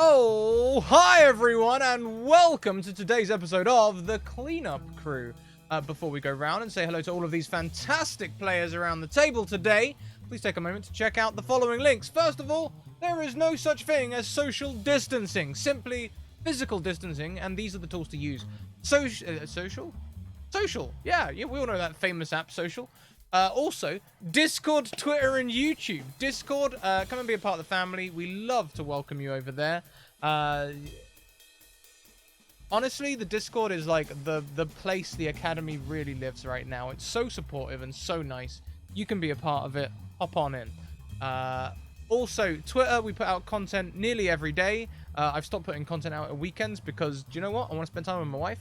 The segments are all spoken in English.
Oh, hi everyone, and welcome to today's episode of The Cleanup Crew. Before we go round and say hello to all of these fantastic players around the table today, please take a moment to check out the following links. First of all, there is no such thing as social distancing, simply physical distancing, and these are the tools to use. Social? Social, yeah, we all know that famous app, Social. Also, Discord, Twitter, and YouTube. Discord, come and be a part of the family. We love to welcome you over there. Honestly, the Discord is like the place the Academy really lives right now. It's so supportive and so nice. You can be a part of it. Hop on in. Also, Twitter, we put out content nearly every day. I've stopped putting content out at weekends because, do you know what? I want to spend time with my wife.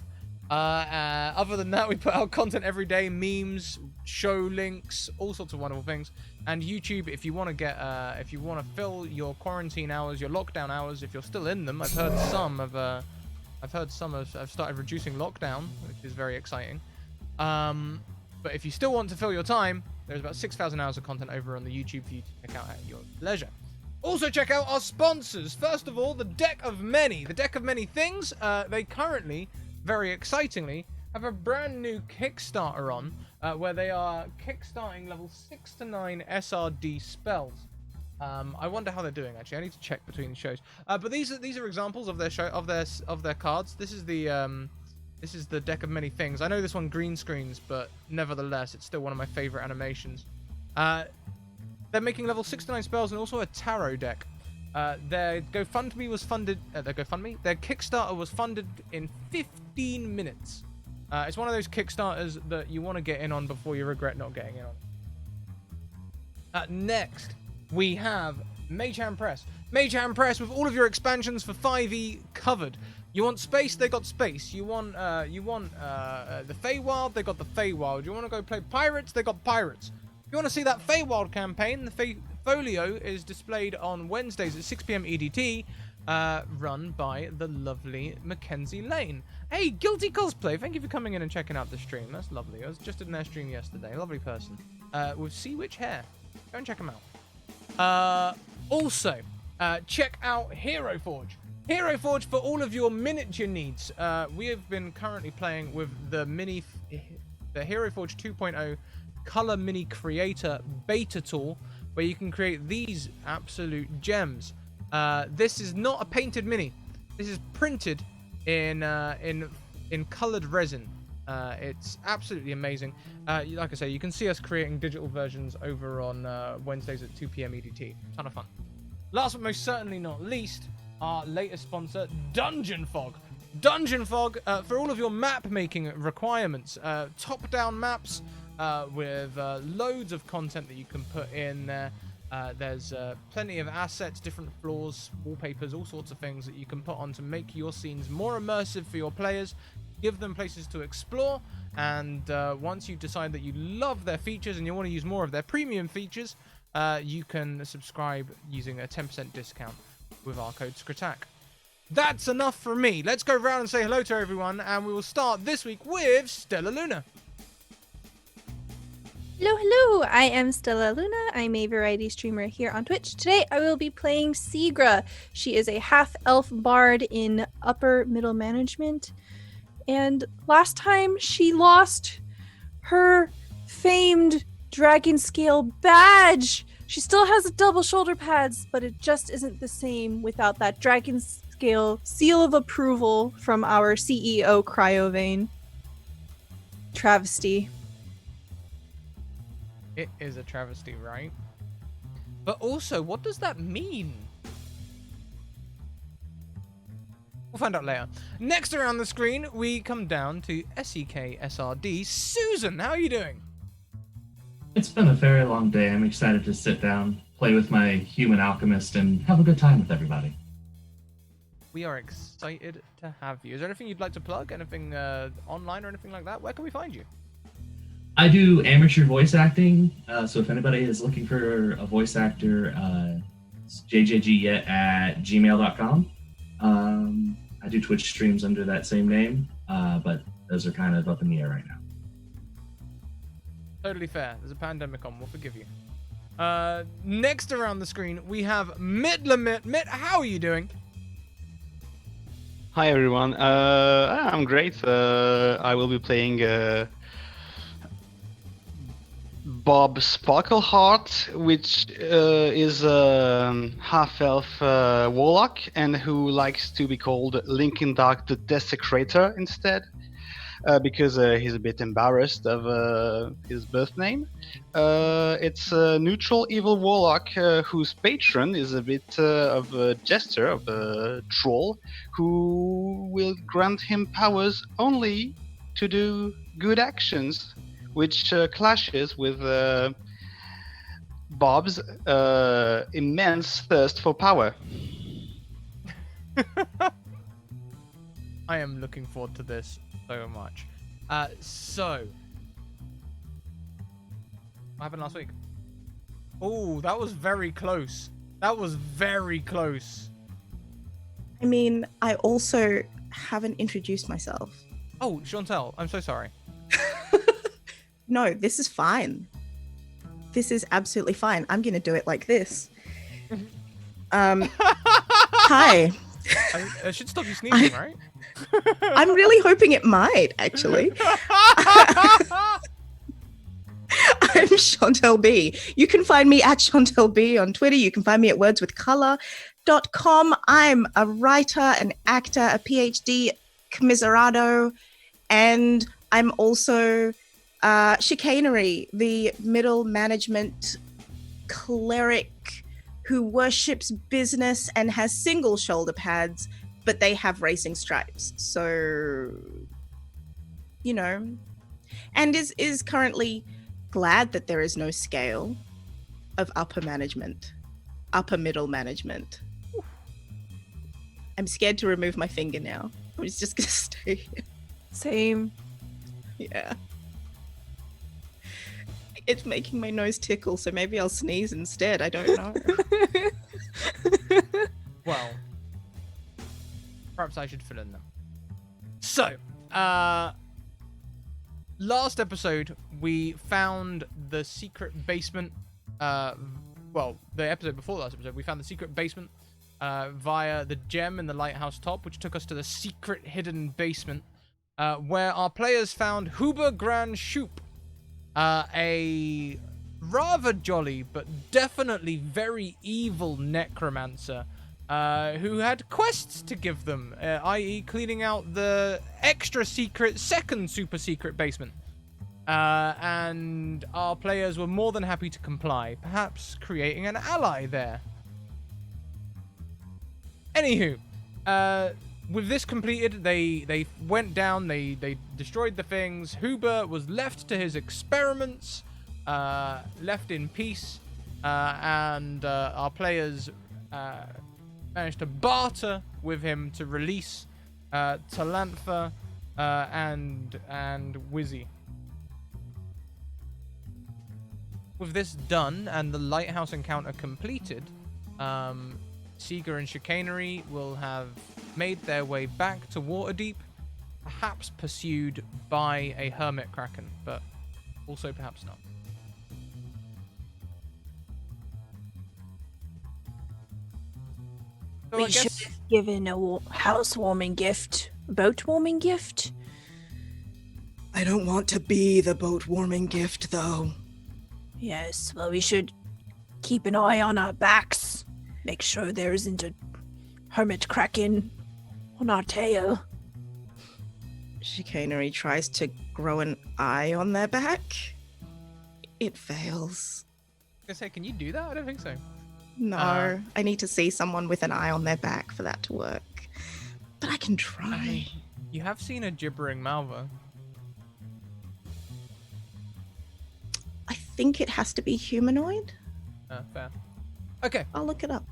Other than that, we put out content every day, memes, show links, all sorts of wonderful things. And YouTube, if you want to get, if you want to fill your quarantine hours, your lockdown hours, if you're still in them, I've heard some have started reducing lockdown, which is very exciting. But if you still want to fill your time, there's about 6,000 hours of content over on the YouTube for you to check out at your leisure. Also, check out our sponsors. First of all, the Deck of Many. The Deck of Many Things, they currently, very excitingly, have a brand new Kickstarter on, where they are kickstarting level 6 to 9 SRD spells. I wonder how they're doing. Actually, I need to check between shows. But these are examples of their their cards. This is the Deck of Many Things. I know this one green screens, but nevertheless, it's still one of my favorite animations. They're making level 6 to 9 spells and also a tarot deck. Their GoFundMe was funded. Their Kickstarter was funded in 15 minutes. It's one of those Kickstarters that you want to get in on before you regret not getting in on. Next, we have Mage Hand Press. Mage Hand Press with all of your expansions for 5e covered. You want space? They got space. You want the Feywild? They got the Feywild. You want to go play pirates? They got pirates. If you want to see that Feywild campaign, the Folio is displayed on Wednesdays at 6 p.m. EDT, run by the lovely Mackenzie Lane. Hey, Guilty Cosplay, thank you for coming in and checking out the stream. That's lovely. I was just in their stream yesterday. Lovely person. With Sea Witch hair. Go and check them out. Also, check out Hero Forge. Hero Forge for all of your miniature needs. We have been currently playing with the Hero Forge 2.0 Color Mini Creator beta tool, where you can create these absolute gems. This is not a painted mini. This is printed in colored resin. It's absolutely amazing. Like I say, you can see us creating digital versions over on Wednesdays at 2 p.m. EDT. Ton of fun. Last but most certainly not least, our latest sponsor, Dungeon Fog. Dungeon Fog, for all of your map making requirements. Top-down maps with loads of content that you can put in there. There's plenty of assets, different floors, wallpapers, all sorts of things that you can put on to make your scenes more immersive for your players, give them places to explore, and once you decide that you love their features and you want to use more of their premium features, you can subscribe using a 10% discount with our code SCRATAC. That's enough from me. Let's go around and say hello to everyone, and we will start this week with Stella Luna. Hello, I am Stella Luna. I'm a variety streamer here on Twitch. Today I will be playing Sigra. She is a half-elf bard in upper middle management. And last time she lost her famed dragon scale badge. She still has double shoulder pads, but it just isn't the same without that dragon scale seal of approval from our CEO Cryovane. Travesty. It is a travesty, right? But also, what does that mean? We'll find out later. Next around the screen, we come down to SEK SRD. Susan, how are you doing? It's been a very long day. I'm excited to sit down, play with my human alchemist, and have a good time with everybody. We are excited to have you. Is there anything you'd like to plug? Anything online or anything like that? Where can we find you? I do amateur voice acting, so if anybody is looking for a voice actor, it's jjgyet@gmail.com. I do Twitch streams under that same name, but those are kind of up in the air right now. Totally fair. There's a pandemic on. We'll forgive you. Next around the screen, we have Mitt Lamit. Mitt, how are you doing? Hi everyone. I'm great. I will be playing Bob Sparkleheart, which is a half-elf warlock, and who likes to be called Lincoln Dark the Desecrator instead, because he's a bit embarrassed of his birth name. It's a neutral evil warlock whose patron is a bit of a jester, of a troll, who will grant him powers only to do good actions, which clashes with Bob's immense thirst for power. I am looking forward to this so much. So, what happened last week? Oh, that was very close. That was very close. I mean, I also haven't introduced myself. Oh, Chantel, I'm so sorry. No, this is fine. This is absolutely fine. I'm going to do it like this. Hi. I should stop you sneezing, right? I'm really hoping it might, actually. I'm Chantel B. You can find me at Chantel B on Twitter. You can find me at wordswithcolor.com. I'm a writer, an actor, a PhD commiserado, and I'm also chicanery, the middle management cleric who worships business and has single shoulder pads, but they have racing stripes. So, you know, and is currently glad that there is no scale of upper middle management. I'm scared to remove my finger now. I was just gonna stay here. Same. Yeah. It's making my nose tickle, so maybe I'll sneeze instead. I don't know. Well, perhaps I should fill in them. So, last episode, we found the secret basement. Well, the episode before last episode, we found the secret basement via the gem in the lighthouse top, which took us to the secret hidden basement, where our players found Huber Grand Shoop, a rather jolly but definitely very evil necromancer who had quests to give them, i.e. cleaning out the extra secret second super secret basement. And our players were more than happy to comply, perhaps creating an ally there. Anywho, with this completed, they went down, they destroyed the things. Huber was left to his experiments, left in peace, and our players managed to barter with him to release Talantha and Wizzy. With this done and the lighthouse encounter completed, Seeger and Chicanery will have made their way back to Waterdeep, perhaps pursued by a hermit kraken, but also perhaps not. So I We should guess have given a housewarming gift, a boat warming gift. I don't want to be the boat warming gift, though. Yes, well, we should keep an eye on our backs. Make sure there isn't a hermit kraken on our tail. Chicanery tries to grow an eye on their back. It fails. I was gonna say, can you do that? I don't think so. No, I need to see someone with an eye on their back for that to work. But I can I try. mean, you have seen a gibbering Malva. I think it has to be humanoid. Fair. Okay. I'll look it up.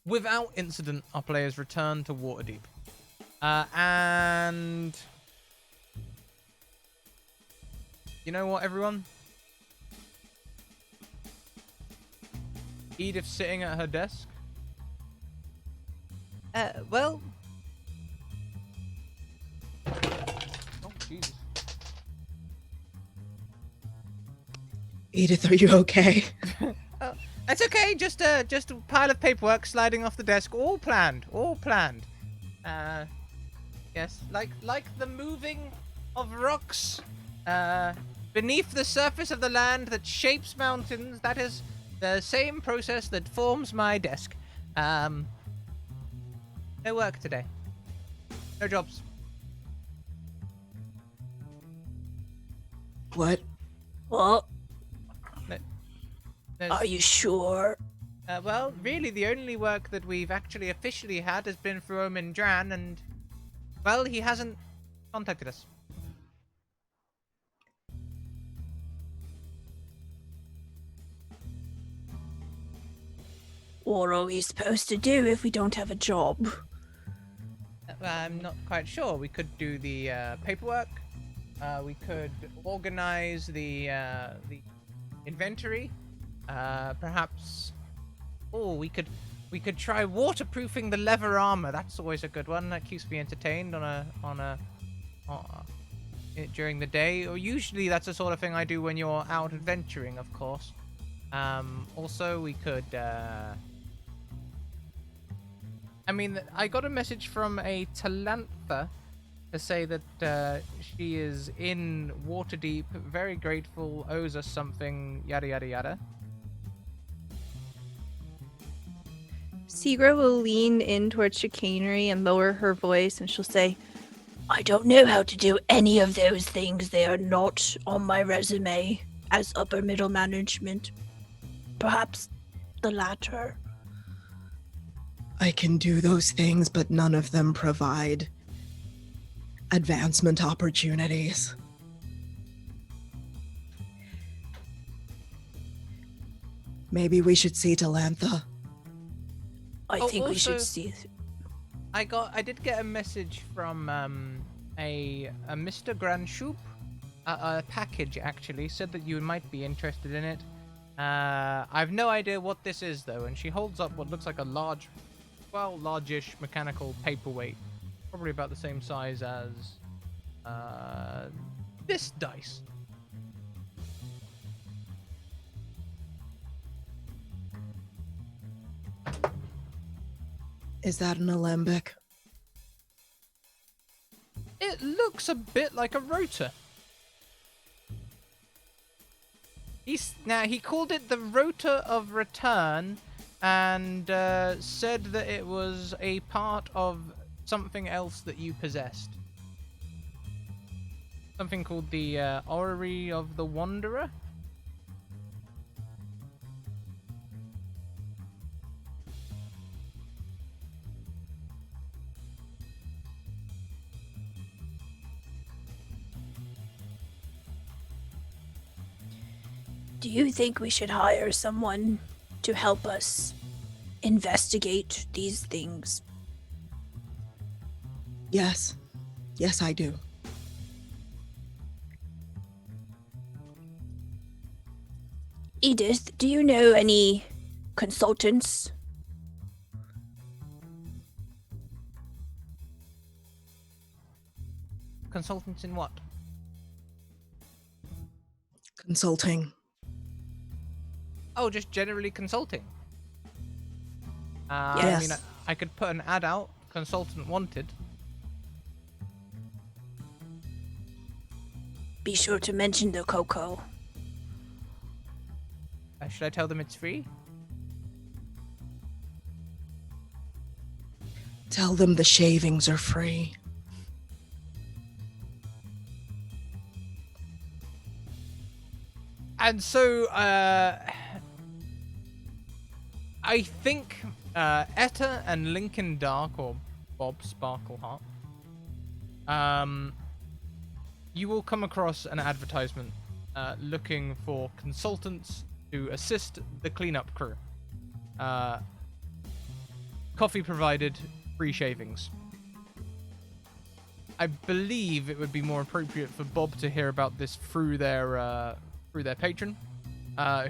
Without incident, our players return to Waterdeep. And... You know what, everyone? Edith's sitting at her desk. Well, Oh, Jesus. Edith, are you okay? it's okay. Just a pile of paperwork sliding off the desk. All planned. All planned. Yes, like the moving of rocks beneath the surface of the land that shapes mountains. That is the same process that forms my desk. No work today. No jobs. What? Well, There's- are you sure? Well, really, the only work that we've actually officially had has been for Omen Dran, and, well, he hasn't contacted us. What are we supposed to do if we don't have a job? I'm not quite sure. We could do the paperwork. We could organize the inventory. Perhaps. Oh, we could try waterproofing the leather armor. That's always a good one. That keeps me entertained during the day. Or usually that's the sort of thing I do when you're out adventuring, of course. Also, we could. I mean, I got a message from a Talantha to say that she is in Waterdeep, very grateful, owes us something, yada yada yada. Seagra will lean in towards chicanery and lower her voice, and she'll say, I don't know how to do any of those things. They are not on my resume as upper middle management. Perhaps the latter. I can do those things, but none of them provide advancement opportunities. Maybe we should see Talantha. I Oh, think we also- should see. I did get a message from a Mr. Granshoop, a package actually, said that you might be interested in it. I've no idea what this is though, and she holds up what looks like a largish mechanical paperweight, probably about the same size as this dice. Is that an alembic? It looks a bit like a rotor. He called it the Rotor of Return, and said that it was a part of something else that you possessed. Something called the Orrery of the Wanderer. Do you think we should hire someone to help us investigate these things? Yes. Yes, I do. Edith, do you know any consultants? Consultants in what? Consulting. Oh, just generally consulting. I Yes. mean, I could put an ad out, consultant wanted. Be sure to mention the cocoa. Should I tell them it's free? Tell them the shavings are free. And so, I think Etta and Lincoln Dark, or Bob Sparkleheart, you will come across an advertisement looking for consultants to assist the cleanup crew. Coffee provided, free shavings. I believe it would be more appropriate for Bob to hear about this through their patron,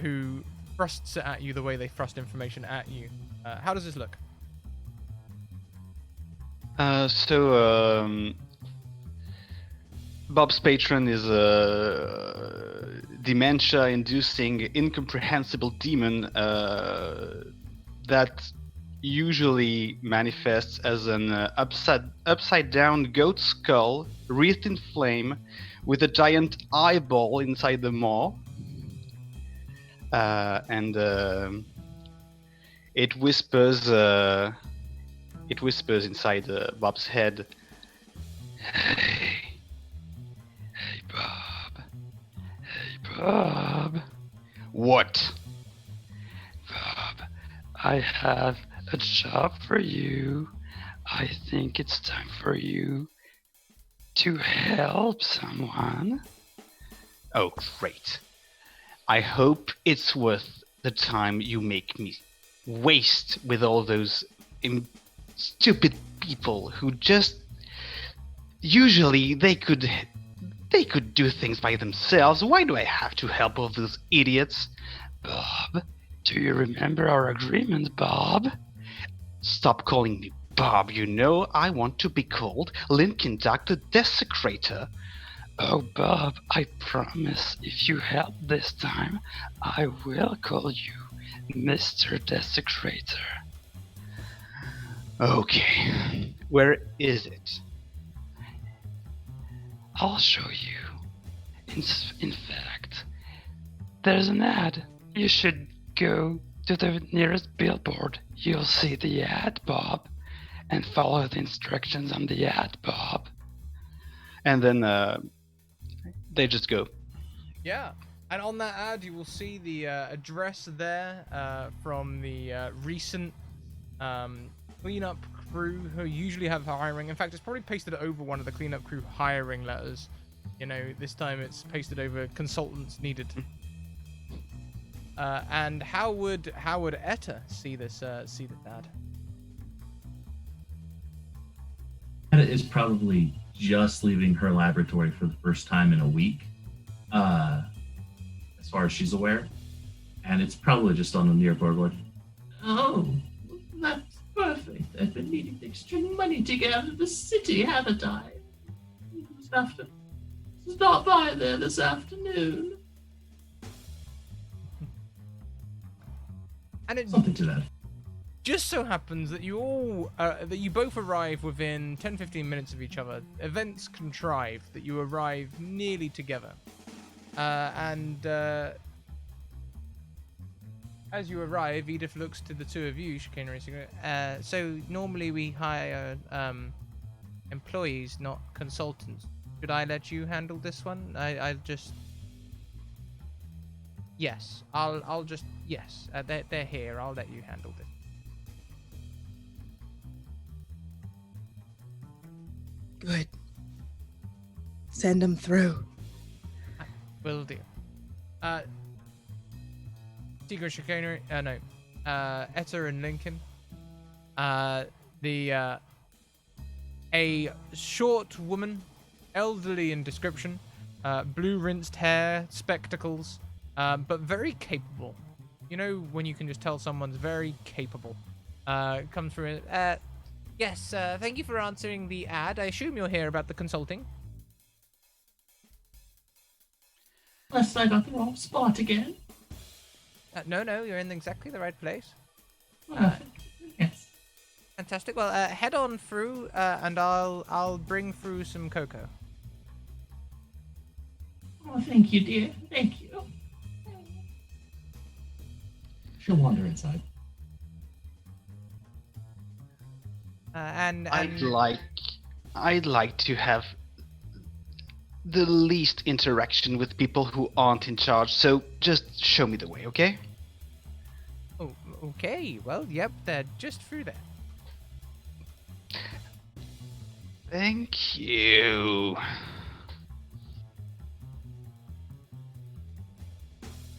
who thrusts it at you the way they thrust information at you. How does this look? Bob's patron is a dementia-inducing, incomprehensible demon that usually manifests as an upside down goat skull wreathed in flame with a giant eyeball inside the maw. And it whispers inside Bob's head. Hey Bob. Hey Bob. What? Bob, I have a job for you. I think it's time for you to help someone. Oh, great. I hope it's worth the time you make me waste with all those stupid people who just... Usually they could do things by themselves. Why do I have to help all those idiots? Bob, do you remember our agreement, Bob? Stop calling me Bob, you know I want to be called Lincoln Duck the Desecrator. Oh, Bob, I promise if you help this time, I will call you Mr. Desecrator. Okay, where is it? I'll show you. In fact, there's an ad. You should go to the nearest billboard. You'll see the ad, Bob, and follow the instructions on the ad, Bob. And then they just go. Yeah, and on that ad you will see the address there from the recent cleanup crew who usually have hiring. In fact, it's probably pasted over one of the cleanup crew hiring letters. You know, this time it's pasted over consultants needed. And how would Etta see this ad? Etta is probably just leaving her laboratory for the first time in a week, as far as she's aware. And it's probably just on the nearby board. Oh, that's perfect. I've been needing extra money to get out of the city, haven't I? Just have to stop by there this afternoon. And it Something to that. just so happens that you both arrive within 10-15 minutes of each other. Events contrive that you arrive nearly together. As you arrive, Edith looks to the two of you, Chicanery. So normally we hire employees, not consultants. Should I let you handle this one? I'll just... Yes, I'll just... Yes, they're here. I'll let you handle this. Good. Send them through. Will do. Secret Chicanery... no. Etta and Lincoln. A short woman, elderly in description, blue rinsed hair, spectacles, but very capable. You know when you can just tell someone's very capable. Comes through. Yes, thank you for answering the ad. I assume you're here about the consulting. Unless I got the wrong spot again. No, you're in exactly the right place. Yes. Fantastic. Well, head on through, and I'll bring through some cocoa. Oh, thank you, dear. Thank you. She'll wander inside. I'd I'd like to have the least interaction with people who aren't in charge, so just show me the way, okay? Oh, okay. Well, yep, they're just through there. Thank you.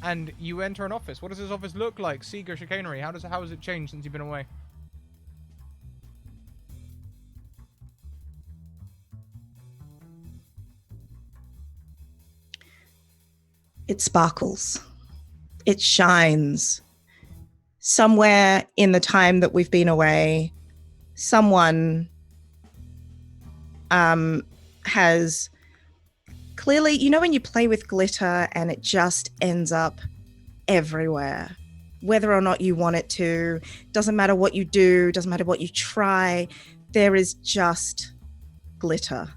And you enter an office. What does this office look like? Seeger Chicanery. How has it changed since you've been away? It sparkles. It shines. Somewhere in the time that we've been away, someone has clearly, you know when you play with glitter and it just ends up everywhere. whether or not you want it to. Doesn't matter what you do, doesn't matter what you try, there is just glitter.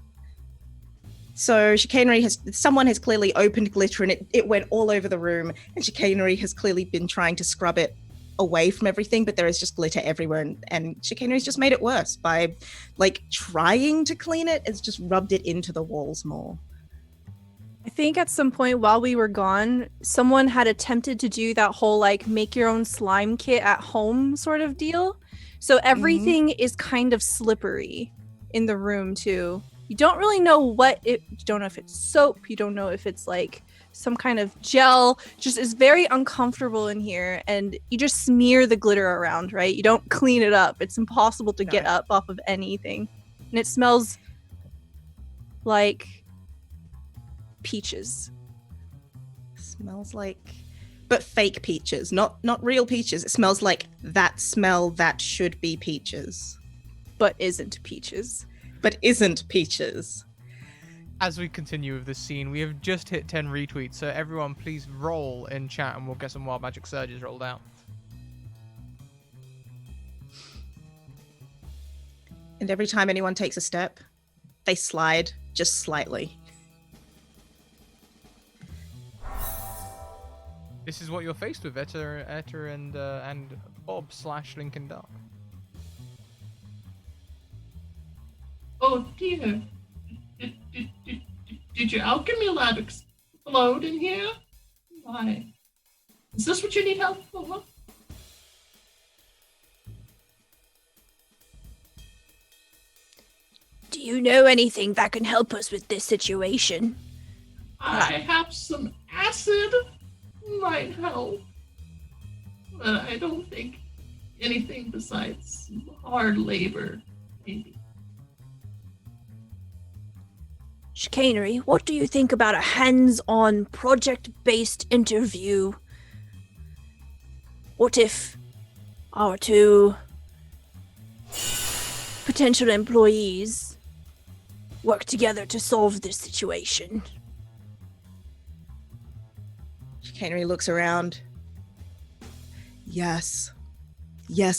So someone has clearly opened glitter and it went all over the room, and chicanery has clearly been trying to scrub it away from everything, but there is just glitter everywhere, and chicanery's just made it worse by like trying to clean it. It's just rubbed it into the walls more. I think at some point while we were gone, someone had attempted to do that whole like make your own slime kit at home sort of deal. So everything is kind of slippery in the room too. You don't really know you don't know if it's soap, you don't know if it's like some kind of gel. Just is very uncomfortable in here, and you just smear the glitter around, right? You don't clean it up. It's impossible to get up off of anything. And it smells like peaches. Smells like, but fake peaches, not real peaches. It smells like that smell that should be peaches, but isn't peaches. As we continue with this scene, we have just hit 10 retweets, so everyone please roll in chat and we'll get some Wild Magic Surges rolled out. And every time anyone takes a step, they slide just slightly. This is what you're faced with, Etta and Bob / Lincoln Dark. Oh dear. Did your alchemy lab explode in here? Why? Is this what you need help for? Do you know anything that can help us with this situation? I have some acid. Might help. But I don't think anything besides hard labor, maybe. Chicanery, what do you think about a hands-on, project-based interview? What if our two potential employees work together to solve this situation? Chicanery looks around. Yes,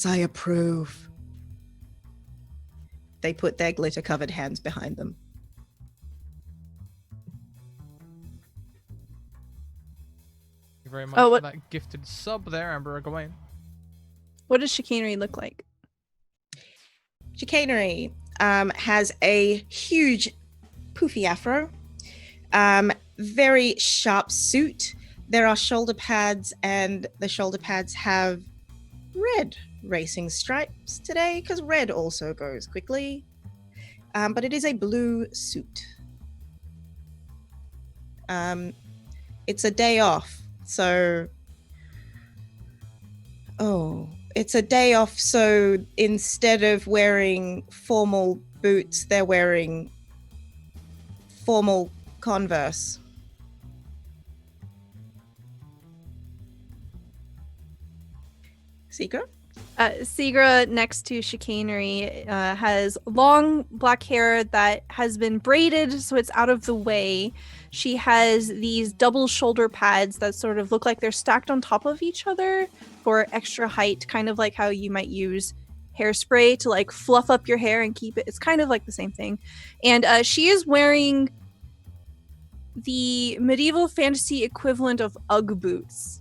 I approve. They put their glitter-covered hands behind them. Thank you very much for that gifted sub there, Amber Gawain. What does chicanery look like? Chicanery has a huge poofy afro, very sharp suit. There are shoulder pads, and the shoulder pads have red racing stripes today, because red also goes quickly. But it is a blue suit. It's a day off, so... It's a day off, so instead of wearing formal boots, they're wearing formal Converse. Seeker? Seegra, next to chicanery, has long black hair that has been braided so it's out of the way. She has these double shoulder pads that sort of look like they're stacked on top of each other for extra height, kind of like how you might use hairspray to like fluff up your hair and keep it. It's kind of like the same thing. And she is wearing the medieval fantasy equivalent of Ugg boots.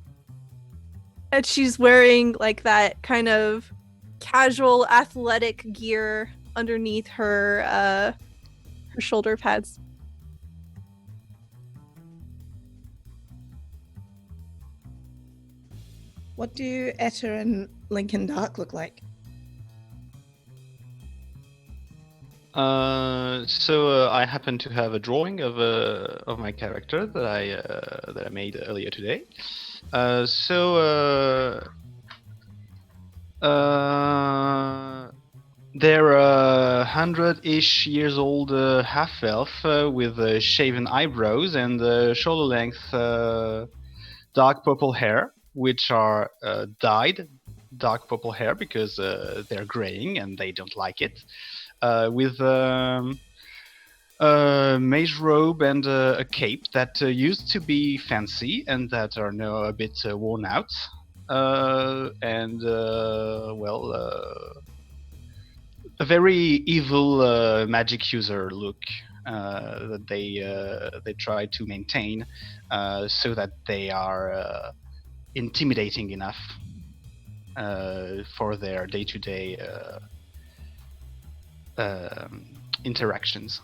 And she's wearing like that kind of casual athletic gear underneath her shoulder pads. What do Etta and Lincoln Dark look like? So I happen to have a drawing of my character that I made earlier today. They're 100-ish years old half elf with shaven eyebrows and shoulder-length dark purple hair, which are dyed dark purple hair because they're graying and they don't like it. With a mage robe and a cape that used to be fancy and that are now a bit worn out. and a very evil magic user look that they try to maintain, so that they are intimidating enough for their day-to-day interactions.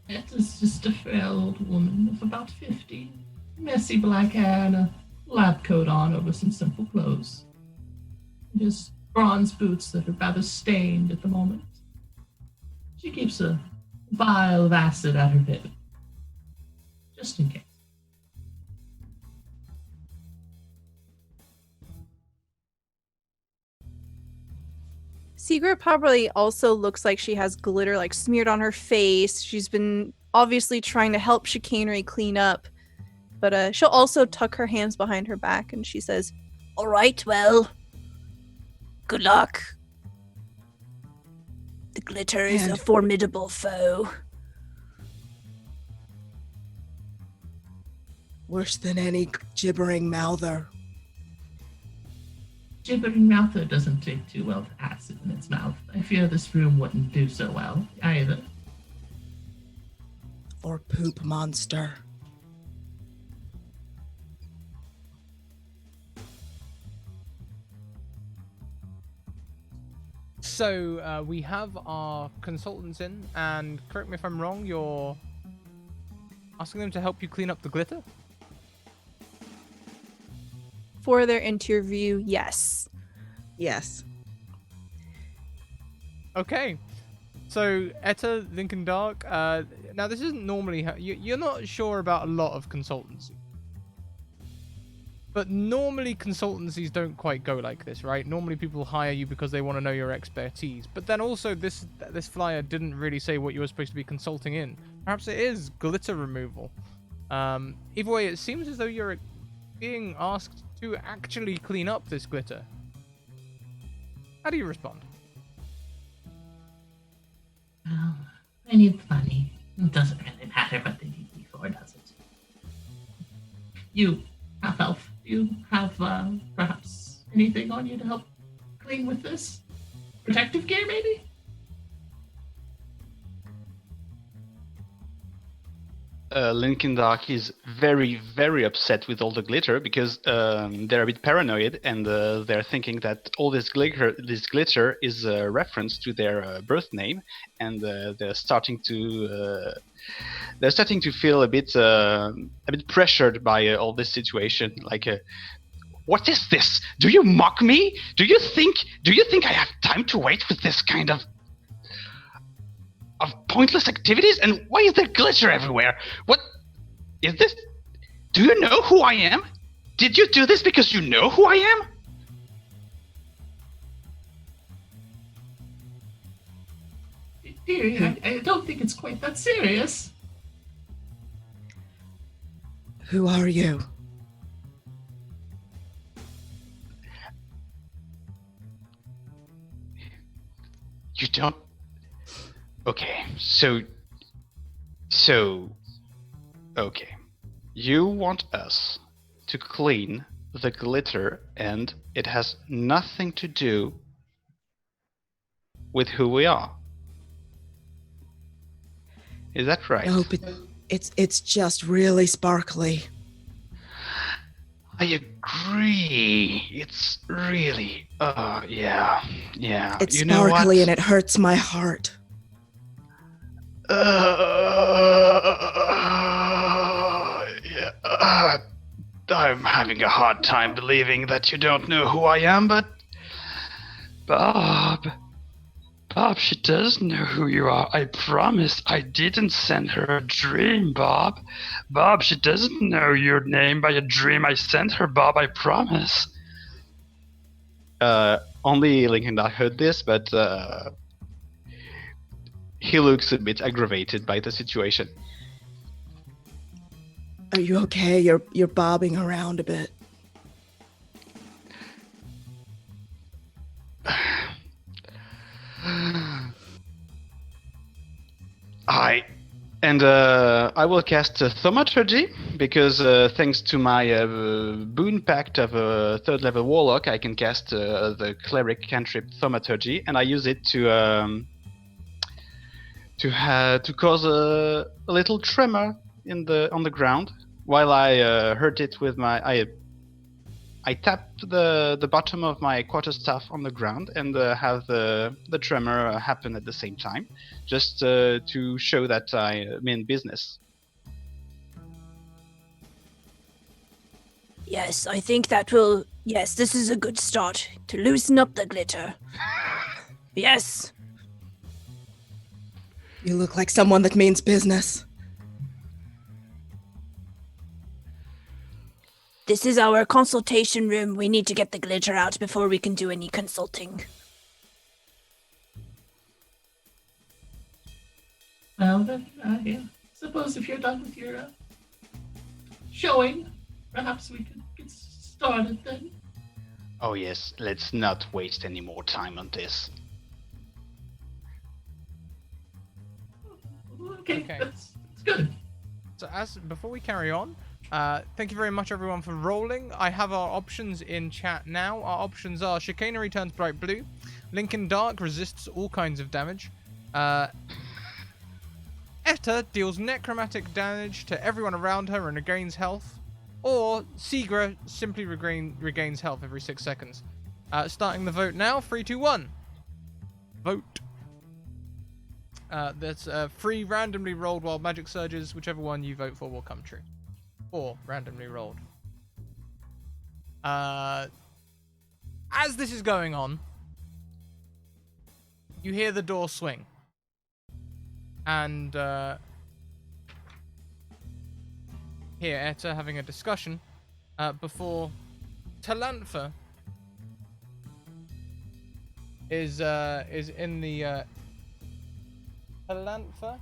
Etta's just a frail old woman of about 50. Messy black hair and a lab coat on over some simple clothes. Just bronze boots that are rather stained at the moment. She keeps a vial of acid at her hip, just in case. Seagra probably also looks like she has glitter like smeared on her face. She's been obviously trying to help Chicanery clean up, but she'll also tuck her hands behind her back and she says, All right, well, good luck. The glitter is a And- formidable foe. Worse than any gibbering mouther. Gibbering Mouther doesn't take too well to acid in its mouth. I fear this room wouldn't do so well either. Or poop monster. So we have our consultants in, and correct me if I'm wrong, you're asking them to help you clean up the glitter? for their interview, yes. Yes. Okay. So, Etta, Lincoln Dark, now this isn't normally how... You're not sure about a lot of consultancy. But normally consultancies don't quite go like this, right? Normally people hire you because they want to know your expertise. But then also this flyer didn't really say what you were supposed to be consulting in. Perhaps it is glitter removal. Either way, it seems as though you're being asked to actually clean up this glitter. How do you respond? Well, I need the money. It doesn't really matter what they need me for, does it? You, half-elf, do you have perhaps anything on you to help clean with this? Protective gear, maybe? Lincoln Dark is very, very upset with all the glitter because they're a bit paranoid and they're thinking that all this glitter is a reference to their birth name, and they're starting to feel a bit pressured by all this situation. Like, what is this? Do you mock me? Do you think I have time to wait with this kind of pointless activities? And why is there glitter everywhere? What is this? Do you know who I am? Did you do this because you know who I am? Dearie, I don't think it's quite that serious. Who are you? You don't. Okay, so okay. You want us to clean the glitter, and it has nothing to do with who we are. Is that right? Nope, it's just really sparkly. I agree. It's really, yeah. It's You know sparkly what? and it hurts my heart. Yeah, I'm having a hard time believing that you don't know who I am, but Bob, she does know who you are. I promise I didn't send her a dream, Bob. Bob, she doesn't know your name by a dream I sent her, Bob, I promise. Only Lincoln Dark heard this, but he looks a bit aggravated by the situation. Are you okay? You're bobbing around a bit. And I will cast Thaumaturgy because thanks to my boon pact of a 3rd level warlock, I can cast the cleric cantrip Thaumaturgy, and I use it to cause a little tremor on the ground while I hurt it with my I tap the bottom of my quarterstaff on the ground and have the tremor happen at the same time, just to show that I mean business. Yes, I think that will. Yes, this is a good start to loosen up the glitter. Yes. You look like someone that means business. This is our consultation room. We need to get the glitter out before we can do any consulting. Well, then, yeah. Suppose if you're done with your showing, perhaps we could get started then. Oh yes, let's not waste any more time on this. Okay. That's good. So before we carry on, thank you very much everyone for rolling. I have our options in chat now. Our options are Chicanery turns bright blue, Lincoln Dark resists all kinds of damage, Etta deals necromantic damage to everyone around her and regains health, or Sigra simply regains health every 6 seconds. Starting the vote now, 3, 2, 1. Vote. That's 3 randomly rolled wild magic surges. Whichever one you vote for will come true. 4 randomly rolled. As this is going on, you hear the door swing. And here, Etta having a discussion before Talantha is in the Talantha.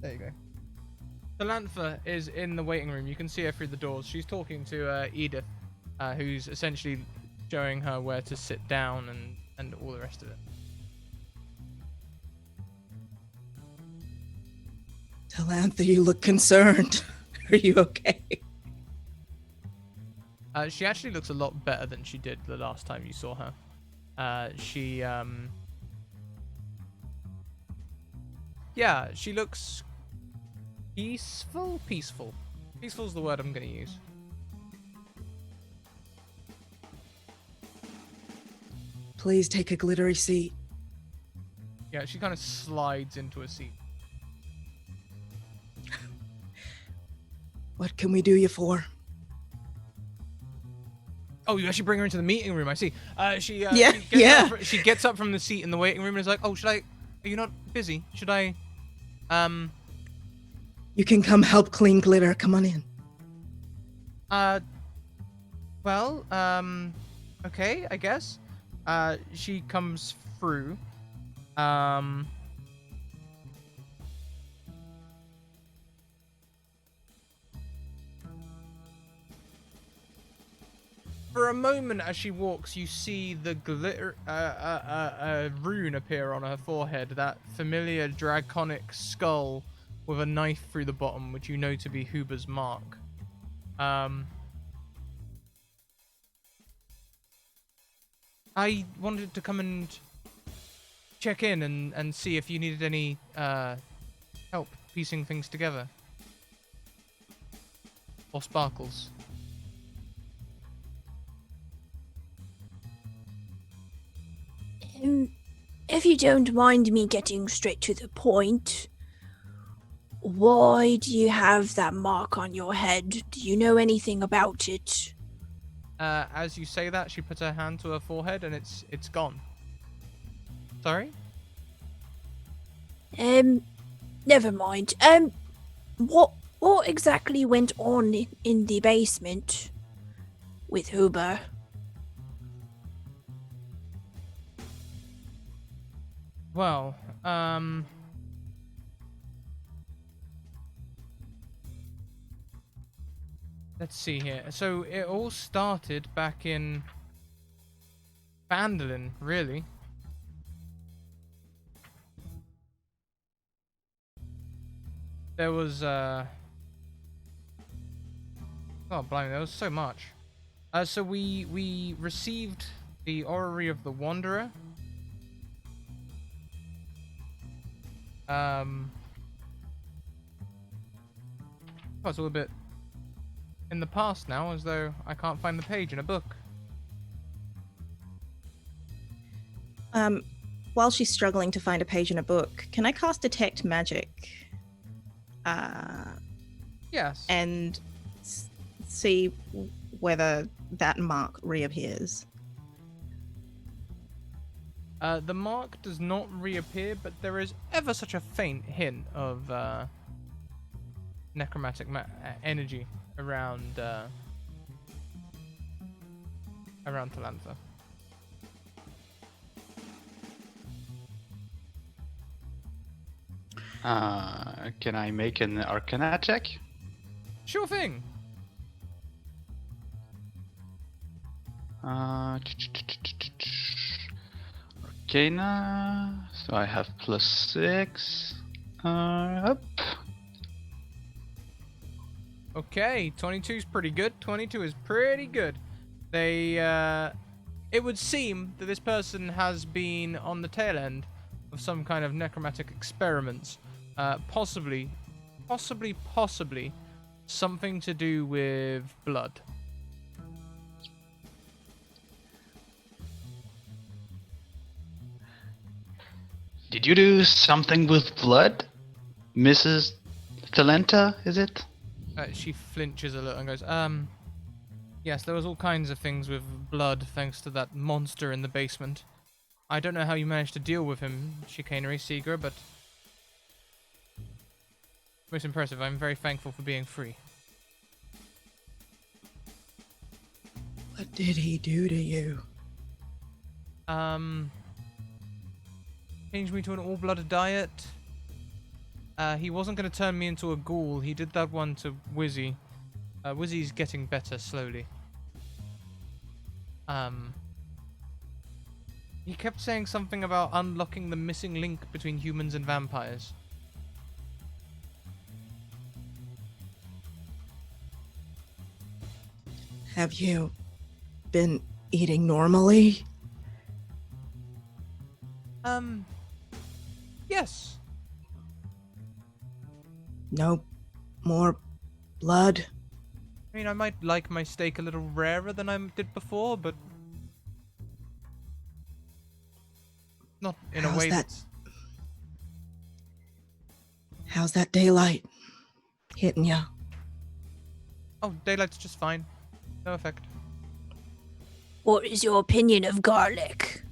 There you go. Talantha is in the waiting room. You can see her through the doors. She's talking to Edith, who's essentially showing her where to sit down and all the rest of it. Talantha, you look concerned. Are you okay? She actually looks a lot better than she did the last time you saw her. Yeah, she looks peaceful? Peaceful. Peaceful's the word I'm going to use. Please take a glittery seat. Yeah, she kind of slides into a seat. What can we do you for? Oh, you actually bring her into the meeting room. I see. She gets up from the seat in the waiting room and is like, "Oh, are you not busy? Should I, You can come help clean glitter. Come on in. Okay, I guess." She comes through. For a moment, as she walks, you see the glitter, rune appear on her forehead. That familiar draconic skull with a knife through the bottom, which you know to be Huber's mark. I wanted to come and check in and see if you needed any help piecing things together. Or sparkles. If you don't mind me getting straight to the point, why do you have that mark on your head? Do you know anything about it? As you say that, she puts her hand to her forehead and it's gone. Sorry? Never mind. What exactly went on in the basement with Huber? Well, let's see here. So it all started back in Vandalin, really. there was oh blimey, there was so much. So we received the Orrery of the Wanderer. It's a little bit in the past now, as though I can't find the page in a book. While she's struggling to find a page in a book, can I cast Detect Magic? Yes. And see whether that mark reappears. The mark does not reappear, but there is ever such a faint hint of necromantic energy around Talantha. Can I make an Arcana check? Sure thing. Arcana. So I have +6. Up. Okay, 22 is pretty good. 22 is pretty good. They, it would seem that this person has been on the tail end of some kind of necromantic experiments. Possibly something to do with blood. Did you do something with blood, Mrs. Talenta, is it? She flinches a little and goes, yes, there was all kinds of things with blood thanks to that monster in the basement. I don't know how you managed to deal with him, chicanery Seeger, but most impressive. I'm very thankful for being free. What did he do to you? Changed me to an all-blooded diet. He wasn't going to turn me into a ghoul. He did that one to Wizzy. Wizzy's getting better slowly. He kept saying something about unlocking the missing link between humans and vampires. Have you been eating normally? Yes. No more blood? I mean, I might like my steak a little rarer than I did before, but not in a way that's... How's that daylight hitting ya? Oh, daylight's just fine. No effect. What is your opinion of garlic?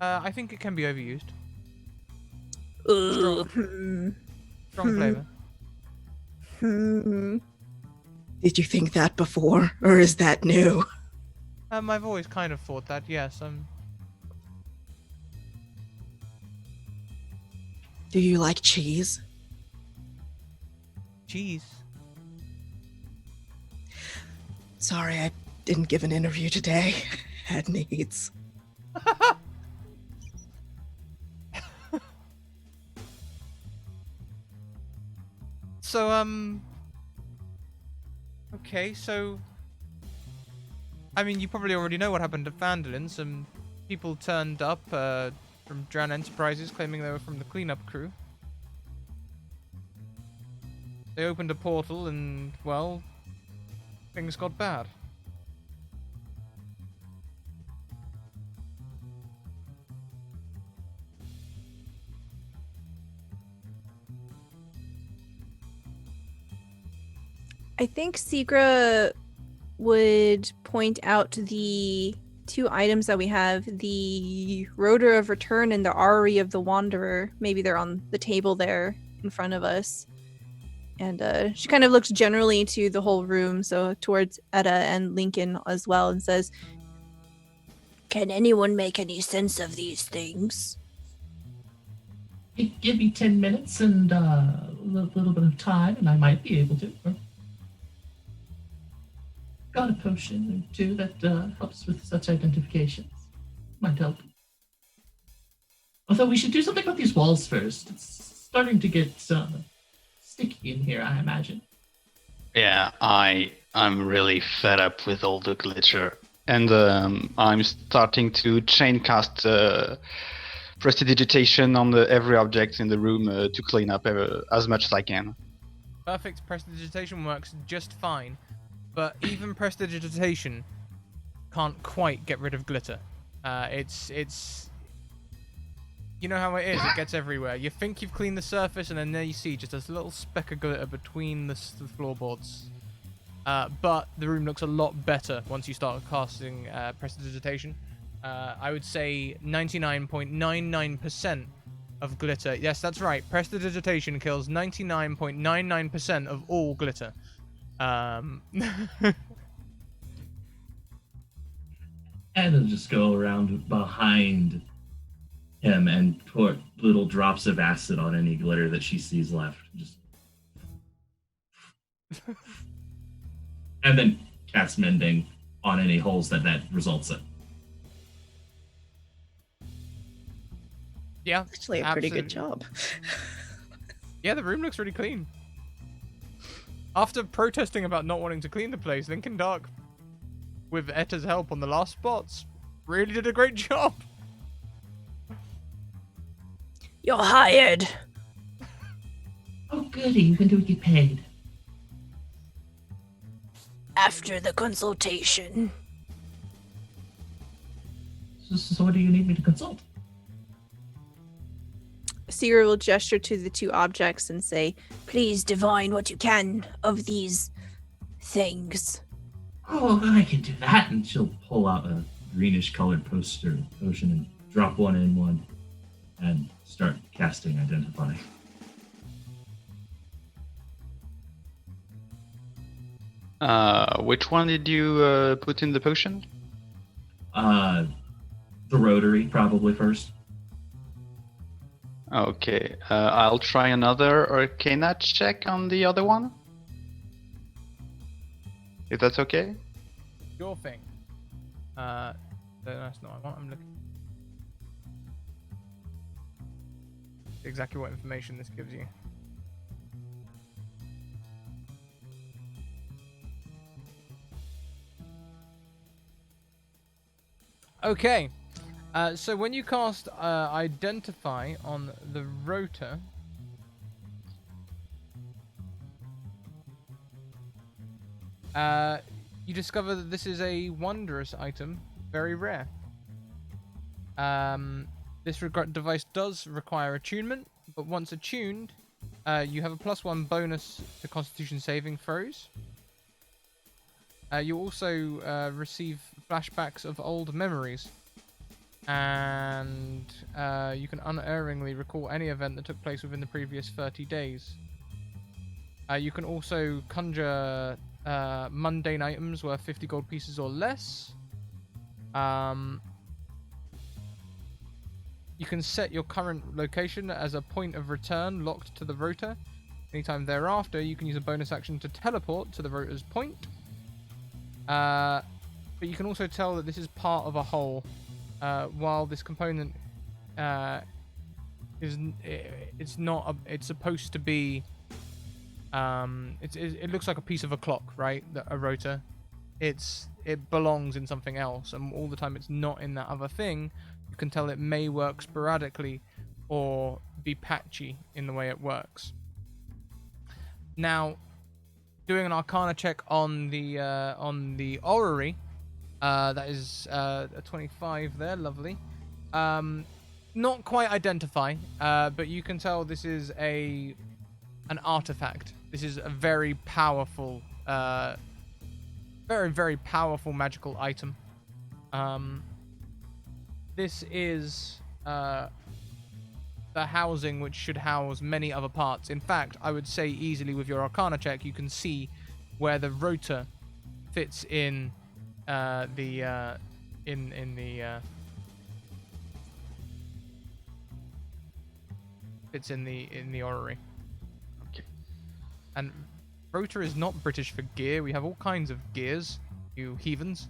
I think it can be overused. Strong flavor. Did you think that before, or is that new? I've always kind of thought that, yes. Do you like cheese? Cheese. Sorry, I didn't give an interview today. Had needs. So, okay, so... I mean, you probably already know what happened to Vandalin. Some people turned up from Dran Enterprises claiming they were from the cleanup crew. They opened a portal and, well, things got bad. I think Seegra would point out the two items that we have, the Rotor of Return and the Orrery of the Wanderer. Maybe they're on the table there in front of us. And she kind of looks generally to the whole room, so towards Etta and Lincoln as well, and says, Can anyone make any sense of these things? Give me 10 minutes and a little bit of time, and I might be able to. Got a potion or two that helps with such identifications. Might help. Although we should do something about these walls first. It's starting to get sticky in here, I imagine. Yeah, I'm really fed up with all the glitter, and I'm starting to chain cast prestidigitation on every object in the room to clean up as much as I can. Perfect. Prestidigitation works just fine, but even prestidigitation can't quite get rid of glitter. It's you know how it is. It gets everywhere. You think you've cleaned the surface, and then there you see just a little speck of glitter between the floorboards. But the room looks a lot better once you start casting prestidigitation. I would say 99.99% of glitter. Yes, that's right. Prestidigitation kills 99.99% of all glitter. And then just go around behind him and pour little drops of acid on any glitter that she sees left. Just and then cast mending on any holes that results in. Yeah, Actually, a pretty good job. Yeah, the room looks really clean. After protesting about not wanting to clean the place, Lincoln Dark, with Etta's help on the last spots, really did a great job. You're hired. Oh, goody. When do we get paid? After the consultation. So what do you need me to consult? Seer will gesture to the two objects and say, Please divine what you can of these things. Oh, I can do that. And she'll pull out a greenish-colored potion and drop one in one and start casting Identify. Which one did you put in the potion? The rotary, probably first. Okay, I'll try another Arcana check on the other one. If that's okay? Your thing. That's not what I'm looking. Exactly what information this gives you. Okay. So when you cast Identify on the rotor, you discover that this is a wondrous item, very rare. This device does require attunement, but once attuned, you have a +1 bonus to Constitution saving throws. You also receive flashbacks of old memories. And you can unerringly recall any event that took place within the previous 30 days. You can also conjure mundane items worth 50 gold pieces or less. You can set your current location as a point of return locked to the rotor. Anytime thereafter, you can use a bonus action to teleport to the rotor's point. But you can also tell that this is part of a whole. While this component it's not it's supposed to be it looks like a piece of a clock, right? A rotor. It belongs in something else, and all the time it's not in that other thing. You can tell it may work sporadically or be patchy in the way it works. Now, doing an Arcana check on the orrery. That is a 25 there, lovely. Not quite Identify, but you can tell this is an artifact. This is a very powerful, very, very powerful magical item. This is the housing which should house many other parts. In fact, I would say easily with your Arcana check, you can see where the rotor fits in fits in the orrery. Okay. And rotor is not British for gear. We have all kinds of gears, you heathens.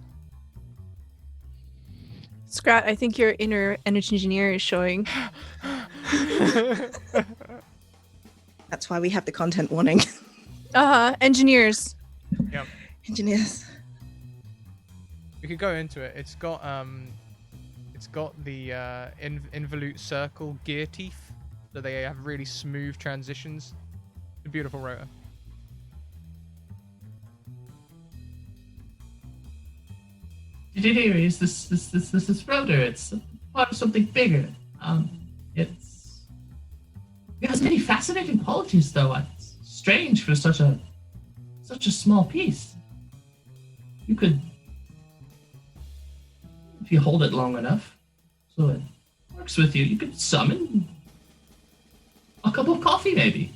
Scrat, I think your inner energy engineer is showing. That's why we have the content warning. Engineers. Yep. Engineers. We could go into it. It's got the involute circle gear teeth, so they have really smooth transitions. It's a beautiful rotor. Did you hear? Is this rotor? It's part of something bigger. It has many fascinating qualities, though. It's strange for such a small piece. You could, if you hold it long enough, so it works with you, you could summon a cup of coffee, maybe.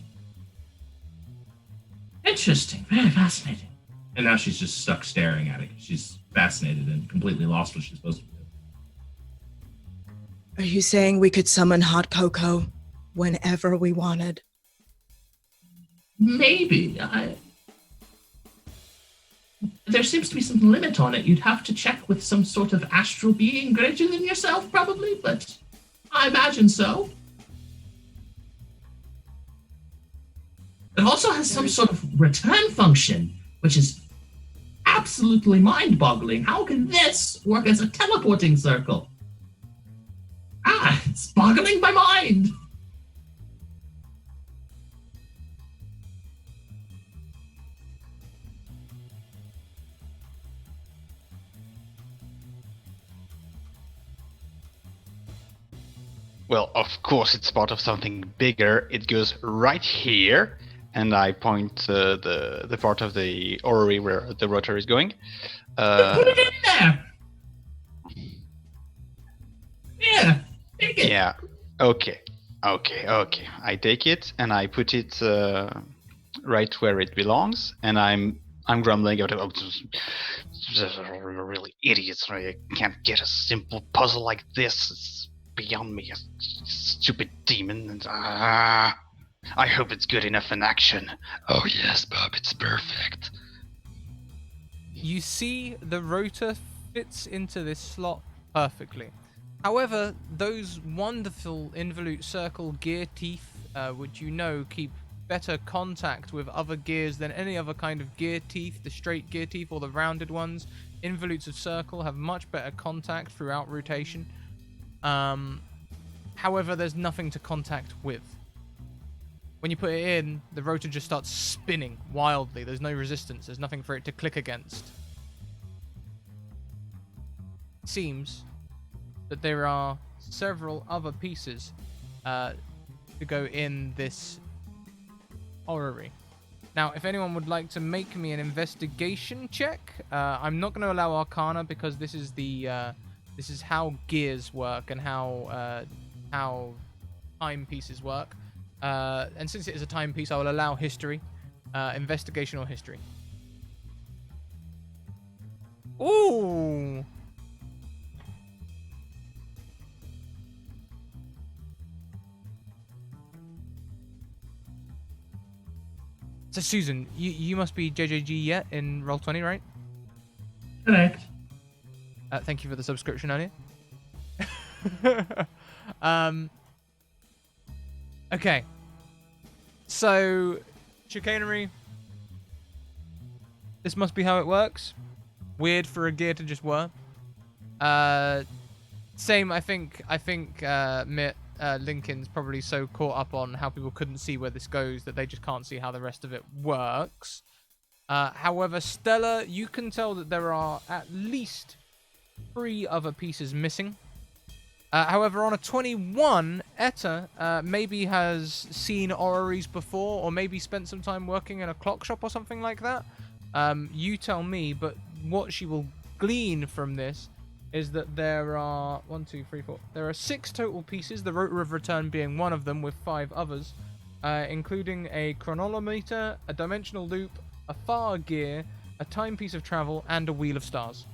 Interesting, very fascinating. And now she's just stuck staring at it. She's fascinated and completely lost what she's supposed to do. Are you saying we could summon hot cocoa whenever we wanted? Maybe. There seems to be some limit on it. You'd have to check with some sort of astral being greater than yourself, probably, but I imagine so. It also has some sort of return function, which is absolutely mind-boggling. How can this work as a teleporting circle? It's boggling my mind. Well, of course, it's part of something bigger. It goes right here, and I point the part of the orrery where the rotor is going. Put it in there. Yeah, take it. Yeah. Okay. I take it and I put it right where it belongs, and I'm grumbling out. Oh, really idiots! I can't get a simple puzzle like this. It's beyond me, a stupid demon. And, I hope it's good enough in action. Oh yes, Bob, it's perfect. You see the rotor fits into this slot perfectly. However, those wonderful involute circle gear teeth, which you know keep better contact with other gears than any other kind of gear teeth, the straight gear teeth or the rounded ones, involutes of circle have much better contact throughout rotation. However, there's nothing to contact with. When you put it in, the rotor just starts spinning wildly. There's no resistance. There's nothing for it to click against. It seems that there are several other pieces to go in this orrery. Now, if anyone would like to make me an investigation check, I'm not going to allow Arcana because this is how gears work and how timepieces work. And since it is a timepiece, I will allow history, investigation or history. Ooh. So Susan, you must be JJG yet in Roll20, right? Correct. Thank you for the subscription earlier. Okay. So, chicanery. This must be how it works. Weird for a gear to just whir. Same, I think Lincoln's probably so caught up on how people couldn't see where this goes that they just can't see how the rest of it works. However, Stella, you can tell that there are at least 3 other pieces missing. However, on a 21, Etta maybe has seen orreries before, or maybe spent some time working in a clock shop or something like that. You tell me, but what she will glean from this is that there are 1, 2, 3, 4. There are 6 total pieces, the rotor of return being one of them, with 5 others, including a chronometer, a dimensional loop, a far gear, a timepiece of travel, and a wheel of stars.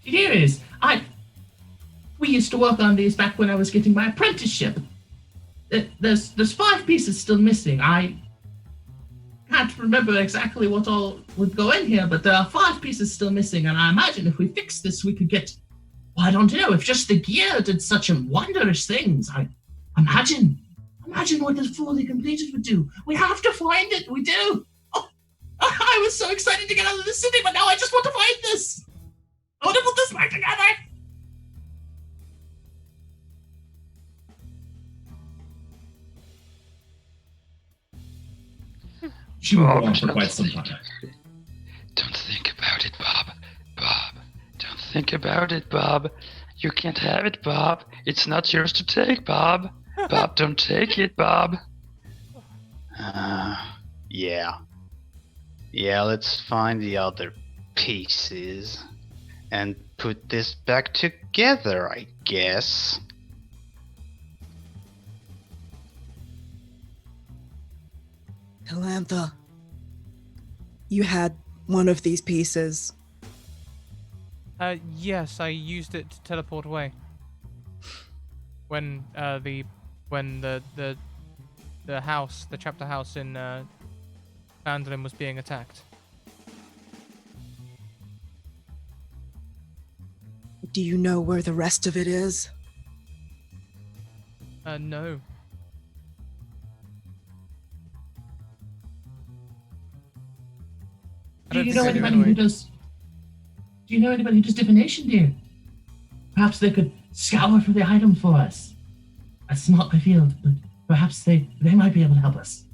Here is. We used to work on these back when I was getting my apprenticeship. There's 5 pieces still missing. I can't remember exactly what all would go in here, but there are 5 pieces still missing, and I imagine if we fix this, we could get. Well, I don't know if just the gear did such wondrous things. I imagine Imagine what this fully completed would do. We have to find it. We do. Oh, I was so excited to get out of the city, but now I just want to find this. I want to put this back together. She will go on for quite some time. Don't think about it, Bob. Bob, don't think about it, Bob. You can't have it, Bob. It's not yours to take, Bob. Bob, don't take it, Bob. Yeah. Yeah, let's find the other pieces and put this back together, I guess. Calantha, you had one of these pieces. Yes, I used it to teleport away. When the house, the chapter house in Phandalin was being attacked. Do you know where the rest of it is? No. I Do don't you think know I do anybody anyway. who does? Do you know anybody who does divination, dear? Perhaps they could scour for the item for us. That's not my field, but perhaps they might be able to help us.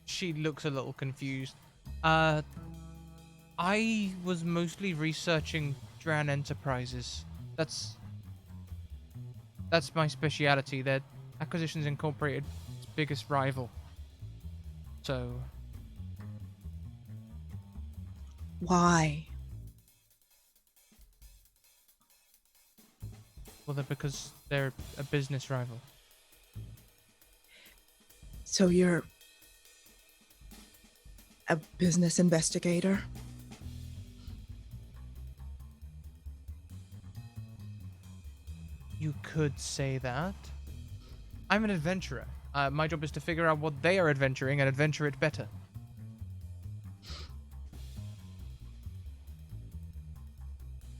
She looks a little confused. I was mostly researching Dran Enterprises. That's my speciality. They're Acquisitions Incorporated's biggest rival. So, Why? well, because they're a business rival. So you're a business investigator? You could say that. I'm an adventurer. My job is to figure out what they are adventuring and adventure it better.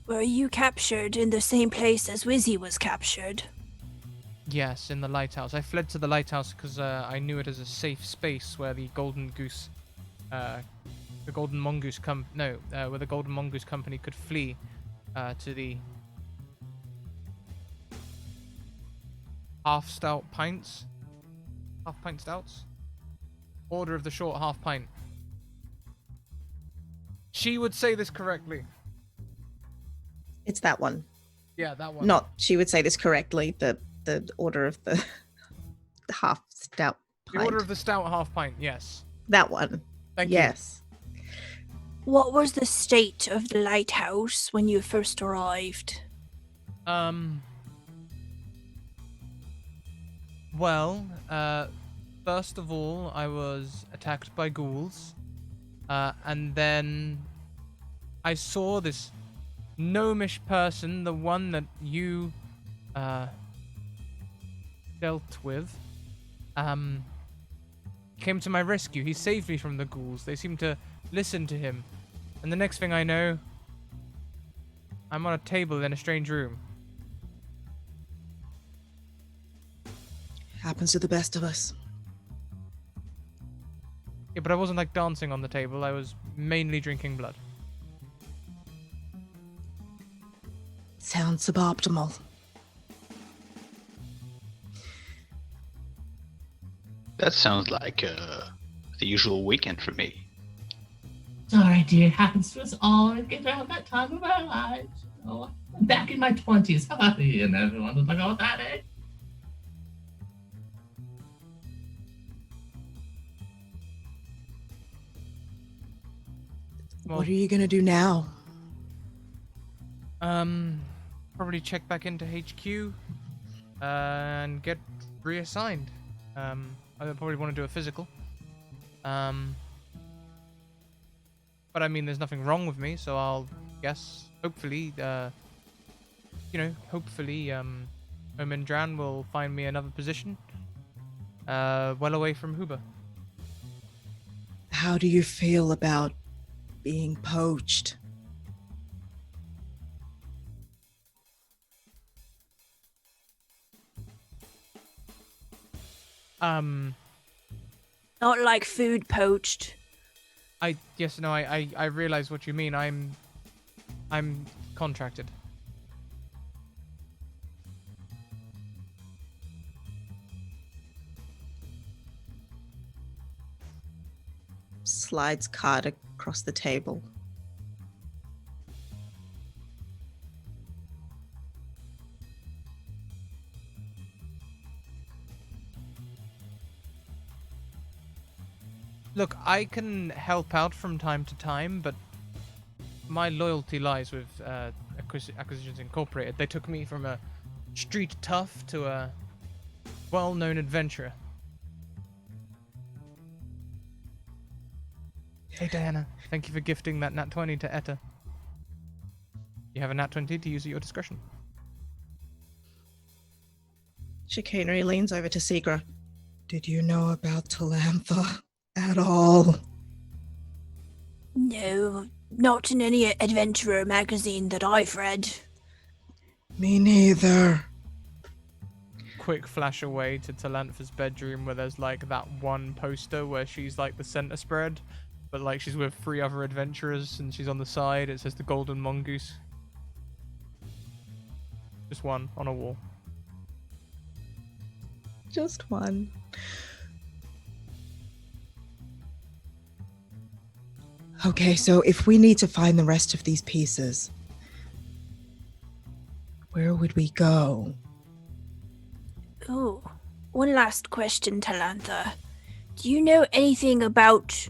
Were you captured in the same place as Wizzy was captured? Yes, in the lighthouse. I fled to the lighthouse because I knew it as a safe space where the Golden Goose, where the Golden Mongoose Company could flee to the half pint stouts. Order of the short half pint. She would say this correctly. It's that one. Yeah, that one. Not, she would say this correctly, the order of the half stout The pint. order of the stout half pint. Yes. That one. Thank you. Yes. What was the state of the lighthouse when you first arrived? Well, first of all, I was attacked by ghouls, and then I saw this gnomish person, the one that you dealt with, came to my rescue. He saved me from the ghouls. They seemed to listen to him, and the next thing I know, I'm on a table in a strange room. Happens to the best of us. Yeah, but I wasn't like dancing on the table. I was mainly drinking blood. Sounds suboptimal. That sounds like the usual weekend for me. It's alright, dear. It happens to us all. We get around that time of our lives. Oh, I'm back in my 20s. And everyone was like, oh, that is. Well, What are you gonna do now? probably check back into HQ and get reassigned. I probably want to do a physical. But I mean, there's nothing wrong with me, so I'll guess, hopefully, Omen Dran will find me another position, well away from Huber. How do you feel about being poached? Not like food poached. I realize what you mean. I'm contracted. Slides card across the table. Look, I can help out from time to time, but my loyalty lies with Acquisitions Incorporated. They took me from a street tough to a well-known adventurer. Hey, Diana. Thank you for gifting that nat 20 to Etta. You have a nat 20 to use at your discretion. Chicanery leans over to Segra. Did you know about Talantha at all? No, not in any adventurer magazine that I've read. Me neither. Quick flash away to Talantha's bedroom where there's like that one poster where she's like the center spread, but like she's with 3 other adventurers and she's on the side. It says the Golden Mongoose. Just one on a wall. Just one. Okay, so if we need to find the rest of these pieces, where would we go? Oh, one last question, Talantha. Do you know anything about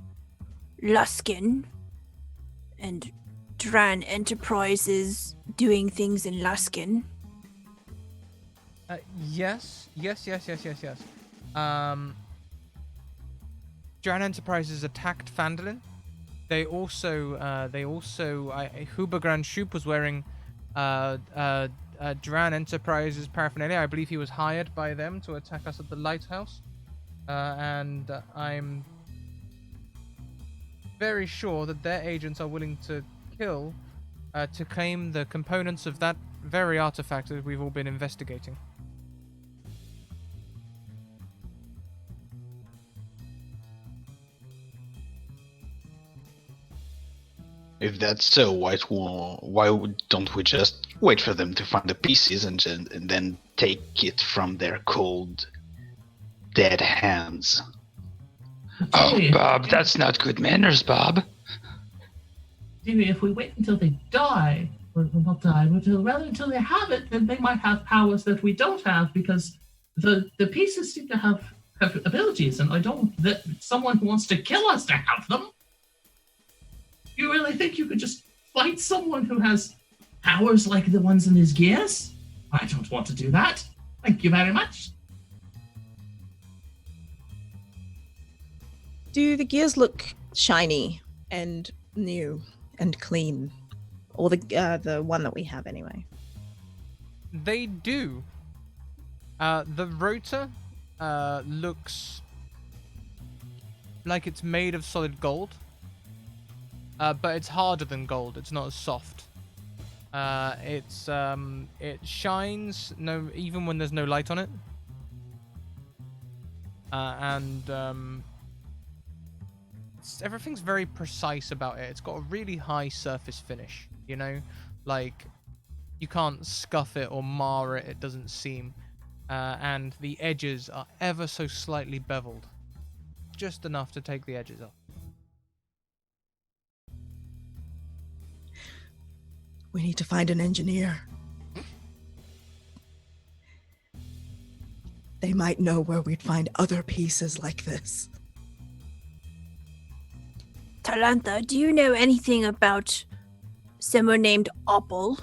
Luskin and Dran Enterprises doing things in Luskin? Yes. Dran Enterprises attacked Fandolin. They also, Huber Grand Shoop was wearing, Dran Enterprises paraphernalia. I believe he was hired by them to attack us at the lighthouse. And I'm very sure that their agents are willing to kill, to claim the components of that very artifact that we've all been investigating. If that's so, why don't we just wait for them to find the pieces and then take it from their cold, dead hands? Oh, Bob, that's not good manners, Bob. Jimmy, if we wait until they die, or not die, but rather until they have it, then they might have powers that we don't have, because the pieces seem to have abilities, and I don't that someone who wants to kill us to have them. You really think you could just fight someone who has powers like the ones in his gears? I don't want to do that. Thank you very much. Do the gears look shiny and new and clean? Or the one that we have anyway? They do. The rotor looks like it's made of solid gold. But it's harder than gold. It's not as soft. It shines even when there's no light on it. Everything's very precise about it. It's got a really high surface finish. You know, like you can't scuff it or mar it. It doesn't seem. And the edges are ever so slightly beveled, just enough to take the edges off. We need to find an engineer. They might know where we'd find other pieces like this. Talantha, do you know anything about someone named Opal?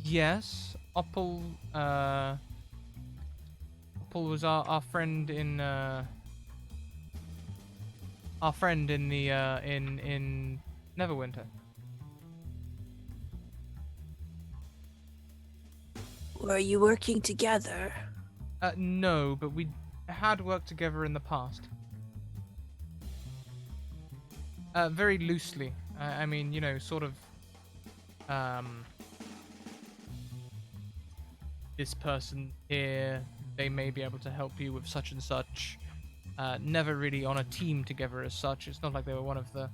Yes. Opal was our friend in in Neverwinter. Were you working together? No, but we had worked together in the past. Very loosely. I mean, you know, sort of. This person here, they may be able to help you with such and such. Never really on a team together as such. It's not like they were one of the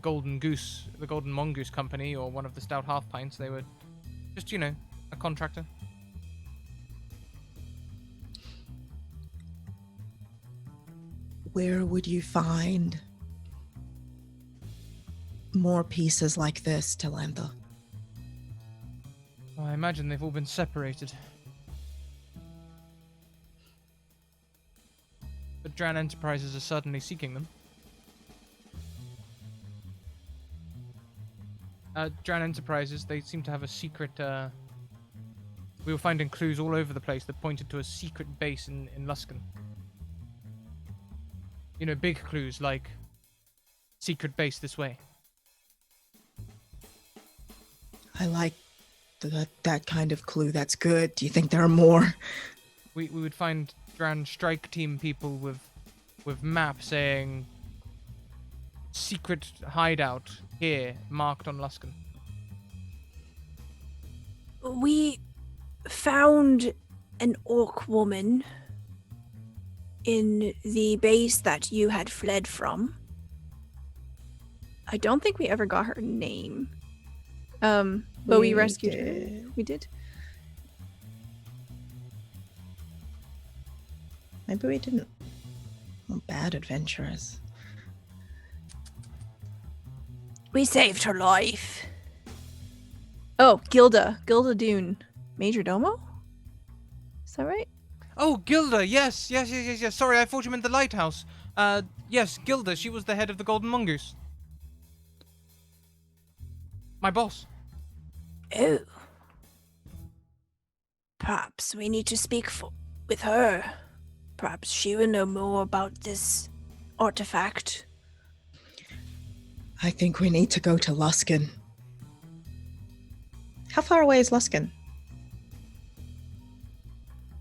Golden Goose, the Golden Mongoose Company, or one of the Stout Half Pints. They were just, you know, a contractor. Where would you find more pieces like this, Talantha? Well, I imagine they've all been separated. But Dran Enterprises are certainly seeking them. Dran Enterprises, they seem to have a secret, we were finding clues all over the place that pointed to a secret base in Luskan. You know, big clues like secret base this way. I like that kind of clue. That's good. Do you think there are more? We would find Dran strike team people with maps saying secret hideout here marked on Luskan. We found an orc woman in the base that you had fled from. I don't think we ever got her name. But we rescued her. We did. Maybe we didn't. Well, bad adventurers. We saved her life. Oh, Gilda Dune. Major Domo? Is that right? Oh, Gilda, yes. Sorry, I thought you meant the lighthouse. Yes, Gilda, she was the head of the Golden Mongoose. My boss. Oh. Perhaps we need to speak with her. Perhaps she will know more about this artifact. I think we need to go to Luskan. How far away is Luskan?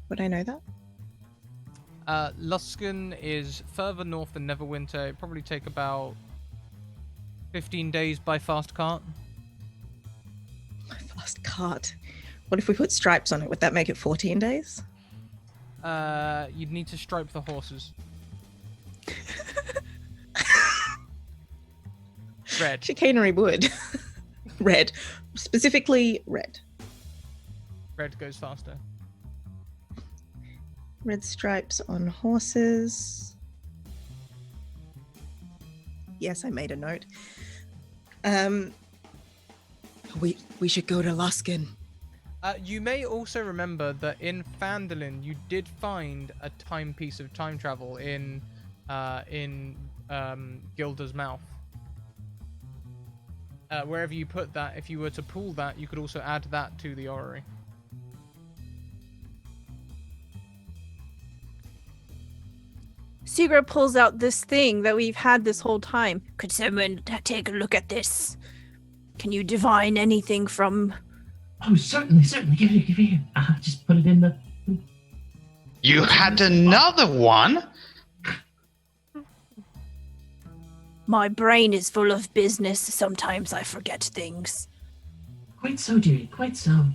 Would I know that? Luskan is further north than Neverwinter. It'd probably take about 15 days by fast cart. My fast cart. What if we put stripes on it? Would that make it 14 days? You'd need to stripe the horses. Red. Chicanery wood. Red. Specifically red. Red goes faster. Red stripes on horses. Yes, I made a note. We should go to Luskan. You may also remember that in Phandalin, you did find a timepiece of time travel in Gilda's mouth. Wherever you put that, if you were to pull that, you could also add that to the orrery. Sigra pulls out this thing that we've had this whole time. Could someone take a look at this? Can you divine anything from... Oh, certainly. Give it here. Just put it in the... You had another one? My brain is full of business. Sometimes I forget things. Quite so, dearie, quite so.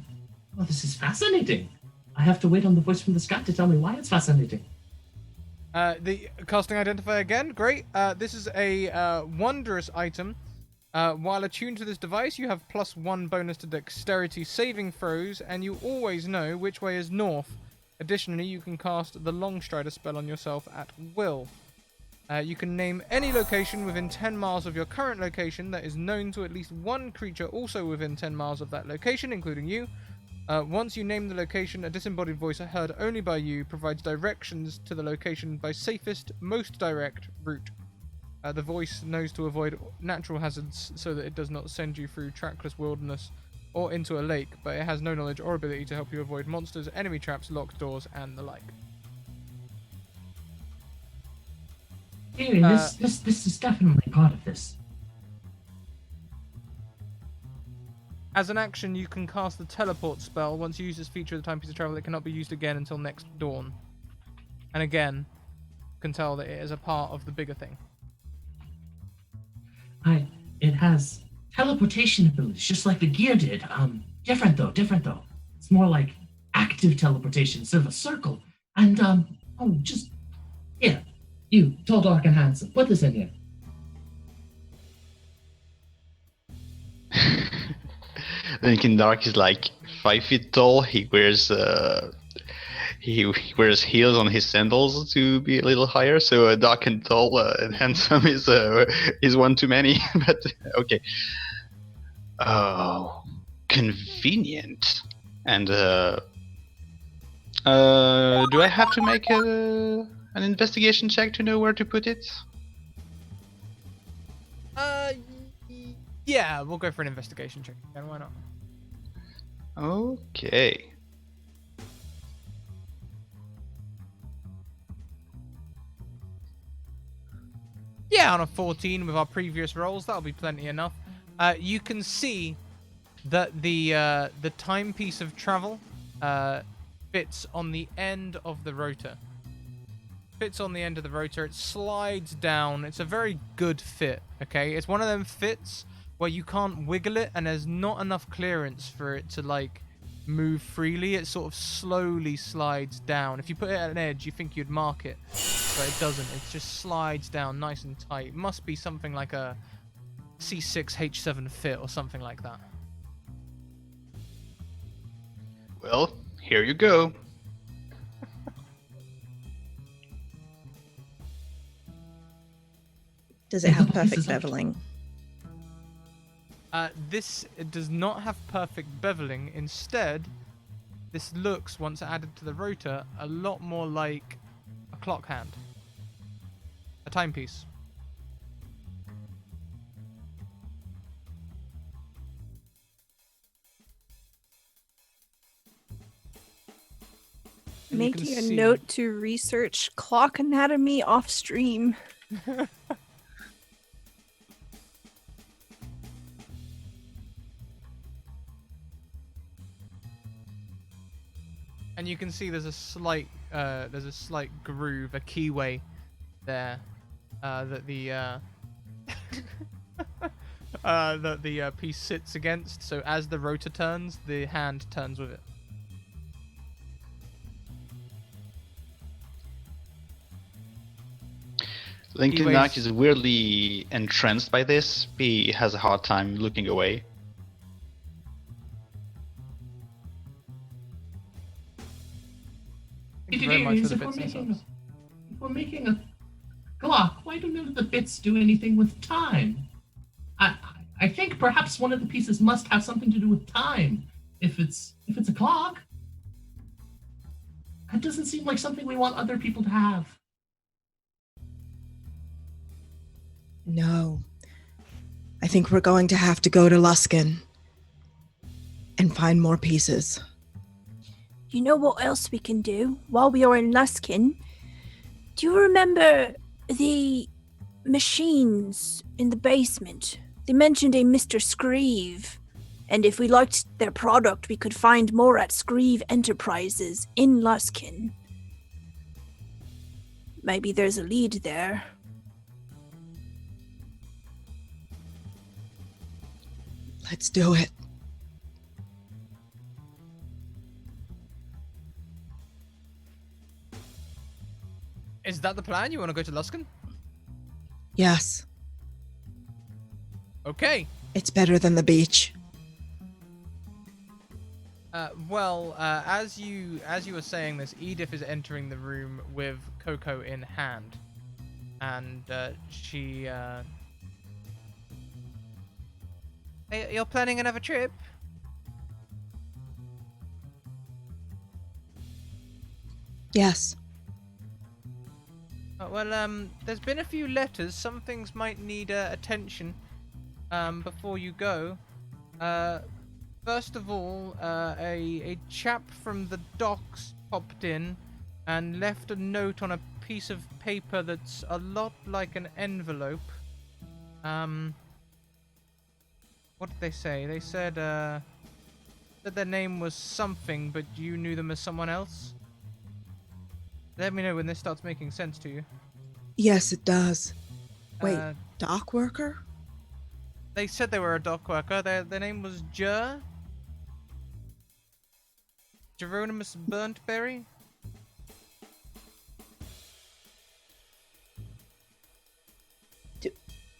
Oh, this is fascinating. I have to wait on the voice from the sky to tell me why it's fascinating. The casting identifier again, great. This is a wondrous item. While attuned to this device, you have +1 bonus to dexterity saving throws, and you always know which way is north. Additionally, you can cast the Long Strider spell on yourself at will. You can name any location within 10 miles of your current location that is known to at least one creature also within 10 miles of that location, including you. Once you name the location, a disembodied voice heard only by you provides directions to the location by safest, most direct route. The voice knows to avoid natural hazards so that it does not send you through trackless wilderness or into a lake, but it has no knowledge or ability to help you avoid monsters, enemy traps, locked doors, and the like. Dearie, this is definitely part of this. As an action, you can cast the teleport spell. Once you use this feature of the timepiece of travel, it cannot be used again until next dawn. And again, you can tell that it is a part of the bigger thing. It has teleportation abilities, just like the gear did. Different though. It's more like active teleportation instead of a circle. And just here, you, tall, dark, and handsome. Put this in here. Lincoln Dark is like 5 feet tall. He wears heels on his sandals to be a little higher. So dark and tall and handsome is one too many. But okay. Oh, convenient. And do I have to make an investigation check to know where to put it? Yeah, we'll go for an investigation check again. Why not? Okay. Yeah, on a 14 with our previous rolls, that'll be plenty enough. You can see that the timepiece of travel fits on the end of the rotor. Fits on the end of the rotor. It slides down. It's a very good fit. Okay, it's one of them fits where you can't wiggle it, and there's not enough clearance for it to like move freely. It sort of slowly slides down. If you put it at an edge, you think you'd mark it, but it doesn't. It just slides down nice and tight. It must be something like a C6H7 fit or something like that. Well, here you go. Does it have perfect beveling? This does not have perfect beveling. Instead, this looks, once added to the rotor, a lot more like a clock hand. A timepiece. And you can Making a see- note to research clock anatomy off stream. And you can see there's a slight groove, a keyway there that the that the piece sits against. So as the rotor turns, the hand turns with it. Lincoln Anyways- Dark is weirdly entranced by this. He has a hard time looking away. Thank you very much for the If bits and subs. if we're making a clock, why do none of the bits do anything with time? I think perhaps one of the pieces must have something to do with time. If it's a clock, that doesn't seem like something we want other people to have. No. I think we're going to have to go to Luskin and find more pieces. You know what else we can do while we are in Luskin? Do you remember the machines in the basement? They mentioned a Mr. Screeve, and if we liked their product, we could find more at Screeve Enterprises in Luskin. Maybe there's a lead there. Let's do it. Is that the plan? You want to go to Luskin? Yes, Okay. it's better than the beach. As you were saying this, Edith is entering the room with Coco in hand, and she. Hey, you're planning another trip? Yes. There's been a few letters. Some things might need attention before you go. First of all, a chap from the docks popped in and left a note on a piece of paper that's a lot like an envelope. What did they say? They said that their name was something, but you knew them as someone else. Let me know when this starts making sense to you. Yes, it does. Wait, Uh, dock worker? They said they were a dock worker. Their name was Geronimus Burntberry.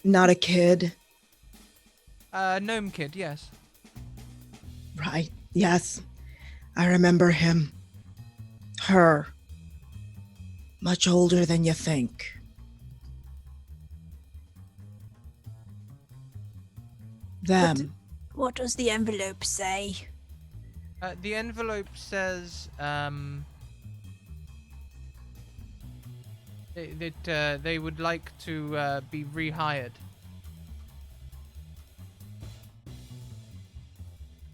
Not a kid. Gnome kid, yes. Right. Yes. I remember him. Her. Much older than you think. Them. What does the envelope say? The envelope says that they would like to be rehired.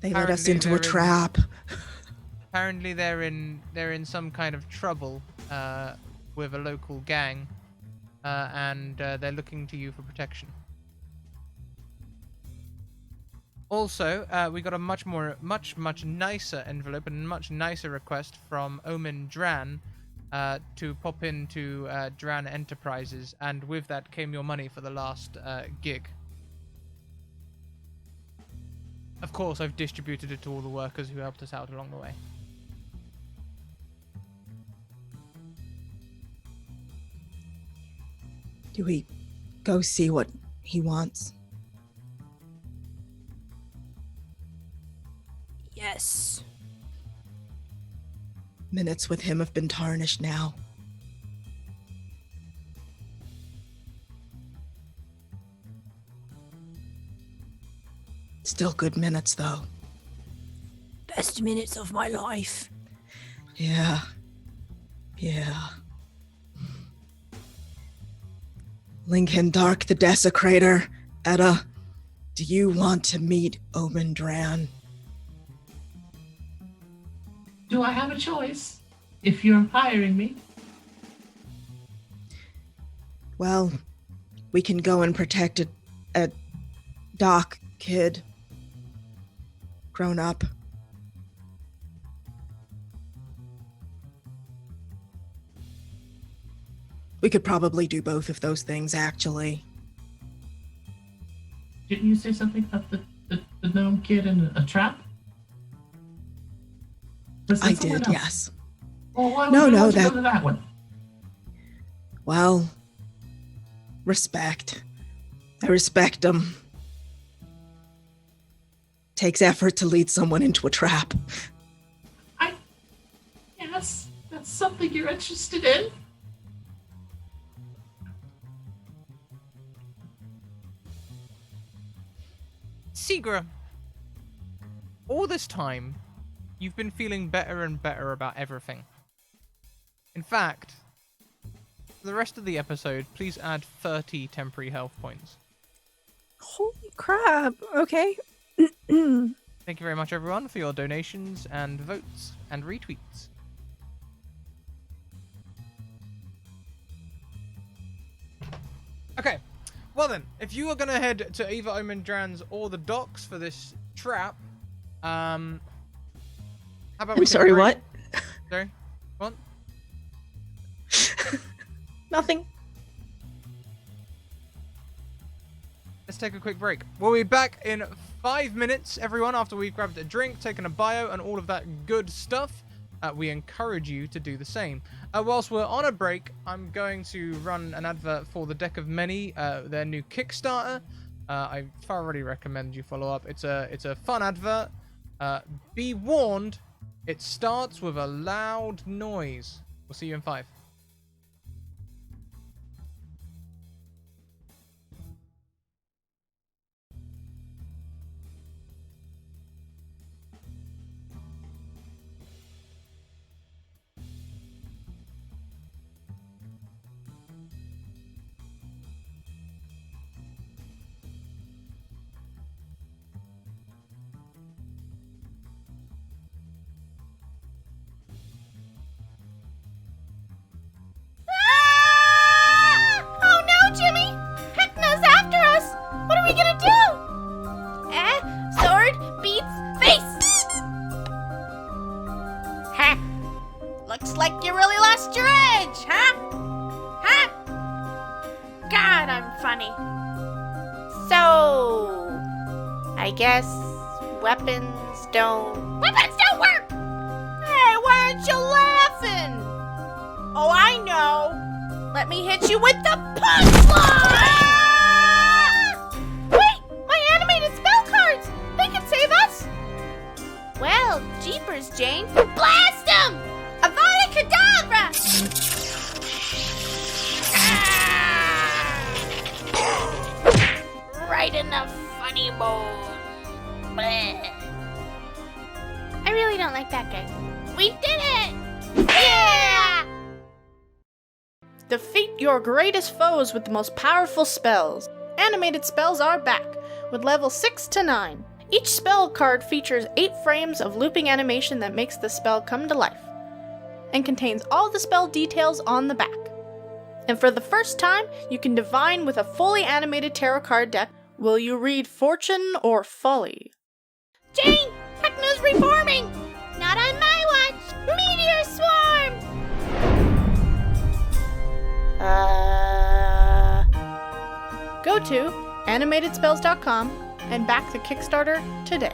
They led us Apparently into a they're in- trap. Apparently they're in some kind of trouble with a local gang, and they're looking to you for protection. Also, we got a much nicer envelope and much nicer request from Omen Dran to pop into Dran Enterprises, and with that came your money for the last gig. Of course, I've distributed it to all the workers who helped us out along the way. Do we go see what he wants? Yes. Minutes with him have been tarnished now. Still good minutes, though. Best minutes of my life. Yeah. Lincoln Dark the Desecrator. Etta, do you want to meet Omen Dran? Do I have a choice if you're hiring me? Well, we can go and protect a Doc kid. Grown up. We could probably do both of those things, actually. Didn't you say something about the gnome kid in a trap? Was that I someone did, else? yes. Well, why No, would you no, want to that- go to that one? Well, respect. I respect him. Takes effort to lead someone into a trap. Yes, that's something you're interested in. Seagra, all this time, you've been feeling better and better about everything. In fact, for the rest of the episode, please add 30 temporary health points. Holy crap. Okay. Thank you very much, everyone, for your donations and votes and retweets. Okay, well then, if you are going to head to either Omen Dran's or the docks for this trap, how about we I'm take a sorry, break? what? Sorry? What? Nothing. Let's take a quick break. We'll be back in 5 minutes, everyone, after we've grabbed a drink, taken a bio, and all of that good stuff. We encourage you to do the same. Whilst we're on a break, I'm going to run an advert for the Deck of Many, their new Kickstarter. I thoroughly recommend you follow up. It's a fun advert. Be warned, it starts with a loud noise. We'll see you in 5. Oh no, Jimmy! Heckna's after us! What are we gonna do? Oh, I guess weapons don't. Weapons don't work! Hey, why aren't you laughing? Oh, I know. Let me hit you with the punchline! Wait, my animated spell cards! They can save us! Well, jeepers, Jane. Blast them! Avada Kedavra! Right in the funny bone. Bleh. I really don't like that guy. We did it! Yeah! Defeat your greatest foes with the most powerful spells. Animated spells are back, with level 6 to 9. Each spell card features 8 frames of looping animation that makes the spell come to life, and contains all the spell details on the back. And for the first time, you can divine with a fully animated tarot card deck. Will you read Fortune or Folly? Jane! Techno's reforming! Not on my watch! Meteor swarm! Go to animatedspells.com and back the Kickstarter today.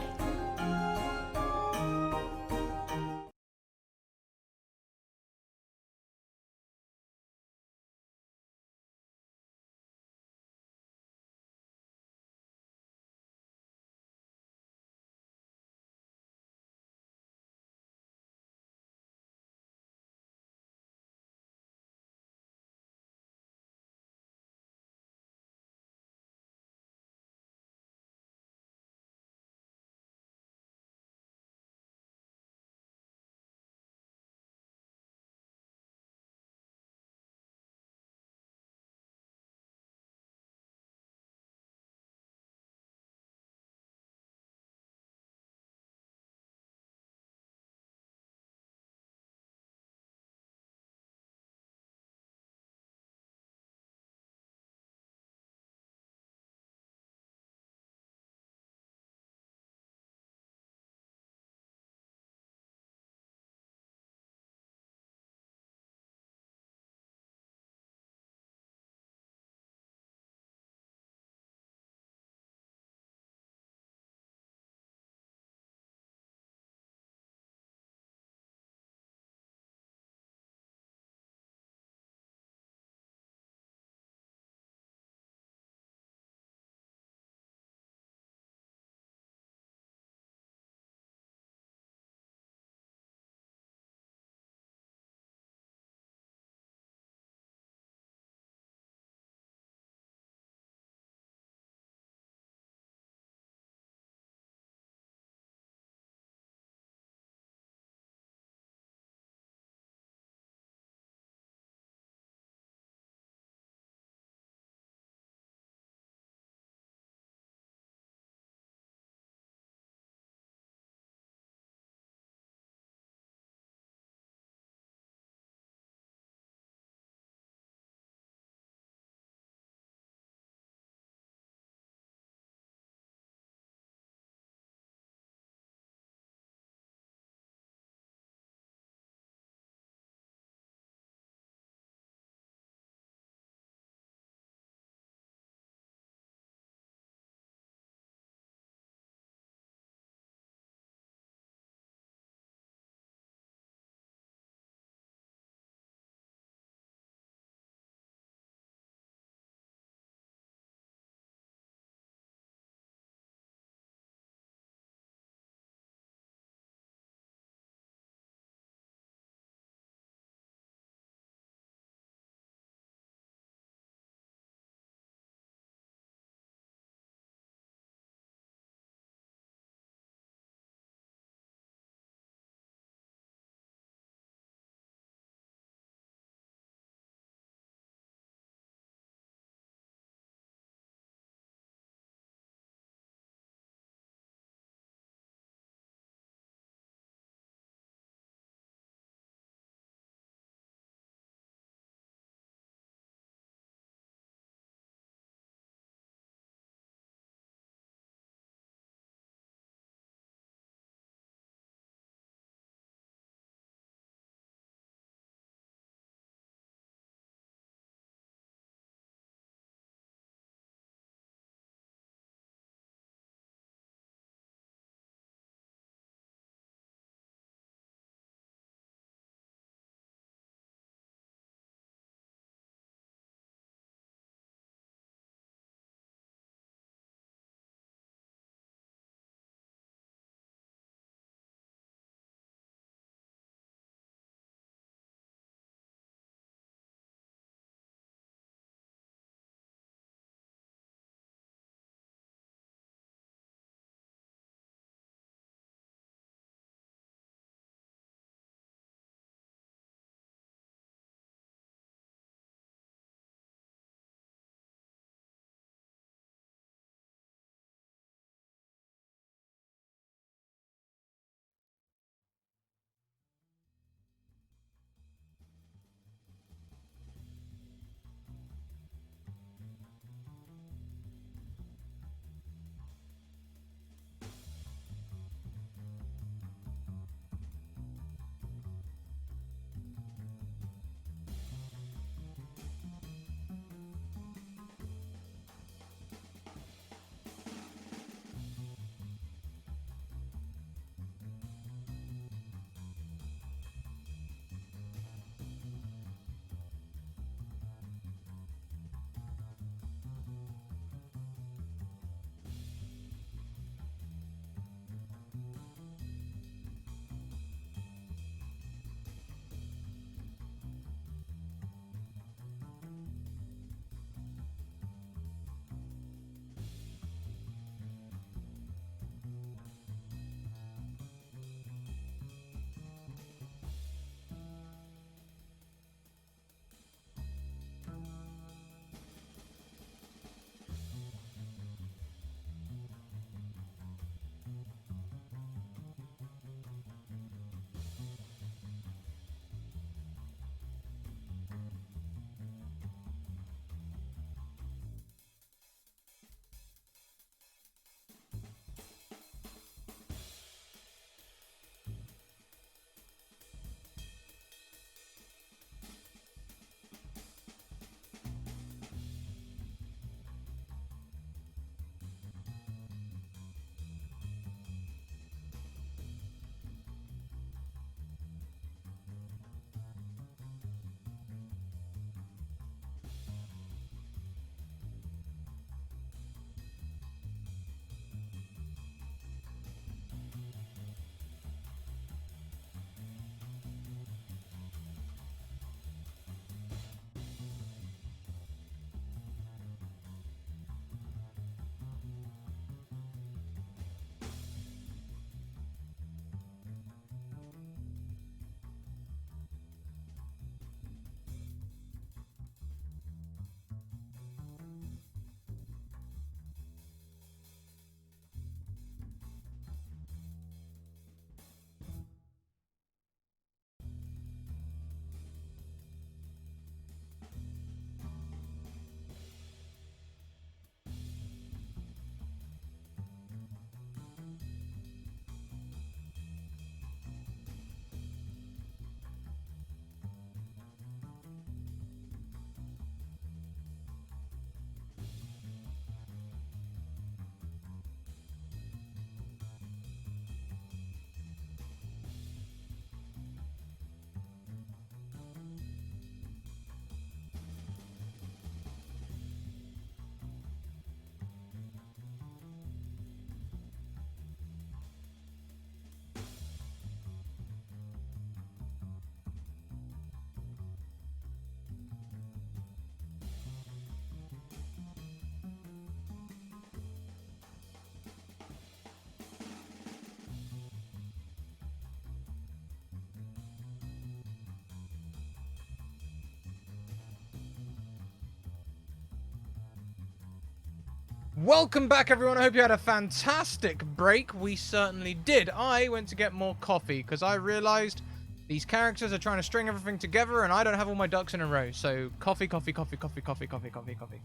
Welcome back, everyone. I hope you had a fantastic break. We certainly did. I went to get more coffee because I realized these characters are trying to string everything together and I don't have all my ducks in a row. So coffee, coffee, coffee, coffee, coffee, coffee, coffee, coffee.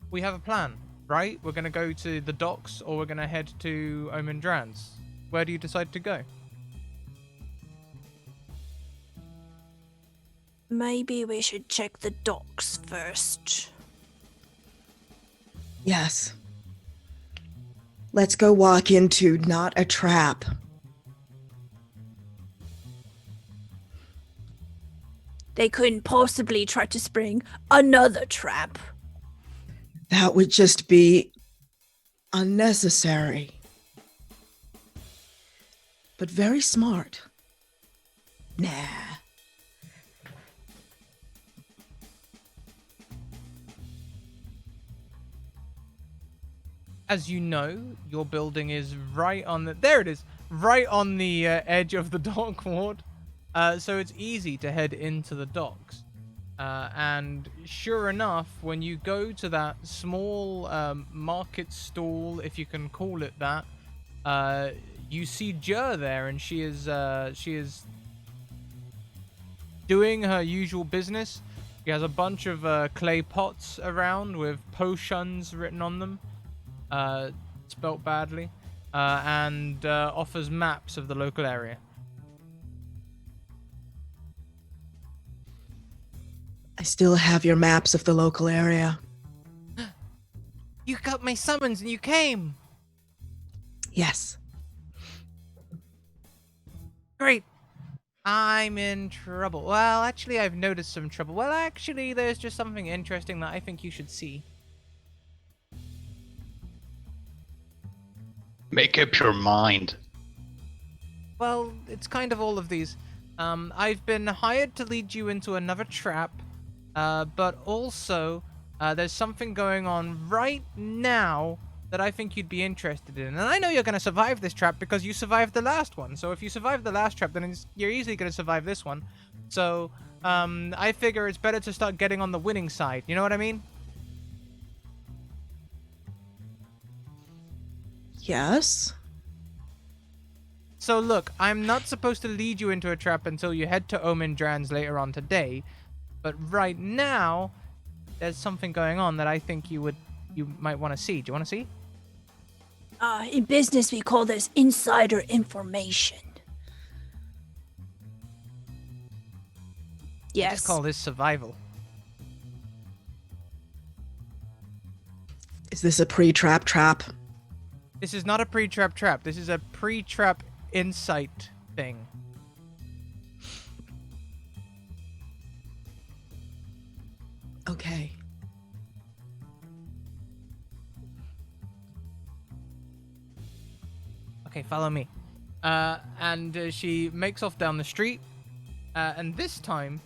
We have a plan, right? We're going to go to the docks or we're going to head to Omen Dran's. Where do you decide to go? Maybe we should check the docks first. Yes. Let's go walk into not a trap. They couldn't possibly try to spring another trap. That would just be unnecessary. But very smart. Nah. As you know, your building is right on the... There it is! Right on the edge of the dock ward. So it's easy to head into the docks. And sure enough, when you go to that small market stall, if you can call it that, you see Jer there, and she is doing her usual business. She has a bunch of clay pots around with potions written on them. Spelt badly, and offers maps of the local area. I still have your maps of the local area. You got my summons and you came! Yes. Great! I'm in trouble. Well, actually, I've noticed some trouble. Well, actually, there's just something interesting that I think you should see. Make up your mind. Well, it's kind of all of these. I've been hired to lead you into another trap, but also there's something going on right now that I think you'd be interested in. And I know you're going to survive this trap because you survived the last one. So if you survive the last trap, then you're easily going to survive this one. So I figure it's better to start getting on the winning side. You know what I mean? Yes. So look, I'm not supposed to lead you into a trap until you head to Omen Dran's later on today, but right now there's something going on that I think you might want to see. Do you want to see? In business, we call this insider information. I just call this survival. Is this a pre-trap trap? This is not a pre-trap trap. This is a pre-trap insight thing. Okay. Okay, follow me. And she makes off down the street. And this time,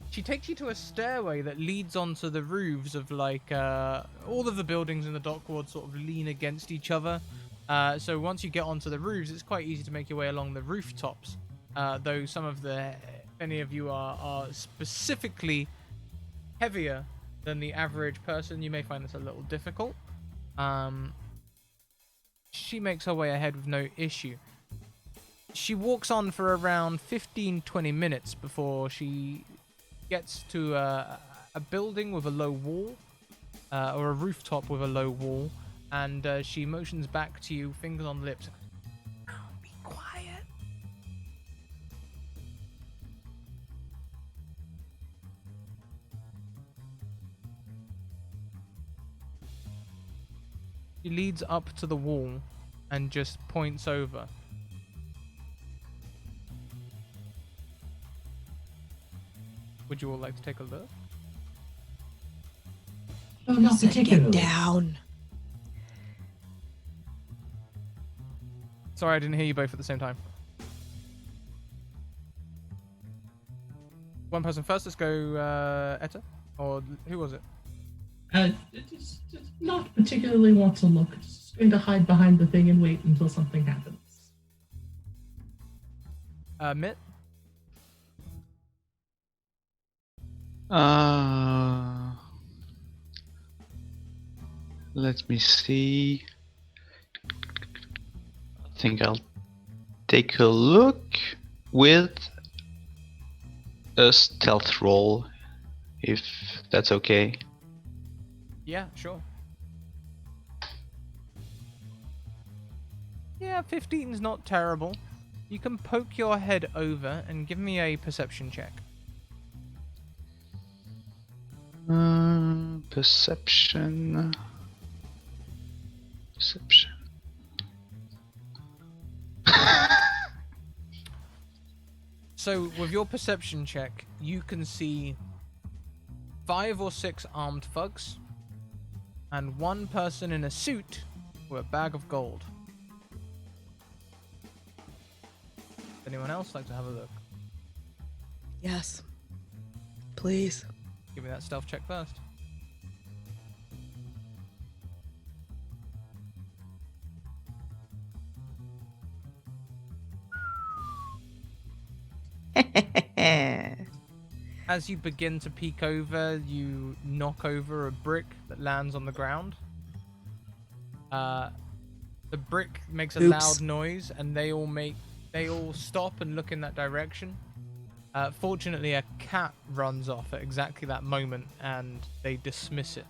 she takes you to a stairway that leads onto the roofs of, like, all of the buildings in the dock ward sort of lean against each other. So once you get onto the roofs, it's quite easy to make your way along the rooftops. Though some of any of you are specifically heavier than the average person, you may find this a little difficult. She makes her way ahead with no issue. She walks on for around 15-20 minutes before she gets to a building with a low wall, or a rooftop with a low wall, and she motions back to you, fingers on lips. Be quiet. She leads up to the wall and just points over. Would you all like to take a look? No, not Said particularly. get down. Sorry, I didn't hear you both at the same time. One person first. Let's go, Etta. Or who was it? Just not particularly want to look. Just going to hide behind the thing and wait until something happens. Mitt? Let me see. I think I'll take a look with a stealth roll, if that's okay. Yeah, sure. Yeah, 15's not terrible. You can poke your head over and give me a perception check. Perception. Perception. So, with your perception check, you can see 5 or 6 armed thugs and 1 person in a suit with a bag of gold. Anyone else like to have a look? Yes. Please. Give me that stealth check first. As you begin to peek over, you knock over a brick that lands on the ground. The brick makes a Oops. loud noise, and they all stop and look in that direction. Fortunately, a cat runs off at exactly that moment, and they dismiss it.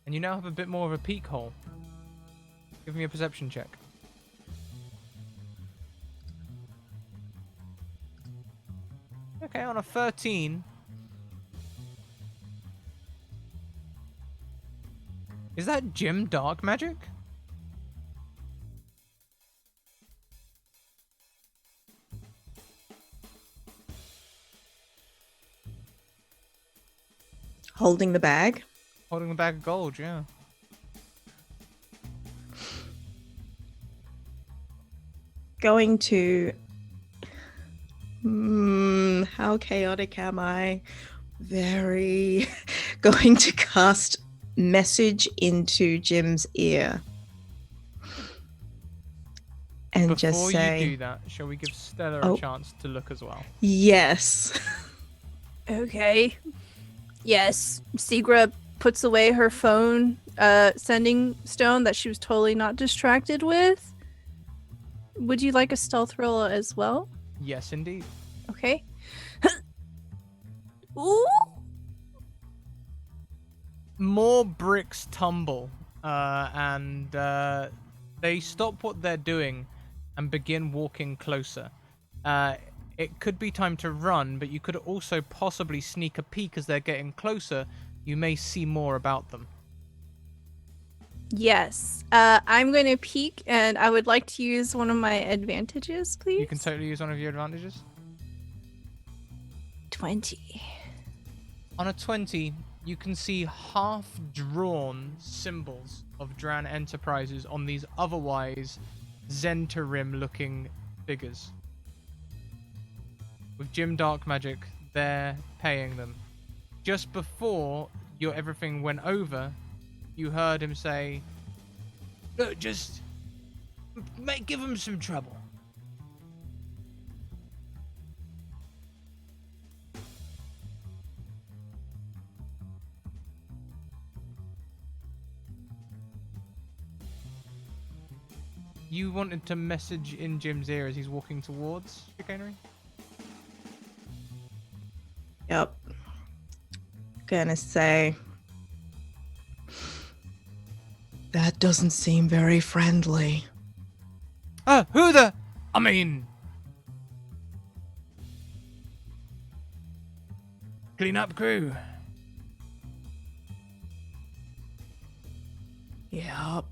And you now have a bit more of a peek hole. Give me a perception check. Okay, on a 13. Is that Jim Dark Magic? Holding the bag. Holding a bag of gold, yeah. Going to. How chaotic am I? Very. Going to cast message into Jim's ear. And just Before say. you do that, shall we give Stella Oh. a chance to look as well? Yes. Okay. Yes. Sigra puts away her phone sending stone that she was totally not distracted with. Would you like a stealth roll as well? Yes, indeed. Okay. Ooh. More bricks tumble, and they stop what they're doing and begin walking closer. It could be time to run, but you could also possibly sneak a peek as they're getting closer. You may see more about them. Yes. I'm going to peek, and I would like to use one of my advantages, please. You can totally use one of your advantages. 20. On a 20, you can see half-drawn symbols of Dran Enterprises on these otherwise Zentarim-looking figures. With Jim Dark Magic, they're paying them. Just before everything went over, you heard him say, "Look, just give him some trouble." You wanted to message in Jim's ear as he's walking towards chicanery? Yep. Gonna say. That doesn't seem very friendly. Who the... I mean... Clean up crew. Yep.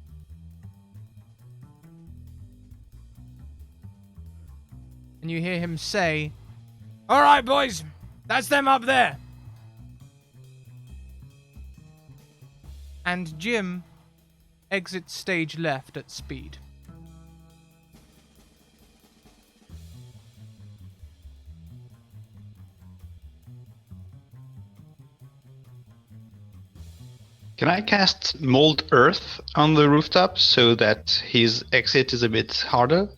And you hear him say, "All right, boys, that's them up there." And Jim exits stage left at speed. Can I cast Mold Earth on the rooftop so that his exit is a bit harder?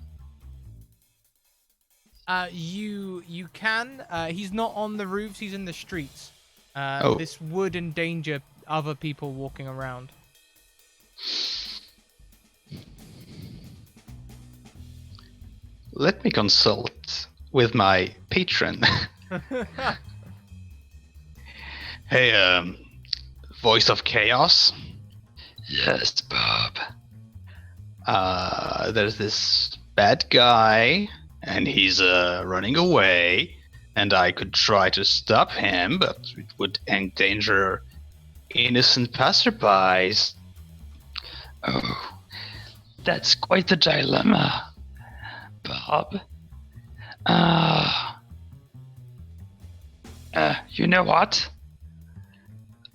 You can. He's not on the roofs. He's in the streets. Oh. This would endanger other people walking around. Let me consult with my patron. Hey, voice of chaos. Yes, Bob. There's this bad guy, and he's running away, and I could try to stop him, but it would endanger innocent passerbys. Oh, that's quite the dilemma, Bob. You know what?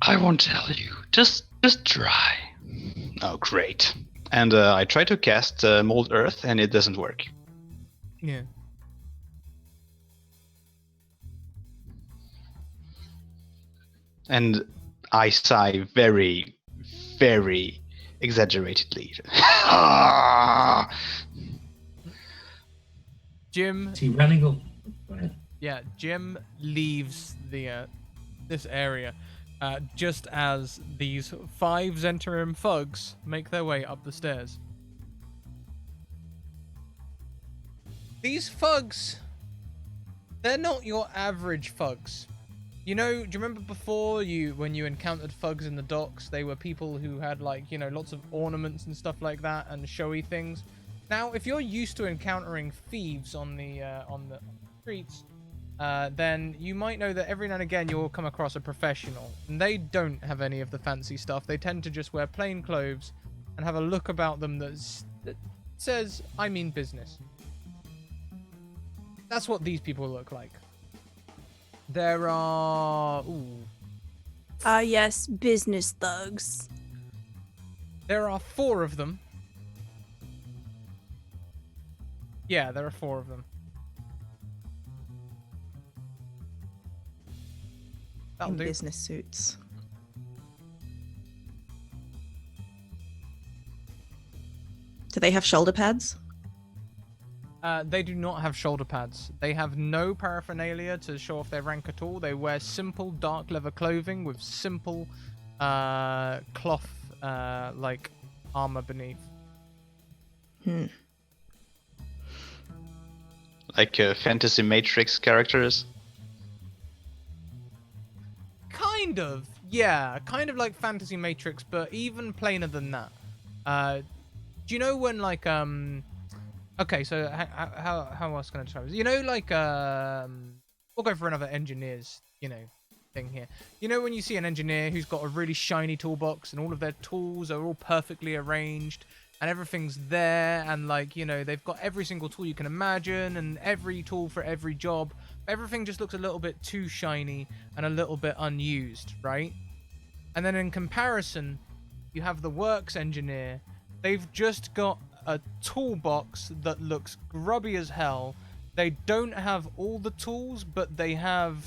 I won't tell you. Just try. Oh, great. And I try to cast Mold Earth, and it doesn't work. Yeah. And I sigh very, very exaggeratedly. Jim. Is he running up? Go ahead. Yeah, Jim leaves the this area just as these 5 Zentarim thugs make their way up the stairs. These thugs, they're not your average thugs. You know, do you remember before when you encountered thugs in the docks, they were people who had like, you know, lots of ornaments and stuff like that and showy things. Now, if you're used to encountering thieves on the streets, then you might know that every now and again you'll come across a professional, and they don't have any of the fancy stuff. They tend to just wear plain clothes and have a look about them that says, I mean business. That's what these people look like. There are... Ooh. Ah, yes, business thugs. There are 4 of them. Yeah, there are 4 of them. That'll In do. business suits. Do they have shoulder pads? They do not have shoulder pads. They have no paraphernalia to show off their rank at all. They wear simple dark leather clothing with simple cloth like armor beneath. Like Fantasy Matrix characters. Kind of, yeah, kind of like Fantasy Matrix, but even plainer than that. Do you know when like okay, so how else can I describe this? You know, like we'll go for another engineer's, you know, thing here. You know when you see an engineer who's got a really shiny toolbox and all of their tools are all perfectly arranged and everything's there, and like, you know, they've got every single tool you can imagine and every tool for every job. Everything just looks a little bit too shiny and a little bit unused, right? And then in comparison, you have the works engineer. They've just got a toolbox that looks grubby as hell. They don't have all the tools, but they have,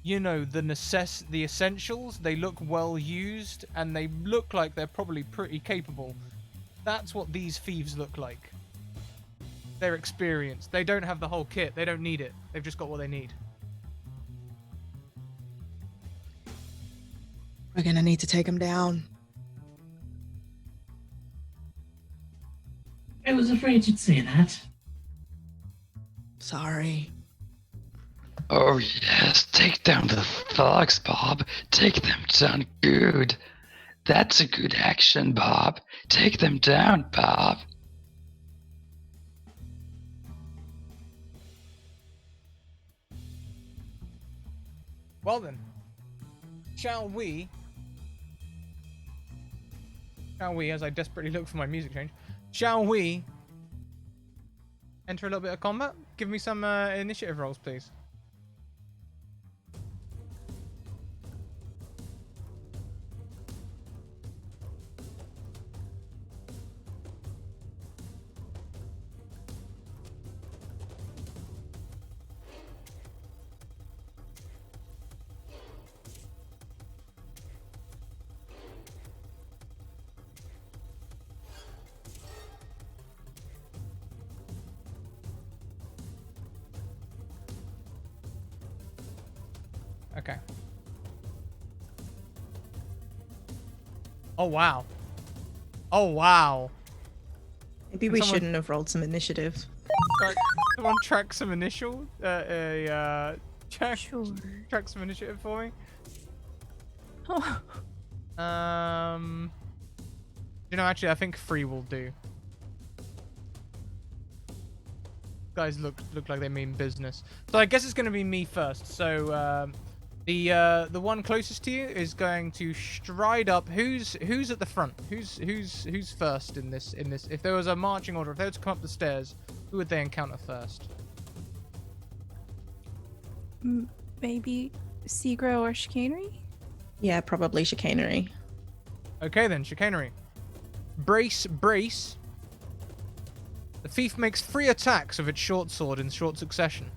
you know, the essentials. They look well used, and they look like they're probably pretty capable. That's what these thieves look like. They're experienced. They don't have the whole kit. They don't need it. They've just got what they need. We're gonna need to take them down. I was afraid you'd say that. Sorry. Oh yes, take down the thugs, Bob. Take them down good. That's a good action, Bob. Take them down, Bob. Well then, shall we, as I desperately look for my music change, shall we enter a little bit of combat? Give me some initiative rolls, please. Okay. Oh, wow. Oh, wow. Maybe we Someone- shouldn't have rolled some initiative. Someone track some initial. Track some initiative for me. Oh. You know, actually, I think 3 will do. Guys look like they mean business. So I guess it's going to be me first. So the one closest to you is going to stride up. Who's at the front? Who's first in this? If there was a marching order, if they were to come up the stairs, who would they encounter first? Maybe Seagra or Chicanery? Yeah, probably chicanery. Okay then, chicanery. Brace. The thief makes 3 attacks with its short sword in short succession.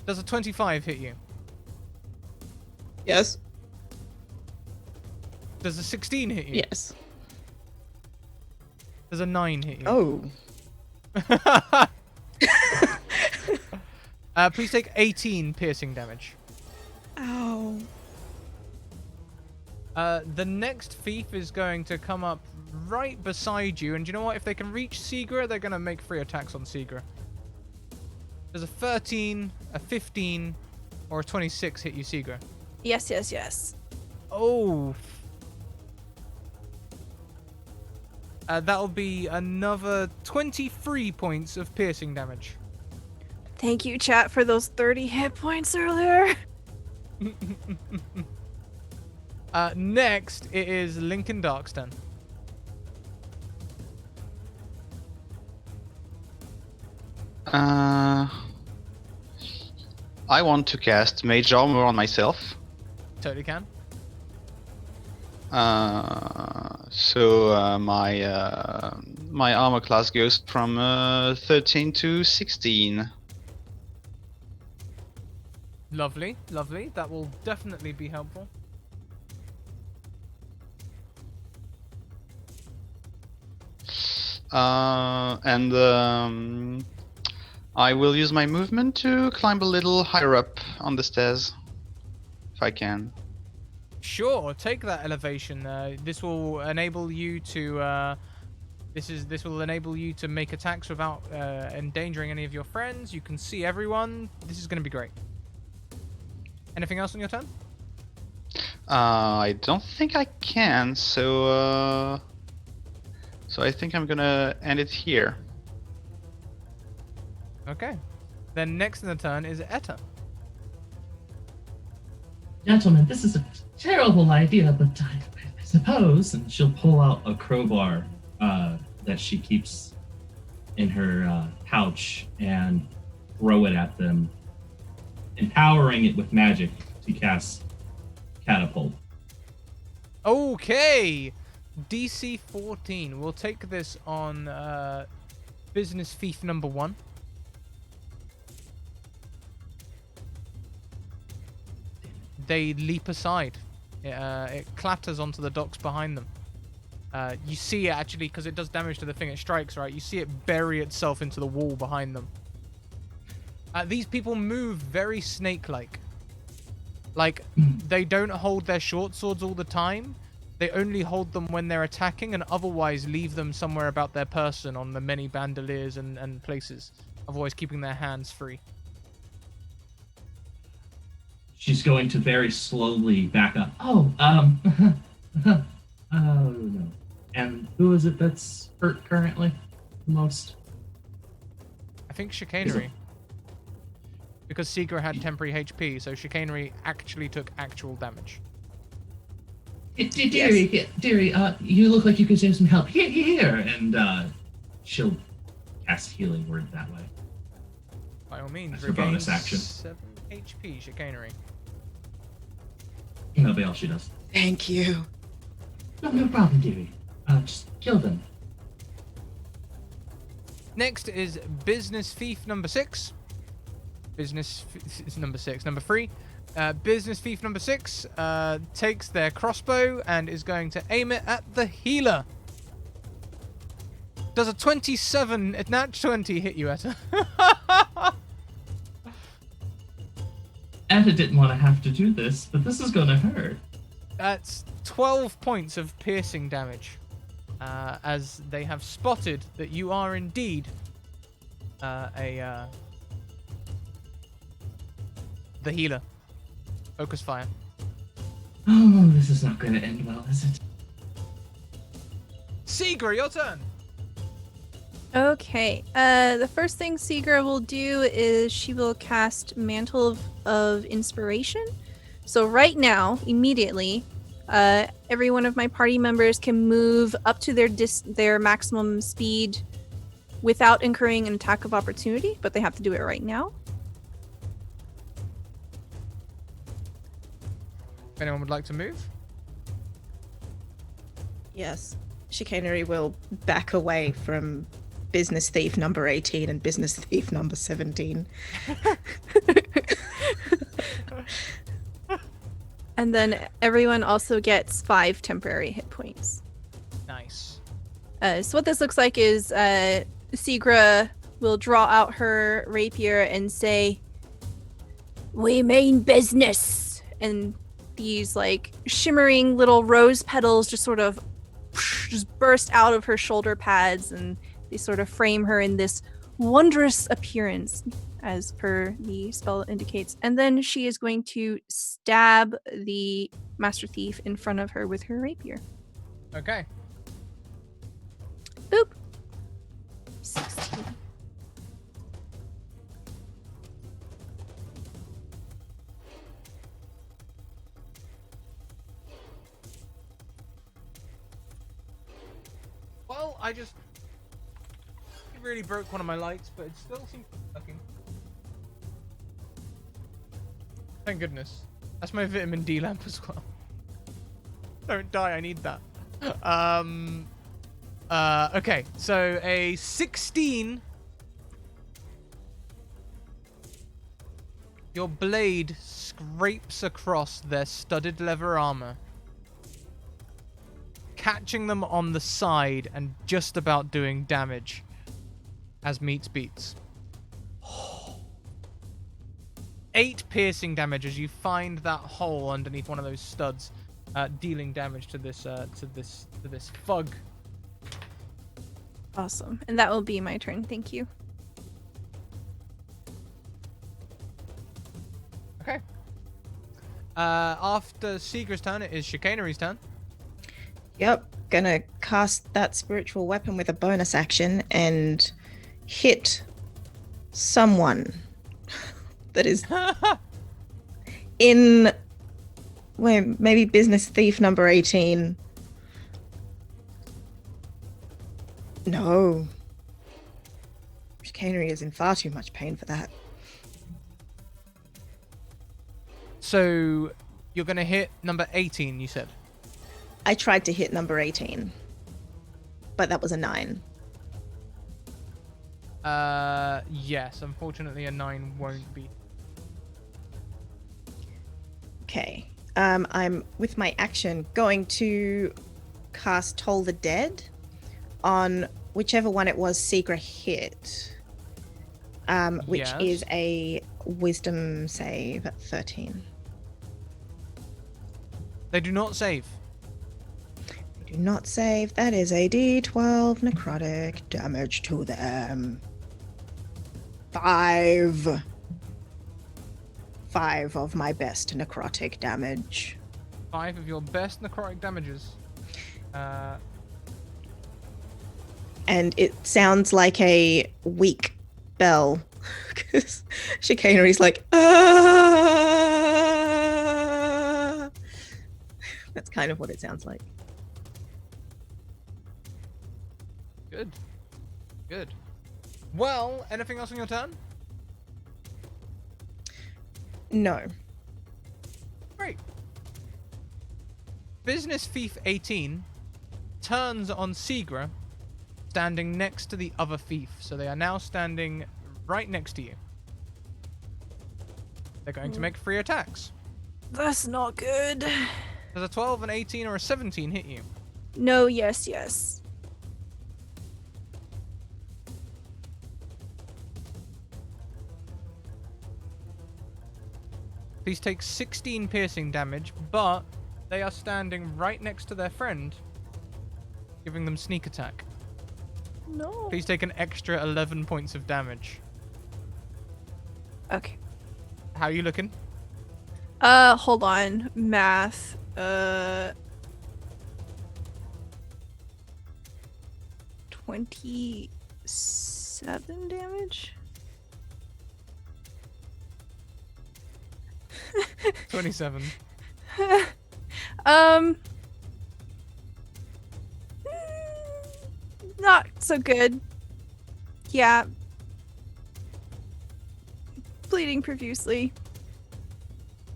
Does a 25 hit you? Yes. Does a 16 hit you? Yes. Does a 9 hit you? Oh. Please take 18 piercing damage. Ow. The next thief is going to come up right beside you, and you know what? If they can reach Seagra, they're going to make 3 attacks on Seagra. Does a 13, a 15, or a 26 hit you, Seagra? Yes. Oh. That'll be another 23 points of piercing damage. Thank you, chat, for those 30 hit points earlier. Next, it is Lincoln Dark's turn. I want to cast Mage Armor on myself. Totally can. So my armor class goes from 13 to 16. Lovely. That will definitely be helpful. And I will use my movement to climb a little higher up on the stairs, if I can. Sure, take that elevation. This will enable you to. This will enable you to make attacks without endangering any of your friends. You can see everyone. This is going to be great. Anything else on your turn? I don't think I can. So I think I'm gonna end it here. Okay. Then next in the turn is Etta. Gentlemen, this is a terrible idea, but I suppose, and she'll pull out a crowbar that she keeps in her pouch and throw it at them, empowering it with magic to cast Catapult. Okay. DC 14. We'll take this on business thief number 1. They leap aside. It clatters onto the docks behind them. You see it actually, because it does damage to the thing it strikes, right? You see it bury itself into the wall behind them. These people move very snake-like. Like, they don't hold their short swords all the time. They only hold them when they're attacking, and otherwise leave them somewhere about their person on the many bandoliers and places, otherwise keeping their hands free. She's going to very slowly back up. Oh no. And who is it that's hurt currently the most? I think Chicanery. Because Seeger had temporary HP, so Chicanery actually took actual damage. Dearie, you look like you could use some help. Here! And she'll cast Healing Word that way. By all means, That's her bonus action. 7 HP, Chicanery. That'll be all she does. Thank you. No problem, dearie. Just kill them. Next is business thief number 6. Number 3. Business thief number 6 takes their crossbow and is going to aim it at the healer. Does a 27, a nat 20 hit you, Etta? Etta didn't want to have to do this, but this is going to hurt. That's 12 points of piercing damage. as they have spotted that you are indeed the healer. Focus fire. Oh, this is not going to end well, is it? Seegra, your turn. Okay. The first thing Seegra will do is she will cast Mantle of Inspiration. So right now, immediately, every one of my party members can move up to their maximum speed without incurring an attack of opportunity, but they have to do it right now. If anyone would like to move. Yes. Chicanery will back away from business thief number 18 and business thief number 17. And then everyone also gets 5 temporary hit points. Nice. So what this looks like is Seegra will draw out her rapier and say, We mean business. and these like shimmering little rose petals just sort of just burst out of her shoulder pads, and they sort of frame her in this wondrous appearance as per the spell indicates. And then she is going to stab the Master Thief in front of her with her rapier. Okay. Boop. 16. Well, I just... It really broke one of my lights, but it still seems working. Thank goodness. That's my vitamin D lamp as well. Don't die, I need that. Okay, so a 16. Your blade scrapes across their studded leather armor, catching them on the side and just about doing damage as meets beats. 8 piercing damage as you find that hole underneath one of those studs, dealing damage to this fug. Awesome. And that will be my turn. Thank you. Okay. After Seegra's turn, it is Chicanery's turn. Yep. Gonna cast that spiritual weapon with a bonus action and hit someone that is in maybe business thief number 18. No. Chicanery is in far too much pain for that. So you're gonna hit number 18, you said. I tried to hit number 18, but that was a 9. Yes, unfortunately a 9 won't be. Okay. I'm, with my action, going to cast Toll the Dead on whichever one it was Seegra hit, which Yes. is a wisdom save at 13. They do not save. Do not save. That is a d12 necrotic damage to them. 5 of my best necrotic damage. 5 of your best necrotic damages. And it sounds like a weak bell. Because Chicanery's like, ah! That's kind of what it sounds like. Good. Good. Well, anything else on your turn? No. Great. Business Thief 18 turns on Seegra, standing next to the other thief. So they are now standing right next to you. They're going to make 3 attacks. That's not good. Does a 12, an 18, or a 17 hit you? No, yes, yes. These take 16 piercing damage, but they are standing right next to their friend. giving them sneak attack. No. Please take an extra 11 points of damage. Okay. How are you looking? Hold on. Math. 27 damage? 27. Not so good. Yeah. Bleeding profusely.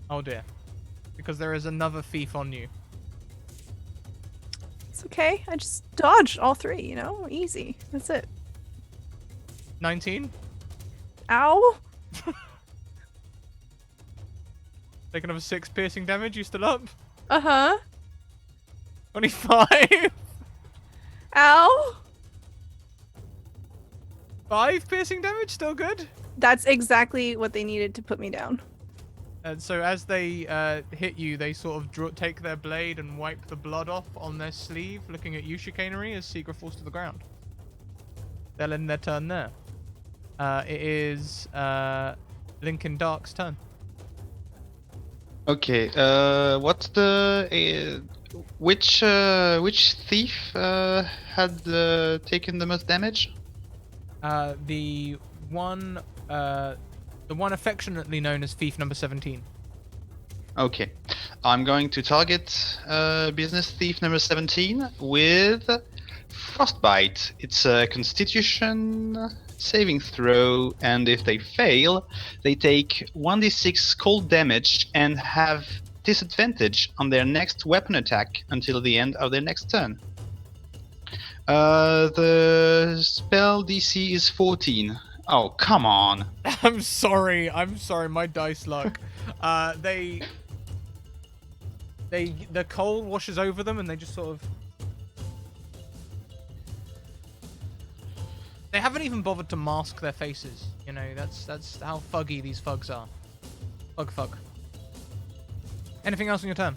Oh dear. Because there is another thief on you. It's okay. I just dodged all three, you know? Easy. That's it. 19. Ow. Take another 6 piercing damage. You still up? Uh-huh. 25. Ow. 5 piercing damage. Still good. That's exactly what they needed to put me down. And so as they hit you, they sort of take their blade and wipe the blood off on their sleeve, looking at you, Chicanery, as Seegra falls to the ground. They'll end their turn there. It is Lincoln Dark's turn. Okay. What's the which thief had taken the most damage? The one affectionately known as thief number 17. Okay, I'm going to target business thief number 17 with frostbite. It's a Constitution saving throw, and if they fail, they take 1d6 cold damage and have disadvantage on their next weapon attack until the end of their next turn. The spell DC is 14. Oh, come on. I'm sorry, my dice luck. The cold washes over them and they just sort of... They haven't even bothered to mask their faces. You know, that's how fuggy these fugs are. Fug. Anything else on your turn?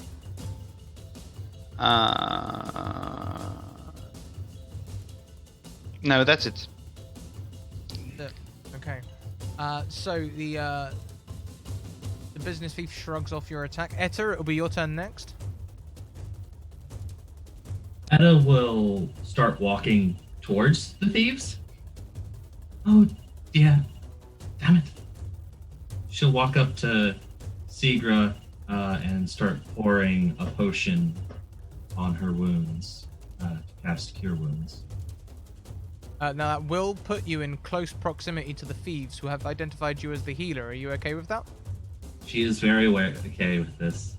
No, that's it. Okay. So the business thief shrugs off your attack. Etta, it'll be your turn next. Etta will start walking towards the thieves. Oh, dear. Damn it. She'll walk up to Seegra and start pouring a potion on her wounds to cast Cure Wounds. Now that will put you in close proximity to the thieves who have identified you as the healer. Are you okay with that? She is very okay with this,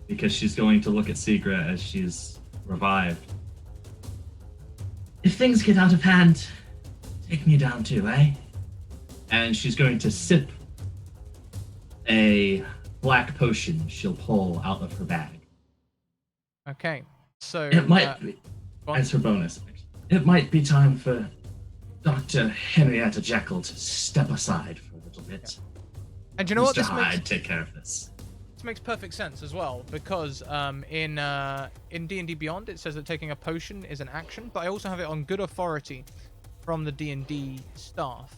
because she's going to look at Seegra as she's revived. If things get out of hand, take me down too, eh? And she's going to sip a black potion she'll pull out of her bag. Okay. So It might be, as her bonus, it might be time for Dr. Henrietta Jekyll to step aside for a little bit. And you know what? Mr. Hyde, take care of this. This makes perfect sense as well, because in D&D Beyond it says that taking a potion is an action, but I also have it on good authority from the D&D staff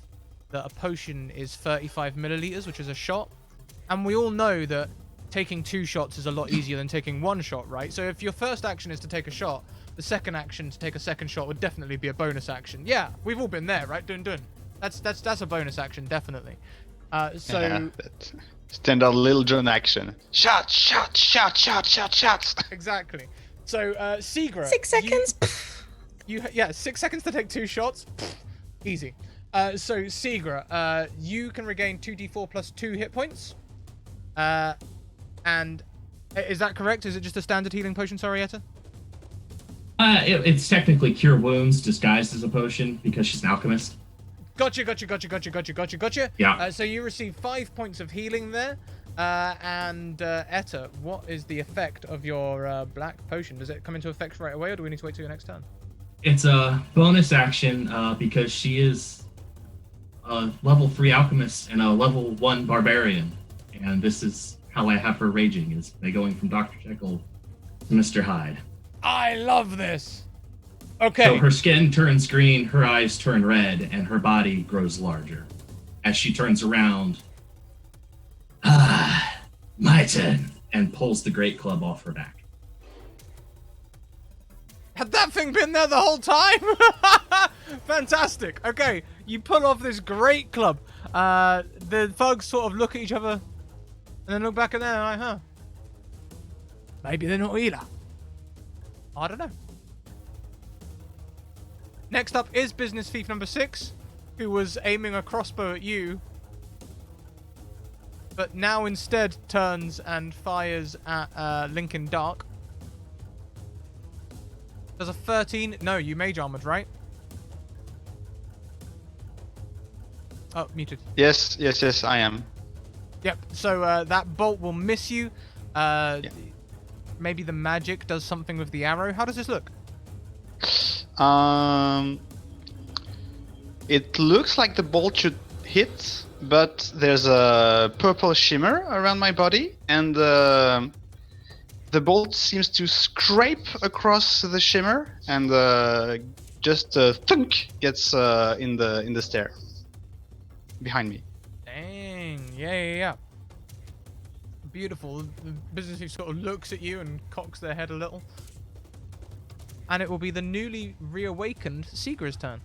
that a potion is 35 milliliters, which is a shot. And we all know that taking 2 shots is a lot easier than taking 1 shot, right? So if your first action is to take a shot, the second action to take a second shot would definitely be a bonus action. Yeah, we've all been there, right? Dun. That's a bonus action, definitely. Standard Little John action. Shots. Exactly. So, Seegra. 6 seconds. 6 seconds to take 2 shots. Easy. So, Seegra, you can regain 2d4 plus 2 hit points. And is that correct? Is it just a standard healing potion, sorry, Etta? It's technically Cure Wounds disguised as a potion because she's an alchemist. Gotcha. Yeah. So you receive 5 points of healing there. And Etta, what is the effect of your black potion? Does it come into effect right away, or do we need to wait till your next turn? It's a bonus action because she is a level 3 alchemist and a level 1 barbarian. And this is how I have her raging, is by going from Dr. Jekyll to Mr. Hyde. I love this. Okay. So her skin turns green, her eyes turn red, and her body grows larger. As she turns around, my turn, and pulls the great club off her back. Had that thing been there the whole time? Fantastic. Okay, you pull off this great club. The thugs sort of look at each other and then look back at them like, huh? Maybe they're not either. I don't know. Next up is business thief number 6, who was aiming a crossbow at you, but now instead turns and fires at Lincoln Dark. Does a 13? No, you mage armored, right? Oh, muted. Yes, I am. Yep. So that bolt will miss you. Maybe the magic does something with the arrow. How does this look? It looks like the bolt should hit, but there's a purple shimmer around my body, and the bolt seems to scrape across the shimmer, and just thunk gets in the stair behind me. Dang. Yeah. Beautiful. The business thief sort of looks at you and cocks their head a little. And it will be the newly reawakened Seegra's turn.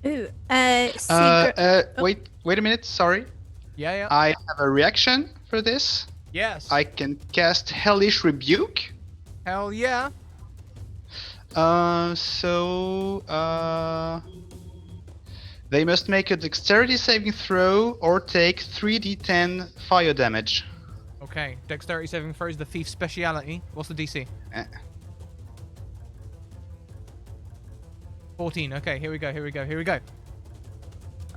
Ooh, Seegra. Wait a minute. Sorry. Yeah. I have a reaction for this. Yes. I can cast Hellish Rebuke. Hell yeah. They must make a dexterity saving throw or take 3d10 fire damage. Okay, dexterity saving throws, the thief's speciality. What's the DC? 14. Okay, here we go.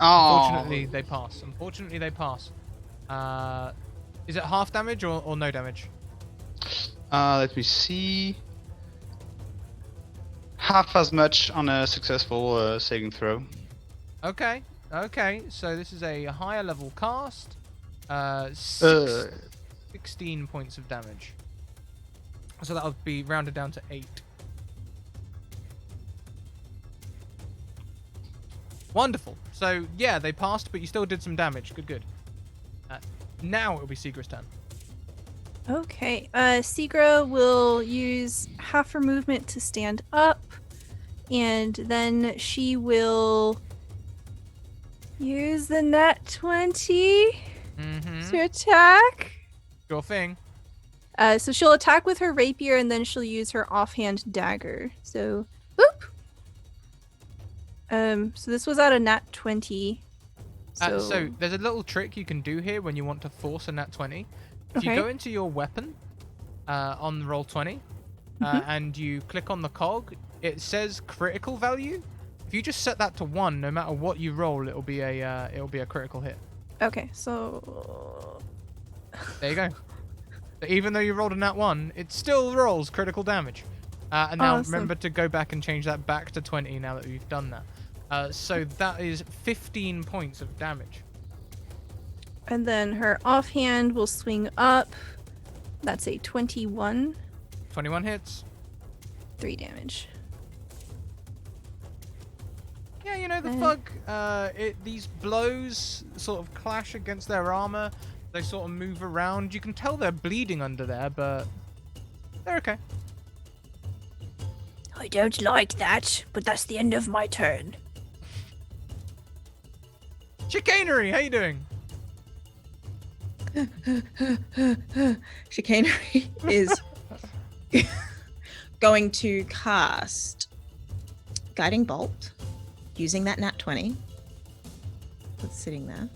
Oh. Unfortunately, they pass. Is it half damage or no damage? Let me see. Half as much on a successful saving throw. Okay. So this is a higher level cast. 16 points of damage. So that'll be rounded down to 8. Wonderful. So yeah, they passed, but you still did some damage. Good. Now it'll be Seegra's turn. Okay. Seegra will use half her movement to stand up, and then she will use the nat 20 to attack. Sure thing. So she'll attack with her rapier, and then she'll use her offhand dagger. So, whoop. So this was at a nat 20. So there's a little trick you can do here when you want to force a nat 20. If you go into your weapon on roll 20 and you click on the cog, it says critical value. If you just set that to 1, no matter what you roll, it'll be a critical hit. Okay, so There you go. So even though you rolled a nat 1, it still rolls critical damage. And now Awesome. remember to go back and change that back to 20 now that we've done that. So that is 15 points of damage. and then her offhand will swing up. That's a 21, 21 hits. 3 damage. Yeah, you know, the thug, these blows sort of clash against their armor. They sort of move around. You can tell they're bleeding under there, but they're okay. I don't like that, but that's the end of my turn. Chicanery, how you doing? Chicanery is going to cast Guiding Bolt using that nat 20 that's sitting there.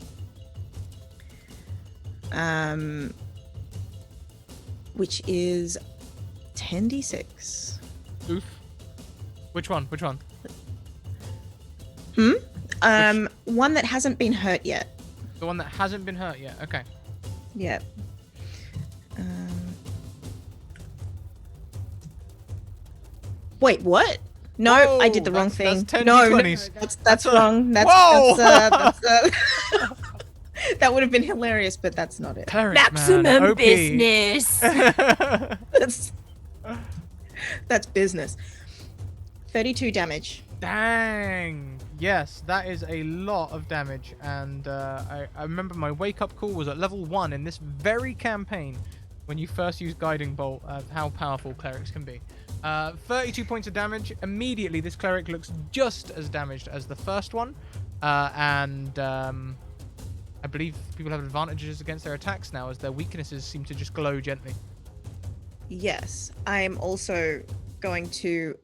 Which is 10d6. Oof. Which one? One that hasn't been hurt yet. The one that hasn't been hurt yet. Okay. Yep. Wait, what? No, Whoa, I did the wrong that's thing. 10 No, d20s. that's wrong. That's Whoa! that would have been hilarious, but that's not it. Cleric, Maximum man, OP. business. That's business. 32 damage. Dang. Yes, that is a lot of damage. And I remember my wake-up call was at level 1 in this very campaign when you first use Guiding Bolt of how powerful clerics can be. 32 points of damage. Immediately, this cleric looks just as damaged as the first one. I believe people have advantages against their attacks now as their weaknesses seem to just glow gently. Yes, I'm also going to,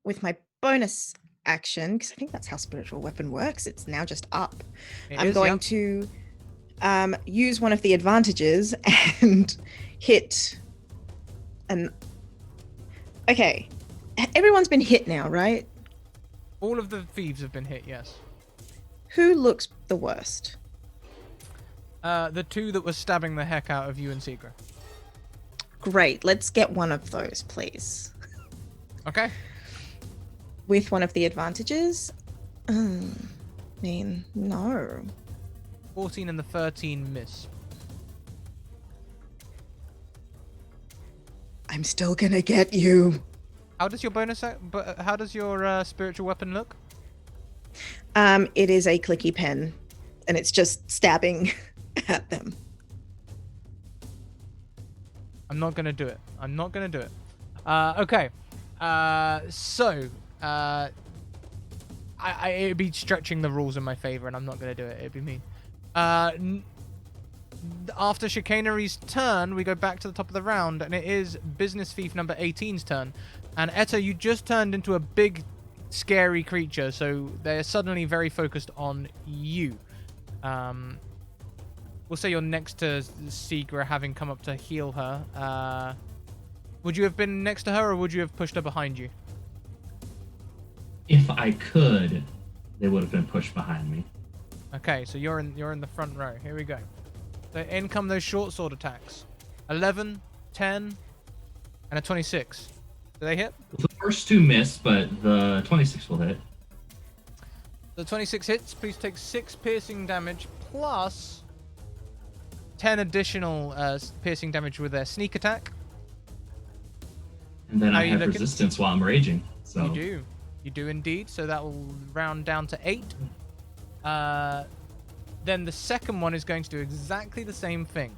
with my bonus action, because I think that's how spiritual weapon works, it's now just up. I'm going to use one of the advantages and hit an... Okay, everyone's been hit now, right? All of the thieves have been hit, yes. Who looks the worst? The two that were stabbing the heck out of you and Seegra. Great, let's get one of those, please. Okay. With one of the advantages? No. 14 and the 13 miss. I'm still gonna get you. How does your how does your spiritual weapon look? It is a clicky pen, and it's just stabbing at them. I'm not gonna do it. Okay. It'd be stretching the rules in my favor, and I'm not gonna do it. It'd be mean. After Chicanery's turn, we go back to the top of the round, and it is Business Thief number 18's turn. And Etta, you just turned into a big, scary creature, so they're suddenly very focused on you. We'll say you're next to Seegra, having come up to heal her. Would you have been next to her, or would you have pushed her behind you? If I could, they would have been pushed behind me. Okay, so you're in the front row. Here we go. So in come those short sword attacks. 11, 10, and a 26. Do they hit? The first two miss, but the 26 will hit. The 26 hits. Please take 6 piercing damage plus 10 additional piercing damage with their sneak attack. And then I have resistance while I'm raging. So You do. You do indeed. So that will round down to 8. Then the second one is going to do exactly the same thing.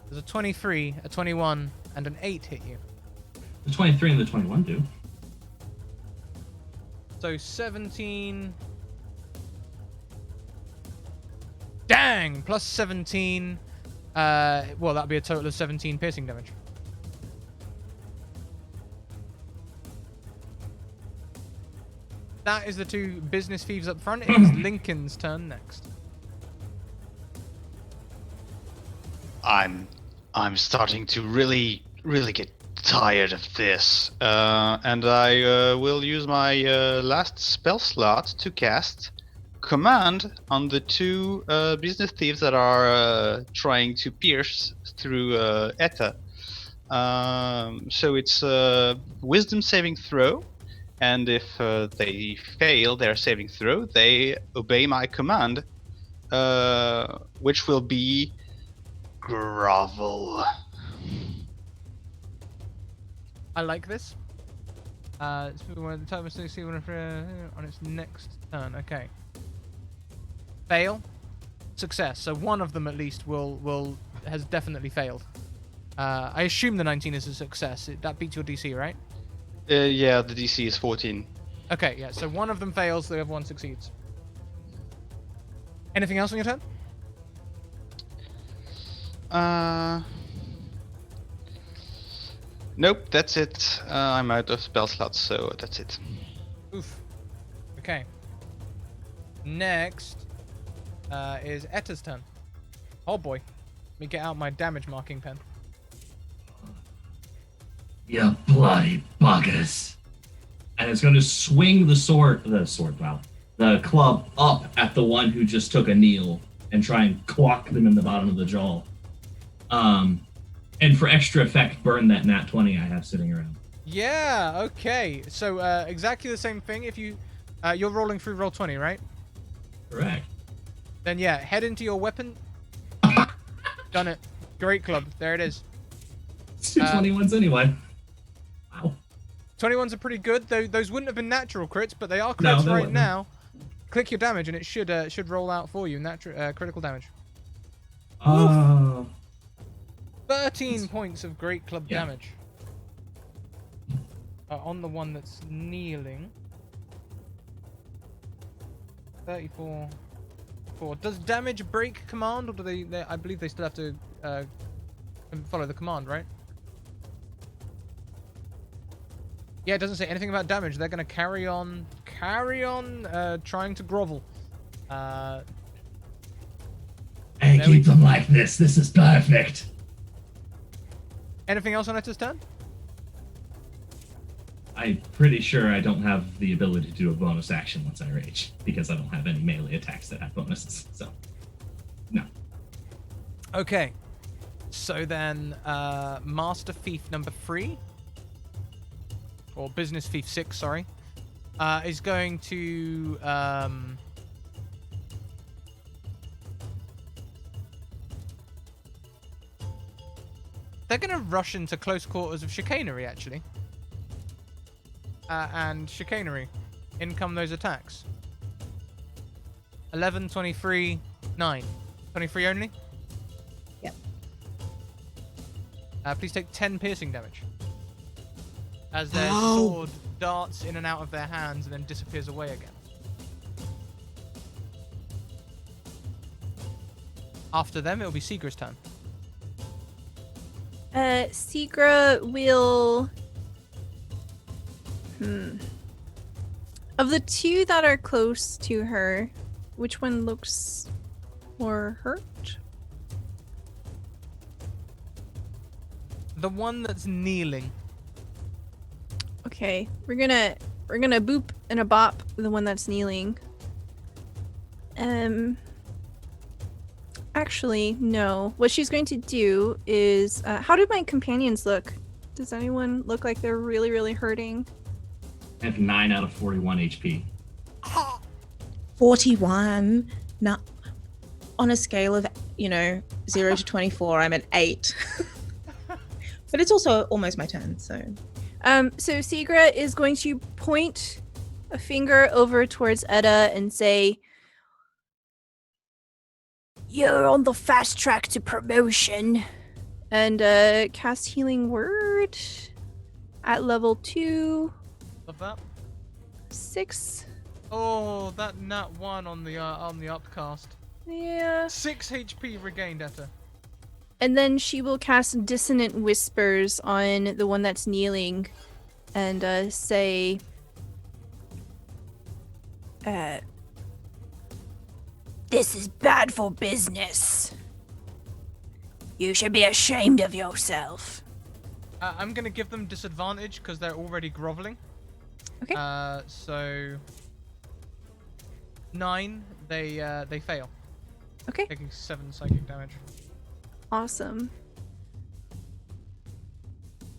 There's a 23, a 21, and an 8 hit you. The 23 and the 21 do. So 17. Dang! Plus 17. Well, that'll be a total of 17 piercing damage. That is the two business thieves up front. It is Lincoln's turn next. I'm starting to really get tired of this, and I will use my last spell slot to cast Command on the two business thieves that are trying to pierce through Etta. So it's a Wisdom saving throw, and if they fail their saving throw, they obey my command, which will be grovel. I like this. On its next turn. Okay. Fail. Success. So one of them at least has definitely failed. I assume the 19 is a success. That beats your DC, right? Yeah, the DC is 14. Okay, yeah. So one of them fails, the other one succeeds. Anything else on your turn? Nope, that's it. I'm out of spell slots, so that's it. Oof. Okay. Next is Etta's turn. Oh boy. Let me get out my damage marking pen. You bloody buggers. And it's going to swing the club up at the one who just took a kneel and try and clock them in the bottom of the jaw. And for extra effect, burn that nat 20 I have sitting around. Yeah, okay. So exactly the same thing. If you're rolling through roll 20, right? Correct. Then yeah, head into your weapon. Done it. Great club. There it is. It's 2 21s anyway. Wow. 21s are pretty good. Those wouldn't have been natural crits, but they are No, crits they right wouldn't. now. Click your damage, and it should roll out for you. Critical damage. 13 points of great club Yeah. damage. On the one that's kneeling. 34. 4. Does damage break command, or do they I believe they still have to follow the command, right? Yeah, it doesn't say anything about damage. They're going to carry on trying to grovel. And There we keep them like this. This is perfect. Anything else on Etta's turn? I'm pretty sure I don't have the ability to do a bonus action once I rage, because I don't have any melee attacks that have bonuses. So, no. Okay. So then, Master Thief number 3, or Business Thief 6, sorry, is going to they're going to rush into close quarters of chicanery, actually. And chicanery. In come those attacks. 11, 23, 9. 23 only? Yep. Please take 10 piercing damage. As their Ow. sword darts in and out of their hands and then disappears away again. After them, it'll be Seegra's turn. Seegra will... Of the two that are close to her, which one looks more hurt? The one that's kneeling. Okay, we're gonna boop and a bop the one that's kneeling. Actually, no. What she's going to do is, how do my companions look? Does anyone look like they're really, really hurting? I have 9 out of 41 HP. 41. No, on a scale of 0 to 24, I'm at 8. But it's also almost my turn, so. So Seegra is going to point a finger over towards Etta and say, You're on the fast track to promotion. and cast Healing Word at level 2. Love that. 6. Oh, that nat 1 on the upcast. Yeah. 6 HP regained, Etta. And then she will cast Dissonant Whispers on the one that's kneeling and say, This is bad for business. You should be ashamed of yourself. I'm gonna give them disadvantage because they're already groveling. Okay. So 9, they fail, okay, taking 7 psychic damage. awesome.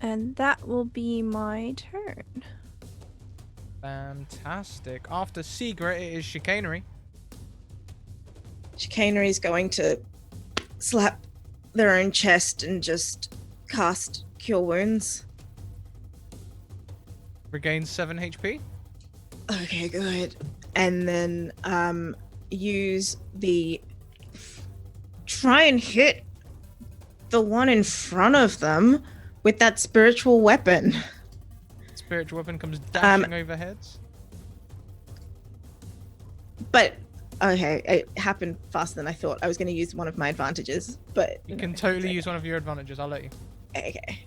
And that will be my turn. Fantastic. After Seegra, it is chicanery. Chicanery is going to slap their own chest and just cast Cure Wounds. Regains 7 HP. Okay, good. And then use the... Try and hit the one in front of them with that spiritual weapon. Spiritual weapon comes dashing over heads. But, okay, it happened faster than I thought. I was going to use one of my advantages, but... You no, can it's totally okay. use one of your advantages. I'll let you. Okay.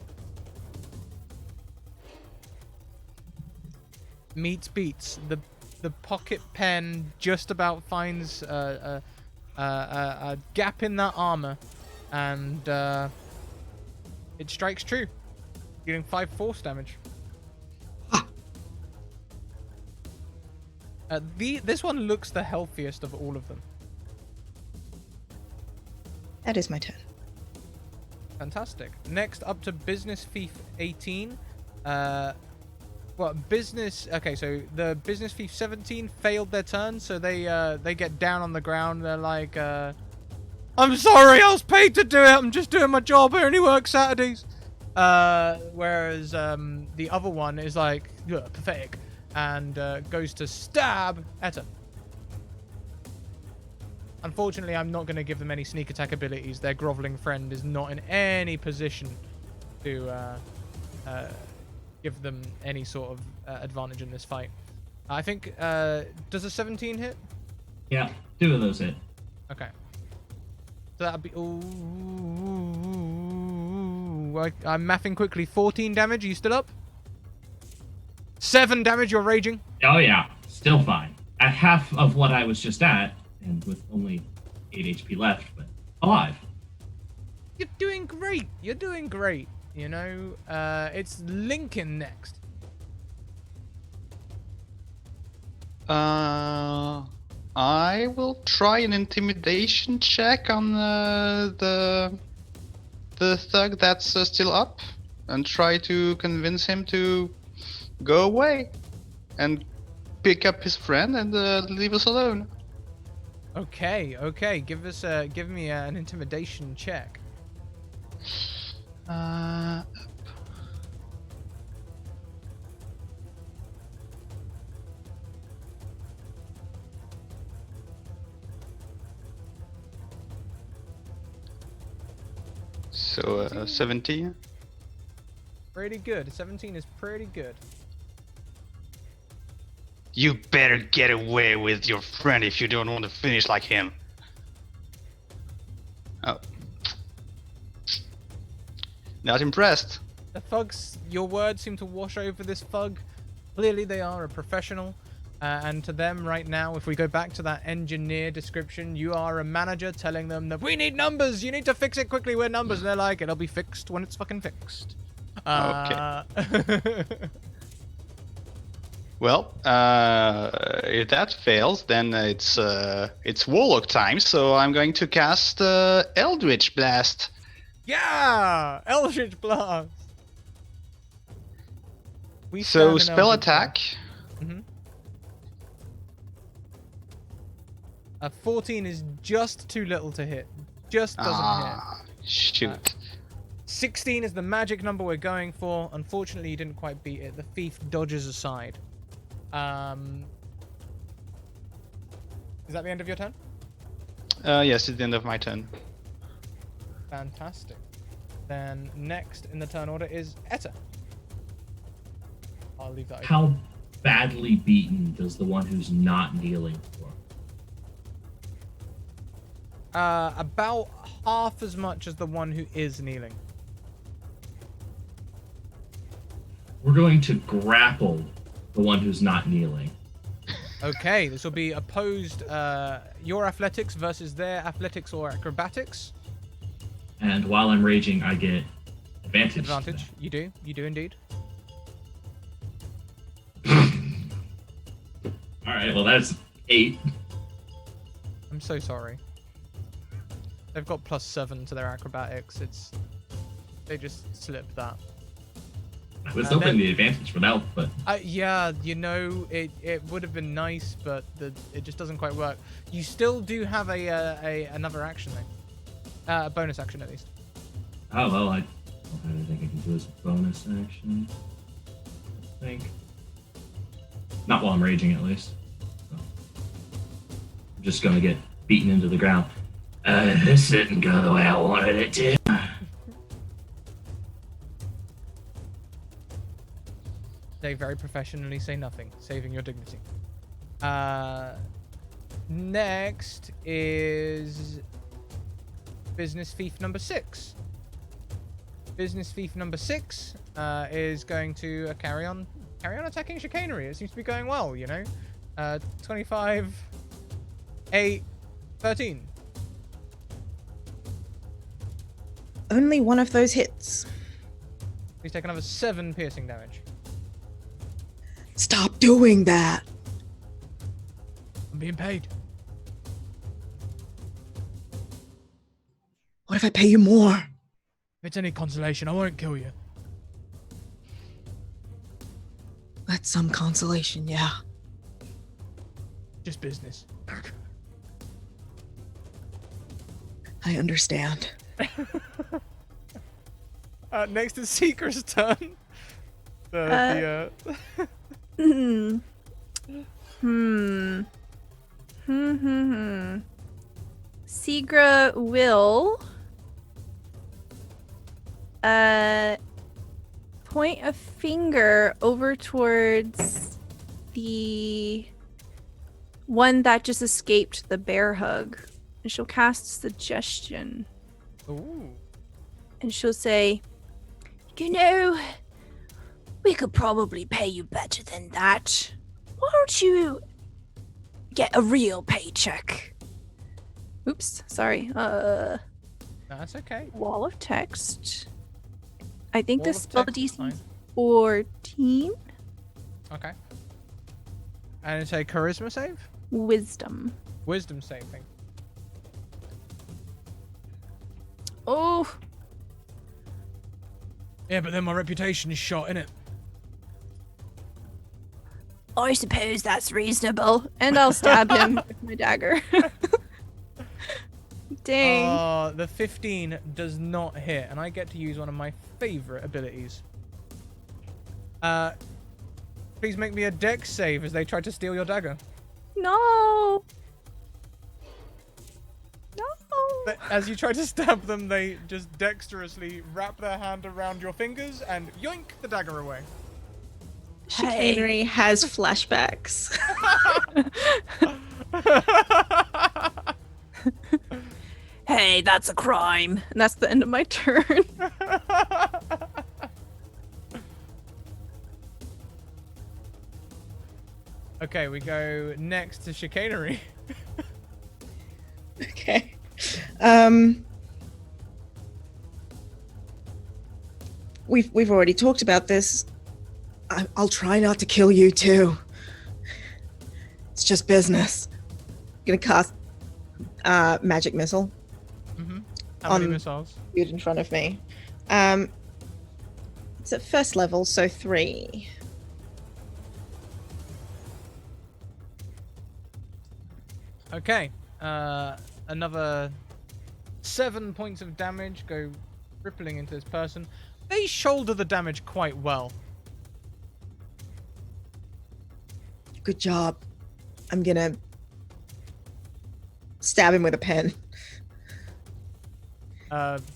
Meets beats. The pocket pen just about finds a gap in that armor, and it strikes true, dealing 5 force damage. This one looks the healthiest of all of them. That is my turn. Fantastic. Next up to Business Thief 18. Okay, so the Business Thief 17 failed their turn, so they get down on the ground. They're like, I'm sorry, I was paid to do it. I'm just doing my job. I only work Saturdays. Whereas the other one is like, "Ugh, pathetic," and goes to stab Etta. Unfortunately, I'm not going to give them any sneak attack abilities. Their groveling friend is not in any position to give them any sort of advantage in this fight. I think, does a 17 hit? Yeah, 2 of those hit. Okay. So that'd be... Ooh, I'm mathing quickly. 14 damage. Are you still up? 7 damage. You're raging. Oh yeah, still fine. At half of what I was just at, and with only 8 HP left, but alive. You're doing great. You're doing great. You know, it's Lincoln next. I will try an intimidation check on the thug that's still up, and try to convince him to go away and pick up his friend and leave us alone. Okay. Give me an intimidation check. So 17. Pretty good. 17 is pretty good. You better get away with your friend if you don't want to finish like him. Oh. Not impressed. The thugs, your words seem to wash over this thug. Clearly they are a professional. And to them right now, if we go back to that engineer description, you are a manager telling them that we need numbers. You need to fix it quickly. We're numbers. And they're like, it'll be fixed when it's fucking fixed. Okay. Well, if that fails, then it's Warlock time. So I'm going to cast Eldritch Blast. Yeah! Eldritch Blast! We So stand in spell Eldritch attack. Blast. A 14 is just too little to hit. Just doesn't hit. Shoot. 16 is the magic number we're going for. Unfortunately, you didn't quite beat it. The thief dodges aside. Is that the end of your turn? Yes, it's the end of my turn. Fantastic. Then next in the turn order is Etta. I'll leave that open. How badly beaten does the one who's not kneeling for? About half as much as the one who is kneeling. We're going to grapple the one who's not kneeling. Okay, this will be opposed, your athletics versus their athletics or acrobatics. And while I'm raging, I get advantage. Advantage. You do indeed. Alright, well that's 8. I'm so sorry. They've got +7 to their acrobatics. They just slipped that. I was hoping the advantage would help, but... Yeah, you know, it would have been nice, but it just doesn't quite work. You still do have another action, though. A bonus action, at least. Oh, well, I don't think I can do as a bonus action. I think. Not while I'm raging, at least. So. I'm just gonna get beaten into the ground. This didn't go the way I wanted it to. They very professionally say nothing, saving your dignity. Next is Business Thief number 6. Business Thief number 6 is going to carry on attacking chicanery. It seems to be going well, you know. 25, 8, 13. Only one of those hits. Please take another 7 piercing damage. Stop doing that. I'm being paid. What if I pay you more? If it's any consolation, I won't kill you. That's some consolation, yeah. Just business. I understand. Next is Seeker's turn. Hmm. Sigra will point a finger over towards the one that just escaped the bear hug. And she'll cast Suggestion. Ooh. And she'll say, You know, we could probably pay you better than that. Why don't you get a real paycheck? oops, sorry. That's okay. Wall of text. I think Wall the of spell text, DC fine. 14. Okay. And it's a charisma save? Wisdom. Wisdom saving. Oh, Yeah, but then my reputation is shot, innit? I suppose that's reasonable. and I'll stab him with my dagger. Dang. Oh, the 15 does not hit, and I get to use one of my favorite abilities. Please make me a dex save as they try to steal your dagger. No. No. But as you try to stab them, they just dexterously wrap their hand around your fingers and yoink the dagger away. Chicanery has flashbacks. Hey, that's a crime. And that's the end of my turn. Okay, we go next to chicanery. Okay. We've already talked about this. I'll try not to kill you too. It's just business. I'm gonna cast magic missile. How many missiles? Dude in front of me. It's at first level, so 3. Okay, another 7 points of damage go rippling into this person. They shoulder the damage quite well. Good job. I'm gonna stab him with a pen.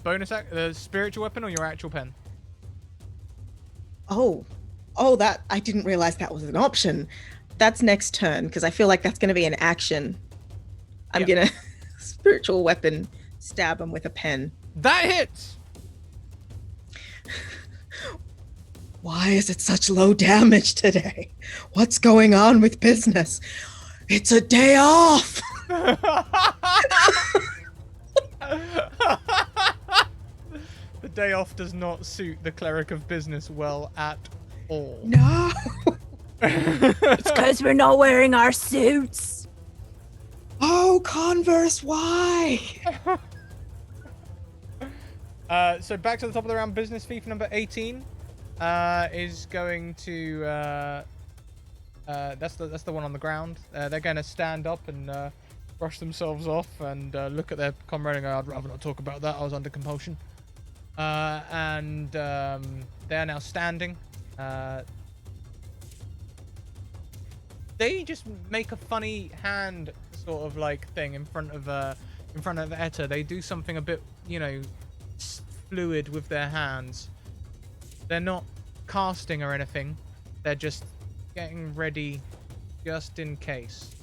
Bonus spiritual weapon or your actual pen? Oh, that I didn't realize that was an option. That's next turn because I feel like that's gonna be an action. I'm gonna spiritual weapon stab him with a pen. That hits. Why is it such low damage today? What's going on with business? It's a day off. The day off does not suit the cleric of business well at all. No. It's because we're not wearing our suits. Oh, Converse, why? So back to the top of the round, business thief number 18 is going to that's the one on the ground. They're going to stand up and brush themselves off and look at their comrade and go, I'd rather not talk about that, I was under compulsion. And they are now standing. They just make a funny hand sort of like thing in front of Etta. They do something a bit, fluid with their hands. They're not casting or anything. They're just getting ready just in case.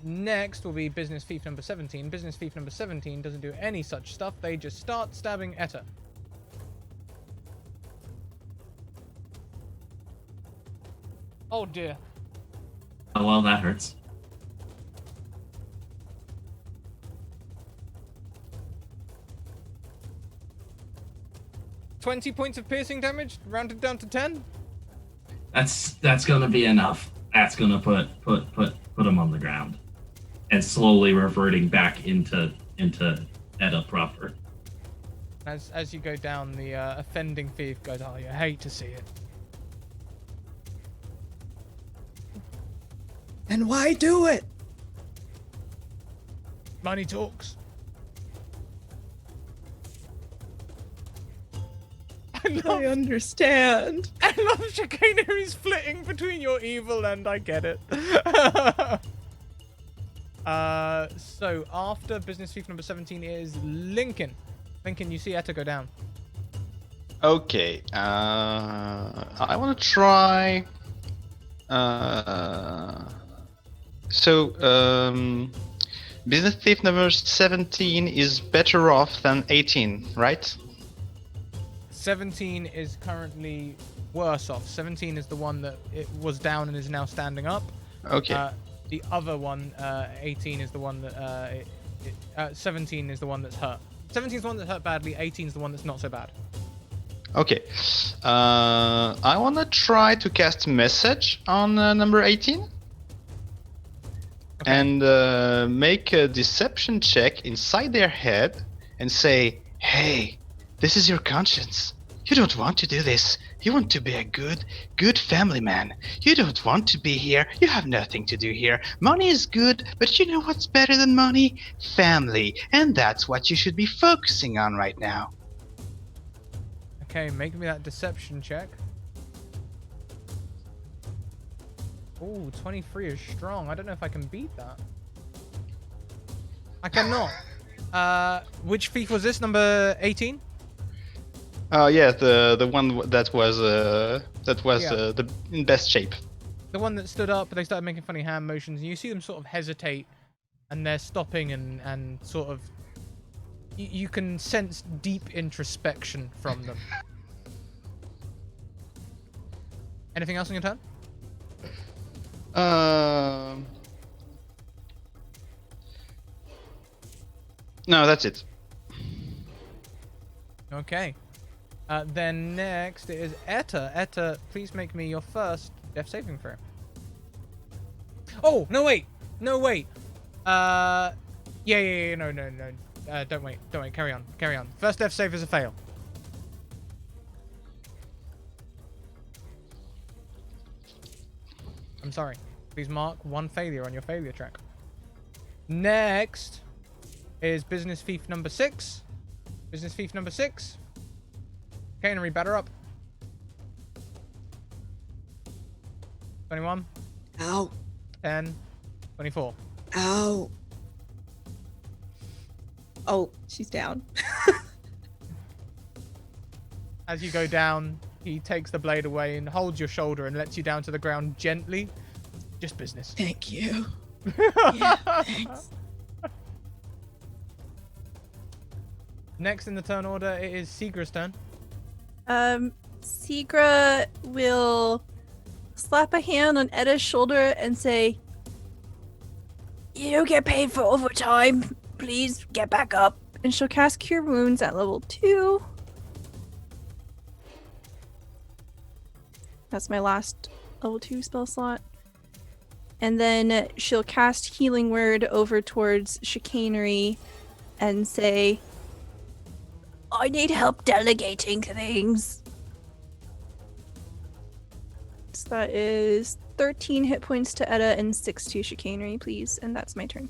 Next will be business thief number 17. Business thief number 17 doesn't do any such stuff. They just start stabbing Etta. Oh dear. Oh, well, that hurts. $20 points of piercing damage, rounded down to 10. That's gonna be enough. That's gonna put him on the ground, and slowly reverting back into Edda proper. As you go down, the offending thief goes, "Oh, you hate to see it." And why do it? Money talks. I understand. I love chicanery's flitting between your evil and I get it. So after business thief number 17 is Lincoln. Lincoln, you see Etta go down. Okay. I want to try. Business thief number 17 is better off than 18, right? 17 is currently worse off. 17 is the one that it was down and is now standing up. Okay. The other one, 18, is the one that 17 is the one that's hurt. 17 is the one that hurt badly. 18 is the one that's not so bad. Okay. I want to try to cast message on number 18. Okay. And make a deception check inside their head and say, hey, this is your conscience. You don't want to do this. You want to be a good family man. You don't want to be here. You have nothing to do here. Money is good, but you know what's better than money? Family. And that's what you should be focusing on right now. Okay, make me that deception check. Ooh, 23 is strong. I don't know if I can beat that. I cannot. Which thief was this? Number 18? Yeah, the one that was the in best shape. The one that stood up, but they started making funny hand motions, and you see them sort of hesitate, and they're stopping and sort of... You can sense deep introspection from them. Anything else on your turn? No, that's it. Okay. Then next it is Etta. Etta, please make me your first death saving throw. Oh, no wait. No wait. Yeah, no. Don't wait. Carry on. First death save is a fail. I'm sorry. Please mark one failure on your failure track. Next is business thief number 6. Business thief number 6. Chicanery, batter up. 21. Ow. 10. 24. Ow. Oh, she's down. As you go down, he takes the blade away and holds your shoulder and lets you down to the ground gently. Just business. Thank you. Yeah, thanks. Next in the turn order, it is Seegra's turn. Seegra will slap a hand on Etta's shoulder and say, You don't get paid for overtime. Please get back up. and she'll cast Cure Wounds at level 2. That's my last level 2 spell slot. And then she'll cast Healing Word over towards Chicanery and say, I need help delegating things. so that is 13 hit points to Etta and 6 to Chicanery, please. And that's my turn.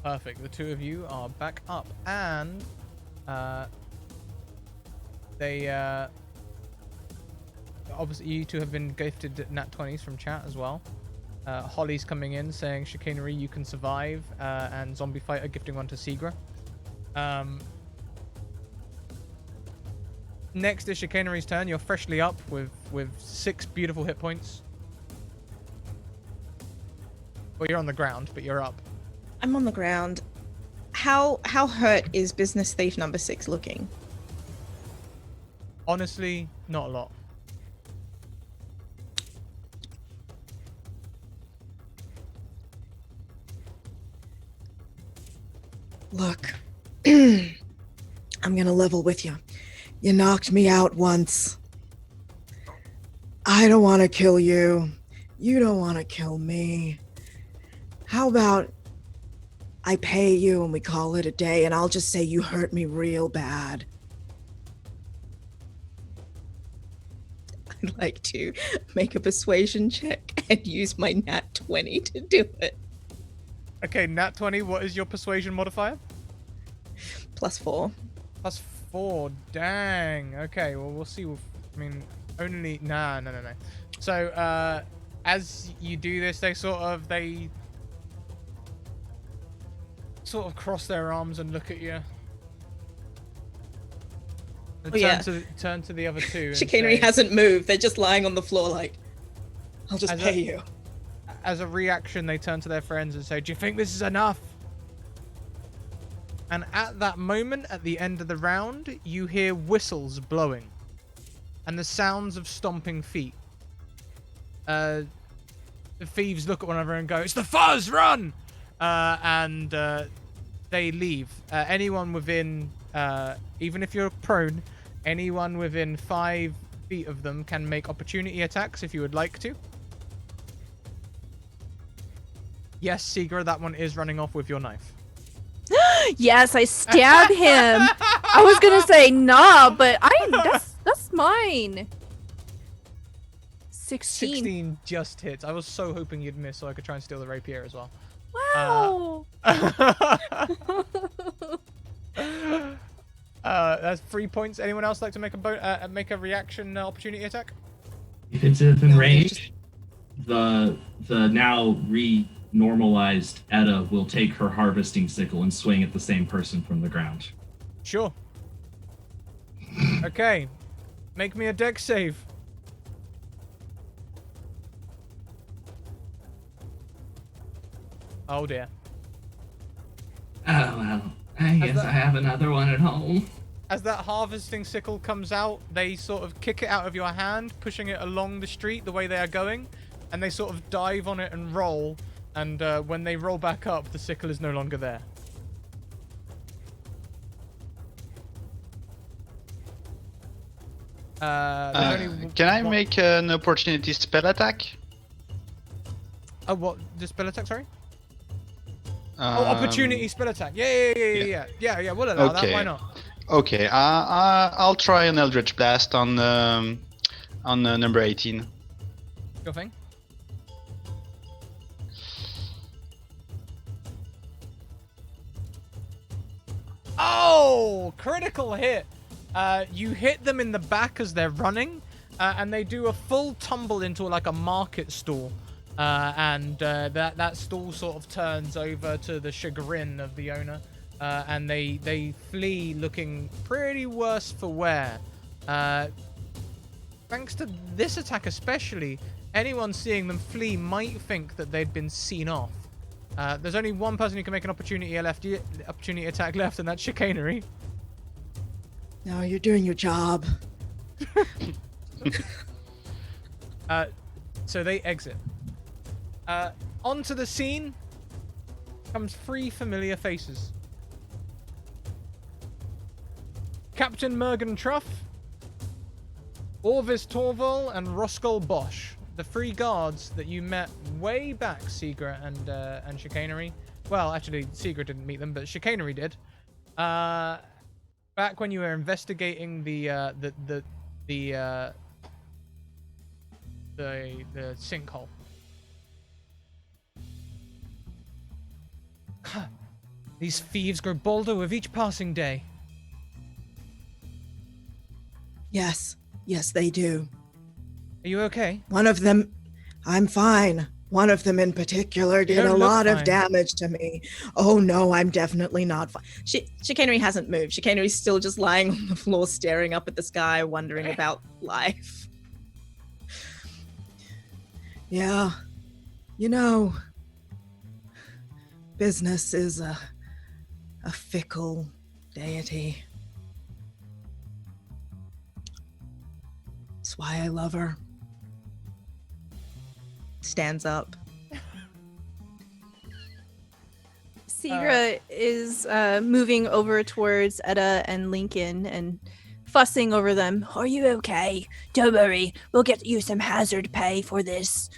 Perfect. The two of you are back up, and they obviously you two have been gifted nat 20s from chat as well. Holly's coming in saying, Chicanery, you can survive, and Zombie Fighter gifting one to Seegra. Next is Chicanery's turn. You're freshly up with 6 beautiful hit points. Well, you're on the ground, but you're up. I'm on the ground. How hurt is business thief number 6 looking? Honestly, not a lot. Look, I'm gonna level with you. You knocked me out once. I don't want to kill you. You don't want to kill me. How about I pay you and we call it a day, and I'll just say you hurt me real bad. I'd like to make a persuasion check. and use my nat 20 to do it. Okay, nat 20. What is your persuasion modifier? +4. +4. Dang. Okay. Well, we'll see. I mean, only no. So, as you do this, they sort of cross their arms and look at you. Turn to the other two. Chicanery hasn't moved. They're just lying on the floor like, I'll just pay you. As a reaction, they turn to their friends and say, "Do you think this is enough?" And at that moment, at the end of the round, you hear whistles blowing and the sounds of stomping feet. The thieves look at one another and go, "It's the fuzz, run!" And they leave. Anyone within, even if you're prone, anyone within 5 feet of them can make opportunity attacks if you would like to. Yes, Seegra, that one is running off with your knife. Yes, I stab him. I was gonna say nah, but that's mine. 16. 16 just hits. I was so hoping you'd miss so I could try and steal the rapier as well. Wow. That's 3 points. Anyone else like to make a reaction opportunity attack? If it's within range, the now re-normalized Edda will take her harvesting sickle and swing at the same person from the ground. Sure. Okay. Make me a dex save. Oh dear. Oh well, I guess I have another one at home. As that harvesting sickle comes out, they sort of kick it out of your hand, pushing it along the street the way they are going, and they sort of dive on it and roll, and when they roll back up, the sickle is no longer there. Can I make an opportunity spell attack? Oh, what? The spell attack, sorry? Opportunity spell attack. Yeah. We'll allow that. Why not? Okay, I'll try an Eldritch Blast on number 18. Sure thing. Oh, critical hit. You hit them in the back as they're running, and they do a full tumble into like a market stall. And that stall sort of turns over to the chagrin of the owner, and they flee looking pretty worse for wear. Thanks to this attack especially, anyone seeing them flee might think that they'd been seen off. There's only one person who can make an opportunity attack left, and that's Chicanery. No, you're doing your job. So they exit. Onto the scene comes 3 familiar faces. Captain Mergen Truff, Orvis Torval, and Roskol Bosch. The 3 guards that you met way back, Seegra and Chicanery. Well, actually, Seegra didn't meet them, but Chicanery did. Back when you were investigating the sinkhole. These thieves grow bolder with each passing day. Yes, they do. Are you okay? One of them, I'm fine. One of them in particular did a lot of damage to me. Oh no, I'm definitely not fine. Chicanery hasn't moved. Chicanery's still just lying on the floor, staring up at the sky, wondering about life. Yeah, business is a fickle deity. That's why I love her. Stands up. Seegra is moving over towards Edda and Lincoln and fussing over them. Are you okay? Don't worry. We'll get you some hazard pay for this.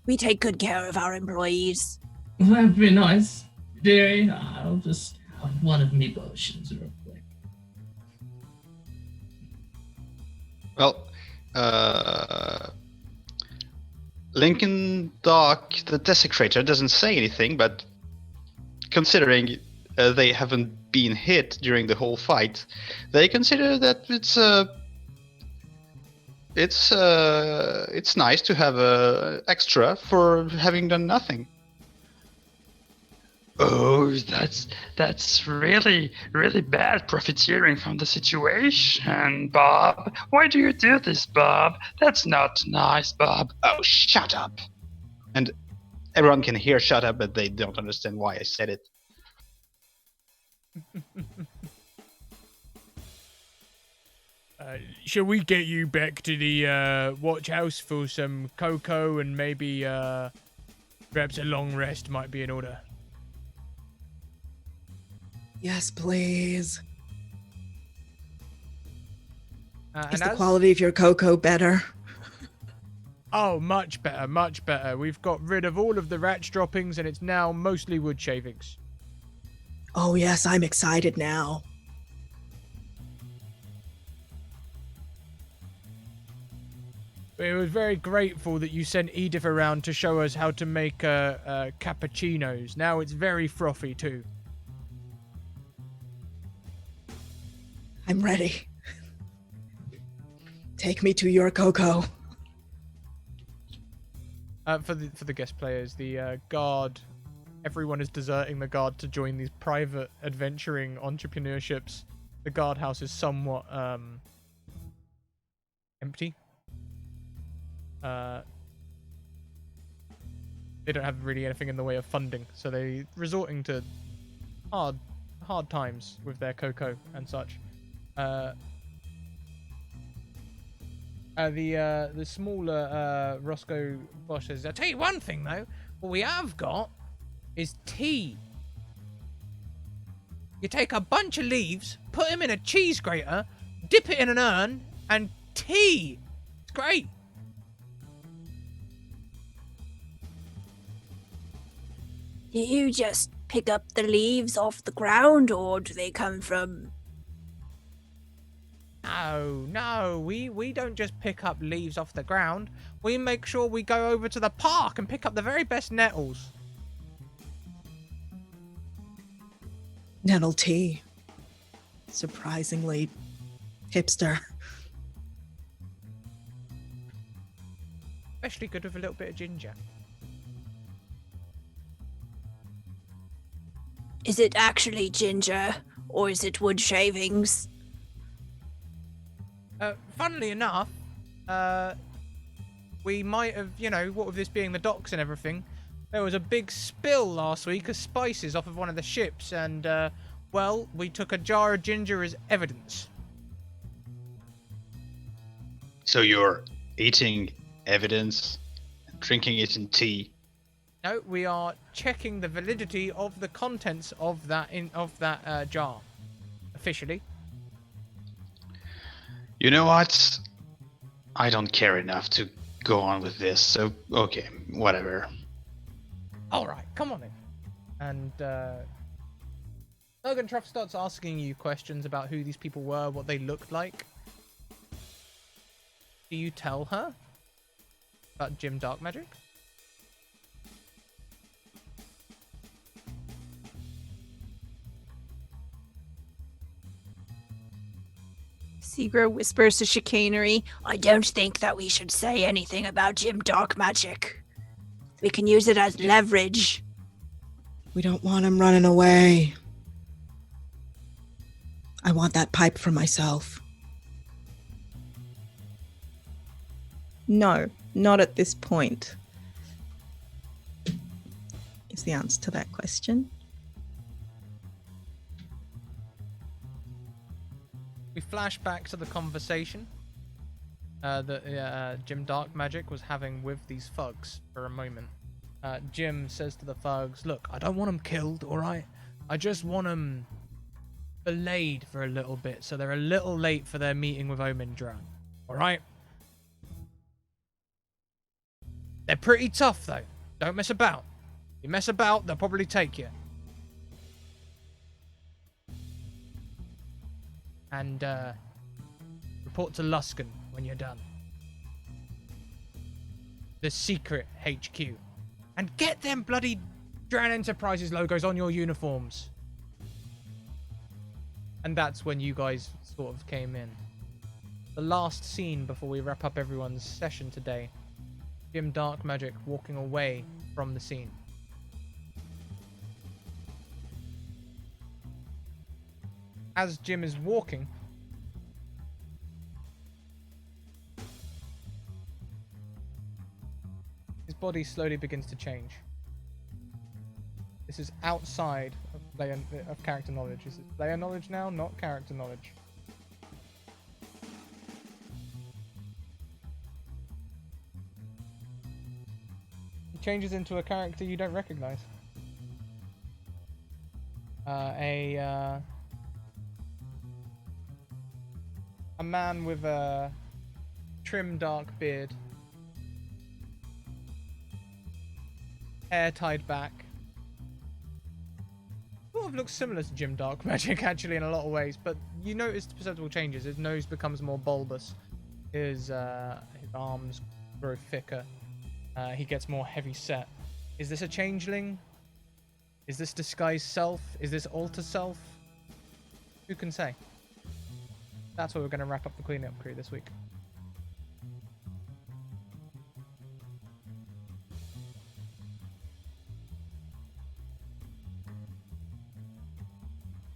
We take good care of our employees. That'd be nice, dearie. I'll just have one of me potions real quick. Well, Lincoln Dock, the Desecrator, doesn't say anything, but considering they haven't been hit during the whole fight, they consider that it's nice to have a extra for having done nothing. Oh, that's really, really bad profiteering from the situation, Bob. Why do you do this, Bob? That's not nice, Bob. Oh, shut up! And everyone can hear "shut up," but they don't understand why I said it. Shall we get you back to the watch house for some cocoa and maybe perhaps a long rest might be in order? Yes, please. Is And the as- quality of your cocoa better? Oh, much better, much better. We've got rid of all of the rat droppings and it's now mostly wood shavings. Oh, yes, I'm excited now. We were very grateful that you sent Edith around to show us how to make cappuccinos. Now it's very frothy too. I'm ready. Take me to your cocoa. For the guest players, the guard, everyone is deserting the guard to join these private adventuring entrepreneurships. The guardhouse is somewhat empty. They don't have really anything in the way of funding, so they resorting to hard times with their cocoa and such. The smaller Roscoe Bosch says, "I'll tell you one thing though, what we have got is tea. You take a bunch of leaves, put them in a cheese grater, dip it in an urn, and tea. It's great." Do you just pick up the leaves off the ground, or do they come from... No, we don't just pick up leaves off the ground. We make sure we go over to the park and pick up the very best nettles. Nettle tea. Surprisingly hipster. Especially good with a little bit of ginger. Is it actually ginger, or is it wood shavings? Funnily enough, we might have, what with this being the docks and everything, there was a big spill last week of spices off of one of the ships, and, well, we took a jar of ginger as evidence. So you're eating evidence and drinking it in tea? No, we are checking the validity of the contents of that jar, officially. You know what? I don't care enough to go on with this, so okay, whatever. Alright, come on in. And, Ergentruff starts asking you questions about who these people were, what they looked like. Do you tell her about Jim Dark Magic? Seagra whispers to Chicanery. I don't think that we should say anything about Jim Dark Magic. We can use it as leverage. We don't want him running away. I want that pipe for myself. No, not at this point. Is the answer to that question. We flash back to the conversation that Jim Dark Magic was having with these thugs for a moment. Jim says to the thugs, "Look, I don't want them killed, alright? I just want them belayed for a little bit, so they're a little late for their meeting with Omen Dran. Alright? They're pretty tough, though. Don't mess about. If you mess about, they'll probably take you. And, report to Luskin when you're done." the secret HQ and get them bloody Dran Enterprises logos on your uniforms. And that's when you guys sort of came in. The last scene before we wrap up everyone's session today. Jim Dark Magic walking away from the scene. As Jim is walking, his body slowly begins to change. This is outside of character knowledge. Is it player knowledge now, not character knowledge? He changes into a character you don't recognize. A man with a trim dark beard, hair tied back. Sort of looks similar to Jim Dark Magic actually in a lot of ways, but you notice perceptible changes. His nose becomes more bulbous, his arms grow thicker, he gets more heavy set. Is this a changeling? Is this disguised self? Is this alter self? Who can say? That's where we're going to wrap up the cleanup crew this week.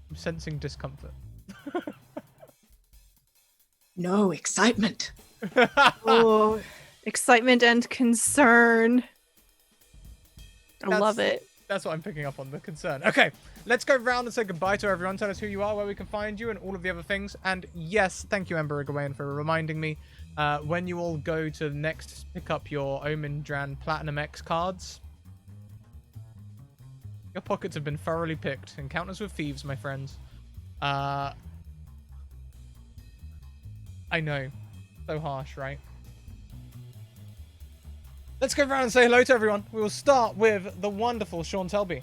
I'm sensing discomfort. No, excitement. Oh, excitement and concern. I love it. That's what I'm picking up on, the concern. Okay, let's go round and say goodbye to everyone. Tell us who you are, where we can find you, and all of the other things. And yes, thank you, Ember Egwene, for reminding me. When you all go to next pick up your Omen Dran Platinum X cards, your pockets have been thoroughly picked. Encounters with thieves, my friends. I know. So harsh, right? Let's go around and say hello to everyone. We will start with the wonderful Sean Telby.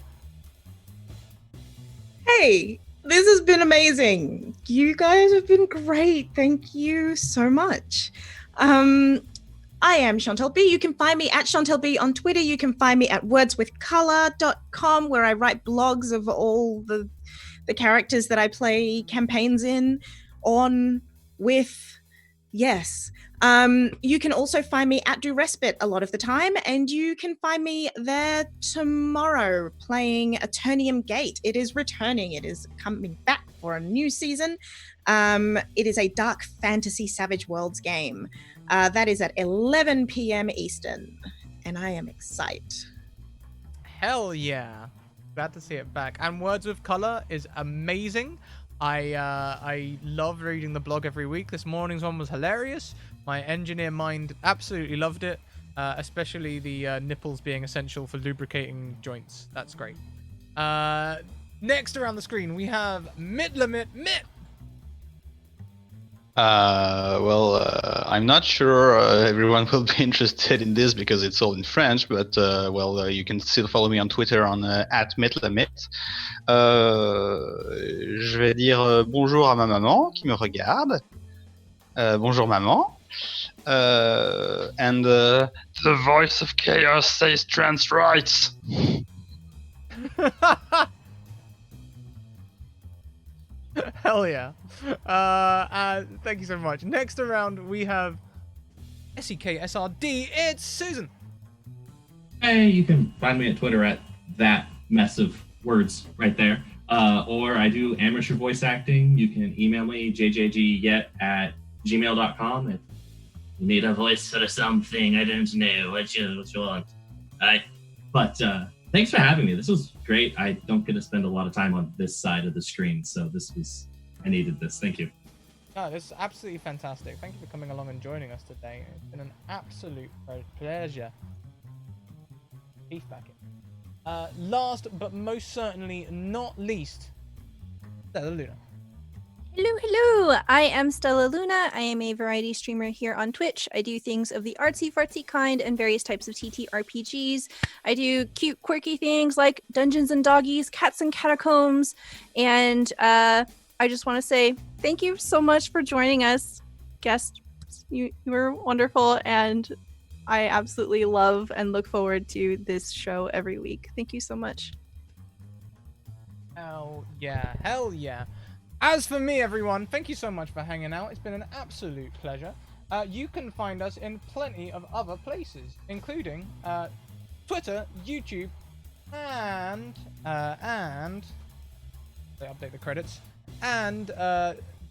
Hey, this has been amazing. You guys have been great. Thank you so much. I am Chantel B. You can find me at Chantel B on Twitter. You can find me at wordswithcolor.com, where I write blogs of all the characters that I play campaigns in, on, with, yes. You can also find me at Do Respite a lot of the time, and you can find me there tomorrow playing Eternium Gate. It is returning. It is coming back for a new season. It is a dark fantasy Savage Worlds game. That is at 11 p.m. Eastern, and I am excited. Hell yeah. Glad to see it back. And Words with Color is amazing. I love reading the blog every week. This morning's one was hilarious. My engineer mind absolutely loved it, especially the nipples being essential for lubricating joints. That's great. Next around the screen, we have Mitlamit Mit. I'm not sure everyone will be interested in this because it's all in French, but you can still follow me on Twitter on @Mitlamit. Je vais dire bonjour à ma maman qui me regarde. Bonjour maman. And The voice of chaos says trans rights. Hell yeah. Thank you so much. Next around, we have SEKSRD. It's Susan. Hey, you can find me at Twitter at that mess of words right there. Or I do amateur voice acting. You can email me, jjgyet@gmail.com if you need a voice for something. I don't know what you want. But thanks for having me. This was great. I don't get to spend a lot of time on this side of the screen, so I needed this. Thank you. No, this is absolutely fantastic. Thank you for coming along and joining us today. It's been an absolute pleasure. Beef back in. Last but most certainly not least, Stella Luna. Hello, hello. I am Stella Luna. I am a variety streamer here on Twitch. I do things of the artsy-fartsy kind and various types of TTRPGs. I do cute, quirky things like Dungeons and Doggies, Cats and Catacombs, and I just want to say thank you so much for joining us, guests. You were wonderful, and I absolutely love and look forward to this show every week. Thank you so much. Hell yeah. Hell yeah. As for me, everyone, thank you so much for hanging out. It's been an absolute pleasure. You can find us in plenty of other places, including Twitter, YouTube, and they update the credits, and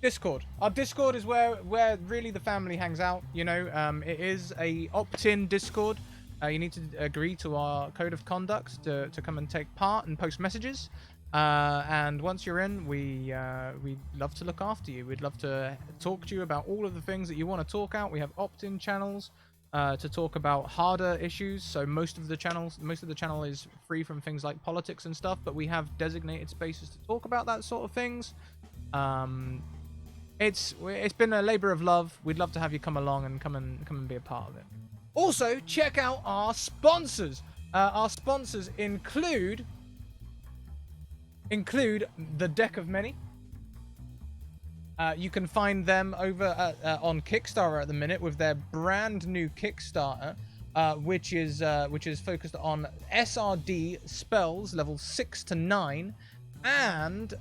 Discord. Our Discord is where really the family hangs out. You know, it is a opt-in Discord. You need to agree to our code of conduct to come and take part and post messages. And once you're in, we'd love to look after you. We'd love to talk to you about all of the things that you want to talk out. We have opt-in channels to talk about harder issues. So most of the channel is free from things like politics and stuff, but we have designated spaces to talk about that sort of things. It's been a labor of love. We'd love to have you come along and come and be a part of it. Also, check out our sponsors. Our sponsors include the Deck of Many. You can find them over on Kickstarter at the minute with their brand new Kickstarter, which is focused on SRD spells level 6 to 9, and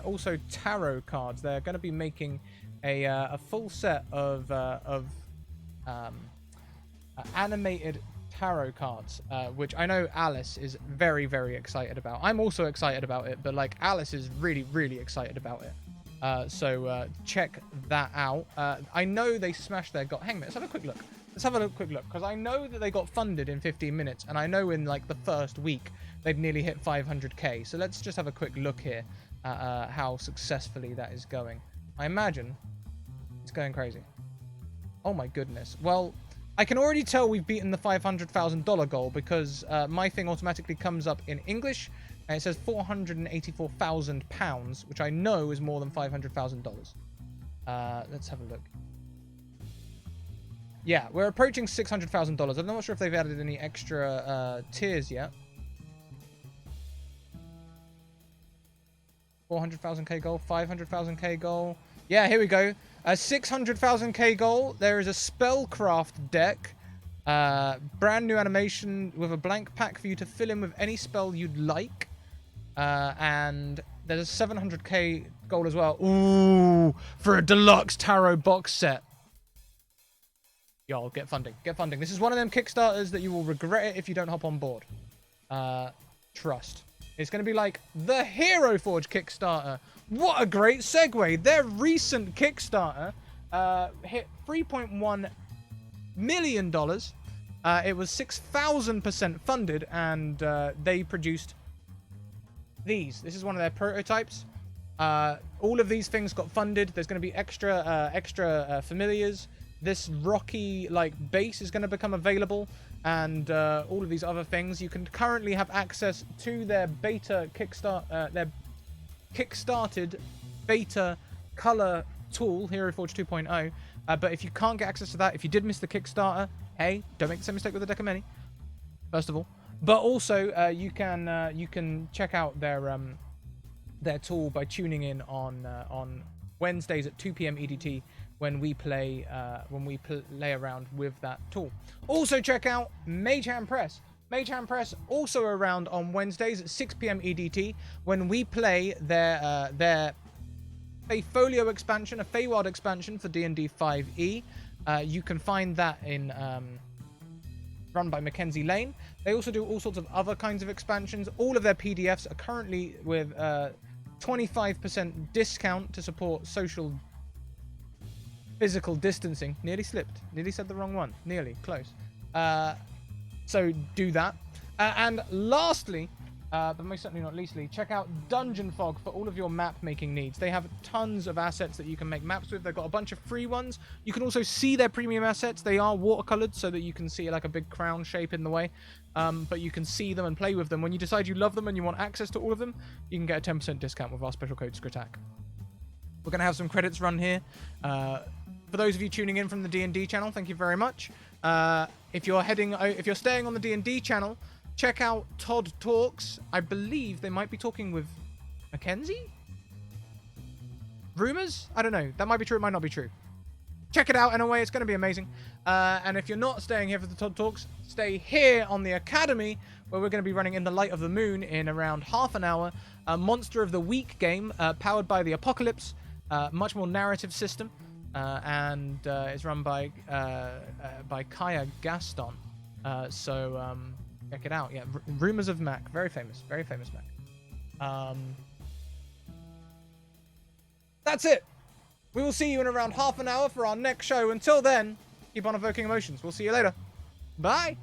also tarot cards. They're going to be making a full set of animated tarot cards, which I know Alice is very, very excited about. I'm also excited about it, but like Alice is really, really excited about it. So check that out. I know they smashed their Hang on, let's have a quick look. Because I know that they got funded in 15 minutes, and I know in like the first week they've nearly hit 500k. So let's just have a quick look here at how successfully that is going. I imagine it's going crazy. Oh my goodness. Well, I can already tell we've beaten the $500,000 goal because my thing automatically comes up in English, and it says £484,000, which I know is more than $500,000. Let's have a look. Yeah, we're approaching $600,000. I'm not sure if they've added any extra tiers yet. 400,000k goal, 500,000k goal. Yeah, here we go. A 600,000k goal. There is a spellcraft deck. Brand new animation with a blank pack for you to fill in with any spell you'd like. And there's a 700k goal as well. Ooh, for a deluxe tarot box set. Y'all, get funding. Get funding. This is one of them Kickstarters that you will regret it if you don't hop on board. Trust. It's going to be like the Hero Forge Kickstarter. What a great segue. Their recent Kickstarter hit $3.1 million. It was 6,000% funded, and they produced these. This is one of their prototypes. All of these things got funded. There's going to be extra familiars. This rocky base is going to become available, and all of these other things. You can currently have access to their beta their kickstarted beta color tool, Hero Forge 2.0. But if you can't get access to that, if you did miss the Kickstarter, hey, don't make the same mistake with the Deck of Many. First of all, but also you can check out their tool by tuning in on Wednesdays at 2 p.m. EDT. When we play around with that tool. Also check out Mage Hand Press. Mage Hand Press also around on Wednesdays at 6 p.m. EDT when we play their Feyfolio expansion, a Feywild expansion for D&D 5e. You can find that in run by Mackenzie Lane. They also do all sorts of other kinds of expansions. All of their PDFs are currently with 25% discount to support physical distancing. Nearly slipped. Nearly said the wrong one. Nearly. Close. So do that. And lastly, but most certainly not leastly, check out Dungeon Fog for all of your map making needs. They have tons of assets that you can make maps with. They've got a bunch of free ones. You can also see their premium assets. They are watercolored so that you can see like a big crown shape in the way. But you can see them and play with them. When you decide you love them and you want access to all of them, you can get a 10% discount with our special code Scratticus. We're going to have some credits run here. For those of you tuning in from the D&D channel, thank you very much. If you're staying on the D&D channel, check out Todd Talks. I believe they might be talking with Mackenzie? Rumors? I don't know. That might be true. It might not be true. check it out anyway. It's going to be amazing. And if you're not staying here for the Todd Talks, stay here on the Academy, where we're going to be running In the Light of the Moon in around half an hour. A Monster of the Week game powered by the Apocalypse. Much more narrative system. And it's run by Kaya Gaston. So check it out. Yeah, Rumors of Mac. Very famous Mac. That's it. We will see you in around half an hour for our next show. Until then, keep on evoking emotions. We'll see you later. Bye.